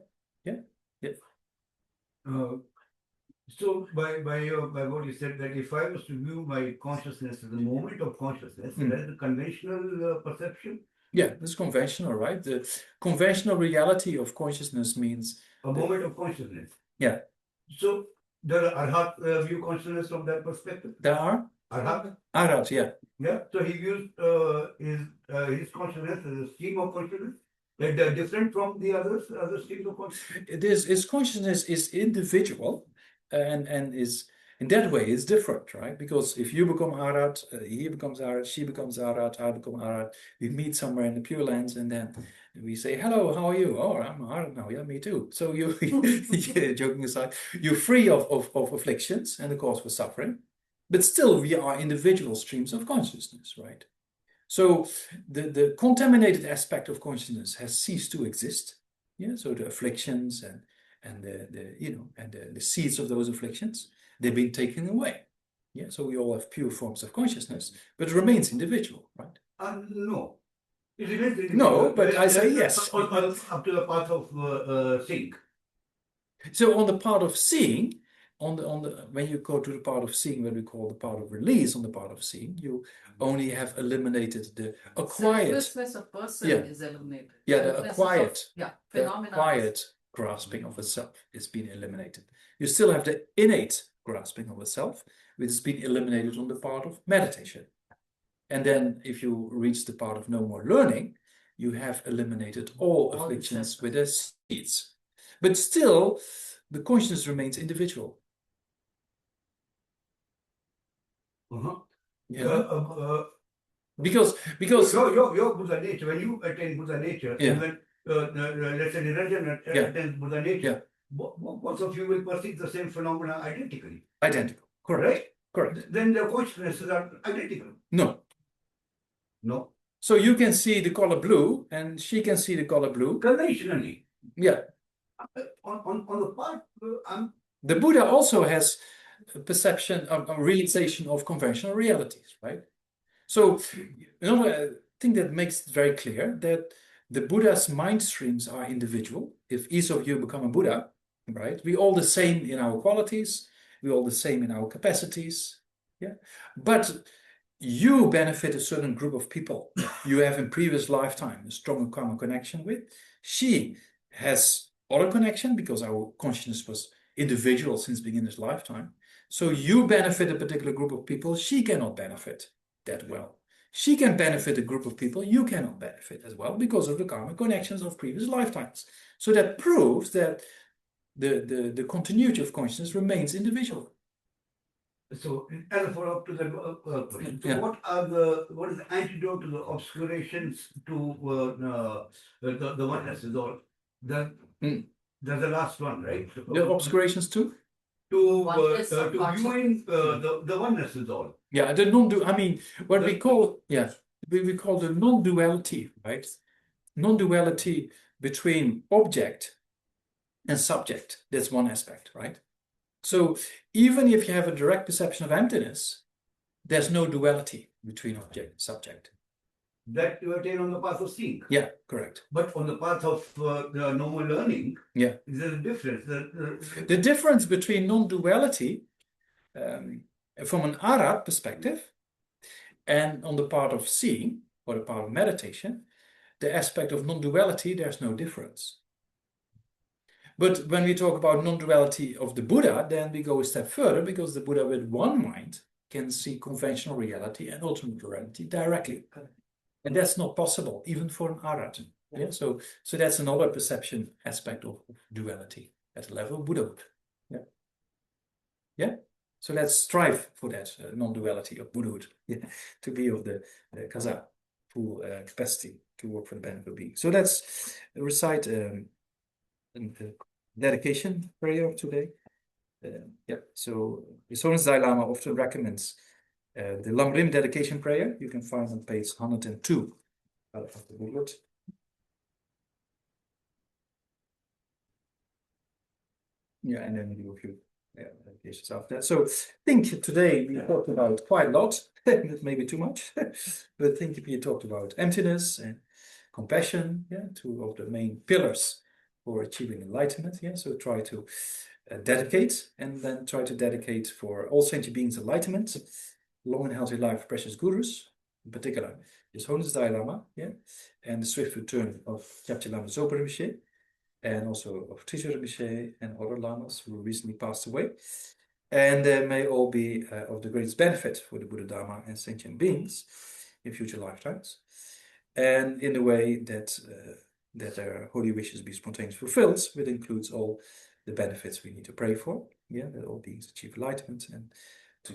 So by what you said, that if I was to view my consciousness as a moment of consciousness, that is the conventional perception. Yeah, that's conventional, right? The conventional reality of consciousness means a moment of consciousness. Yeah. So there are Arhat view consciousness from that perspective. There are Arhat, yeah. Yeah. So he views his consciousness as a stream of consciousness. That they're different from the other streams of consciousness. His consciousness is individual, and is in that way it's different, right? Because if you become Arhat, he becomes Arhat, she becomes Arhat, I become Arhat. We meet somewhere in the Pure Lands, and then we say, "Hello, how are you?" "Oh, I'm Arhat now." "Yeah, me too." So you, joking aside, you're free of afflictions and the cause for suffering, but still we are individual streams of consciousness, right? So the contaminated aspect of consciousness has ceased to exist. Yeah. So the afflictions and the seeds of those afflictions, they've been taken away. Yeah. So we all have pure forms of consciousness, but it remains individual, right? No. It remains individual. No, but I say yes. Up to the path of seeing. So on the part of seeing, on the when you go to the part of seeing, what we call the part of release, on the part of seeing, you only have eliminated the acquired. Selflessness of person is eliminated. Yeah, the acquired. The phenomena. acquired grasping of a self is being eliminated. You still have the innate grasping of a self, which has been eliminated on the part of meditation. And then if you reach the part of no more learning, you have eliminated all afflictions with their seeds. But still, the consciousness remains individual. Because your Buddha nature, when you attain Buddha nature, and when let's say Niranjan attains Buddha nature, both of you will perceive the same phenomena identically. Identical, correct. Right? Correct. Then the consciousnesses are identical. No. So you can see the color blue, and she can see the color blue. Conventionally. Yeah. On the part, the Buddha also has a perception of a realization of conventional realities, right? So another thing that makes it very clear that the Buddha's mind streams are individual. If each of you become a Buddha, right, we're all the same in our qualities, we're all the same in our capacities, yeah. But you benefit a certain group of people you have in previous lifetime a stronger karma connection with. She has other connection because our consciousness was individual since beginning of lifetime. So you benefit a particular group of people she cannot benefit that well. She can benefit a group of people you cannot benefit as well because of the karmic connections of previous lifetimes. So that proves that the continuity of consciousness remains individual. So, as a follow-up to the question, so what is the antidote to the obscurations to the oneness is all? That's the last one, right? The obscurations too? To viewing the oneness is all. Yeah, the non-dual. I mean, what we call we call the non-duality, right? Non-duality between object and subject. That's one aspect, right? So even if you have a direct perception of emptiness, there's no duality between object and subject. That you attain on the path of seeing. Yeah, correct. But on the path of normal learning, is there a difference? The difference between non-duality from an Arhat perspective and on the part of seeing or the part of meditation, the aspect of non-duality, there's no difference. But when we talk about non-duality of the Buddha, then we go a step further, because the Buddha with one mind can see conventional reality and ultimate reality directly. And that's not possible, even for an Arhat. Yeah? So that's another perception aspect of duality at the level of Buddhahood. Yeah. Yeah. So let's strive for that non-duality of Buddhahood, yeah, to be of the Kaza, full capacity to work for the benefit of being. So let's recite a dedication prayer of today. Yeah. So His Holiness Dalai Lama often recommends the Lamrim dedication prayer. You can find on page 102 of the booklet. Yeah, and then we do a few dedications after that. So I think today we talked about quite a lot, maybe too much, but I think we talked about emptiness and compassion, yeah, two of the main pillars for achieving enlightenment. Yeah, so try to dedicate, and then try to dedicate for all sentient beings enlightenment, long and healthy life of precious gurus, in particular His Holiness Dalai Lama, yeah, and the swift return of Kyabche Lama Zopa Rinpoche, and also of Trisha Rinpoche and other lamas who recently passed away. And they may all be of the greatest benefit for the Buddha Dharma and sentient beings in future lifetimes, and in the way that their holy wishes be spontaneously fulfilled, which includes all the benefits we need to pray for. Yeah, that all beings achieve enlightenment, and to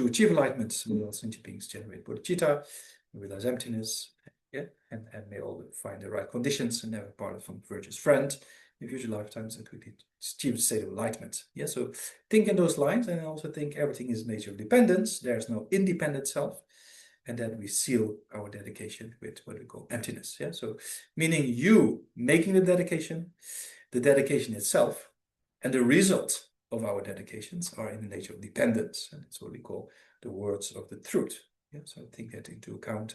achieve enlightenment, may all sentient beings generate bodhicitta, realize emptiness. Yeah, and may all find the right conditions and never part from virtuous friend in future lifetimes, and quickly achieve the state of enlightenment. Yeah, so think in those lines, and I also think everything is nature of dependence. There's no independent self, and that we seal our dedication with what we call emptiness. Yeah, so meaning you making the dedication itself, and the result of our dedications are in the nature of dependence, and that's what we call the words of the truth. Yeah, so take that into account.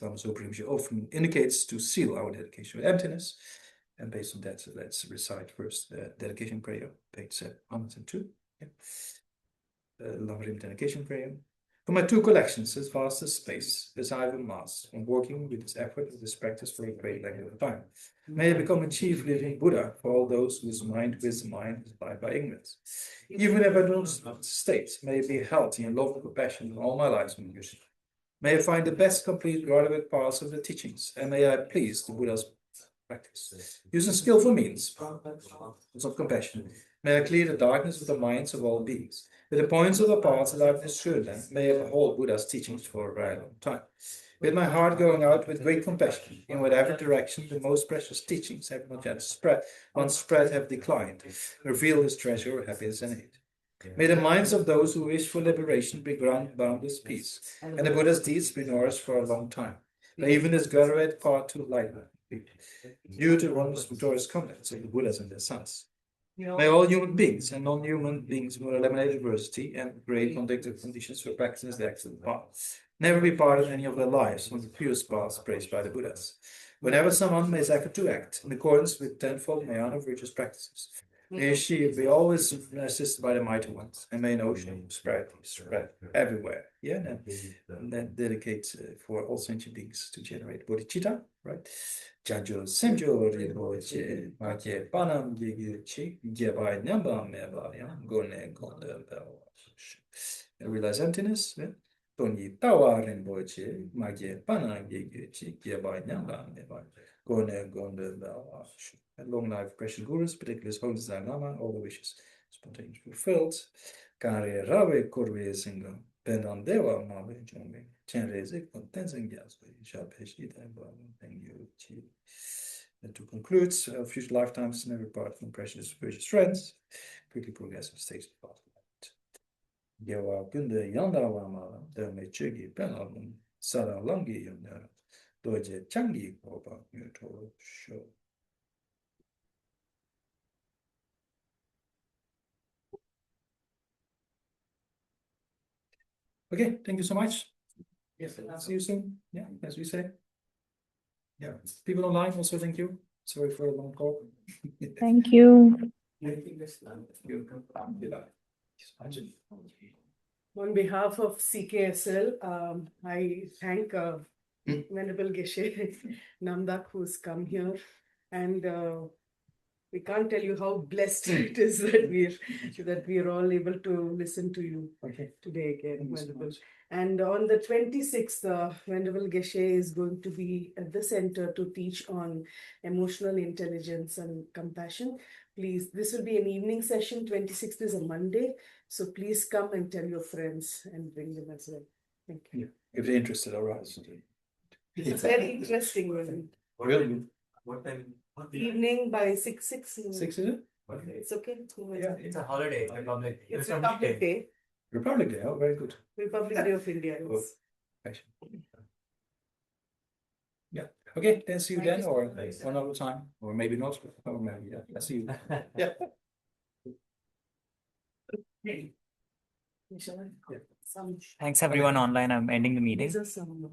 Lama Zopa Rinpoche often indicates to seal our dedication with emptiness, and based on that, let's recite first the dedication prayer, page 102. Yeah. Lamrim dedication prayer. For my two collections, as vast as space, as I have amassed, from working with this effort and this practice for a great length of time, may I become a chief living Buddha for all those whose mind, wisdom, mind is blind by ignorance. Even if I do not state, may I be healthy and love and compassion in all my lives and use. May I find the best complete graduate paths of the teachings, and may I please the Buddha's practice. Using skillful means of compassion, may I clear the darkness of the minds of all beings. With the points of the paths that I've assured them, may I behold Buddha's teachings for a very long time. With my heart going out with great compassion, in whatever direction the most precious teachings have not yet spread, once spread have declined, reveal his treasure of happiness and aid. May the minds of those who wish for liberation be granted boundless peace, and the Buddha's deeds be nourished for a long time. May even this graduate path to enlightenment be due to wondrous victorious conducts of the Buddhas and their sons. May all human beings and non-human beings who eliminate adversity and create conductive conditions for practicing the excellent path never be part of any of their lives on the purest paths praised by the Buddhas. Whenever someone makes effort to act in accordance with tenfold Mayana virtuous practices, may she be always assisted by the mighty ones, and may an ocean spread everywhere. Yeah, and then dedicate for all sentient beings to generate bodhicitta, right? Jajo Senjo Rinpoche, Maje Panam Yigi, Jebai Nyamba Meba, Gone Gonda, realize emptiness. Tony Tawa Rinpoche, Maje Panam Yigi, Jebai Nyamba Meba, Gone Gonda, and long life precious gurus, particularly His Holiness Dalai Lama, all the wishes spontaneously fulfilled. Kare Rawe Korwe Singa, Pendan Deva Mawe Jombe, Chenreze Tenzin thank you. And to conclude, future lifetimes never part from precious friends, quickly progressive states of path. Yawa Kunde Yanda Wama, Dame Chigi Penalum, Sara Langi Yanda, Doje Changi Oba, Muto Show. Okay, thank you so much. Yes, see you soon. Yeah, as we say. Yeah, people online also, thank you. Sorry for a long call. Thank you. On behalf of CKSL, I thank Venerable Geshe Namdak who's come here, and we can't tell you how blessed it is that we're all able to listen to you today again, Venerable. And on the 26th, Venerable Geshe is going to be at the center to teach on emotional intelligence and compassion. Please, this will be an evening session. 26th is a Monday, so please come and tell your friends and bring them as well. Thank you. Yeah. If they're interested, all right. It's very interesting. Really? What time? Evening by 6. 6, is it? It's okay. Yeah, it's a holiday, Republic Day. It's Republic Day. Republic Day. Oh, very good. Republic Day of India. Yes. Yeah. Okay. Then see you then, or another time, or maybe not, or maybe yeah. I'll see you. Yeah. Thanks everyone online. I'm ending the meeting. These are some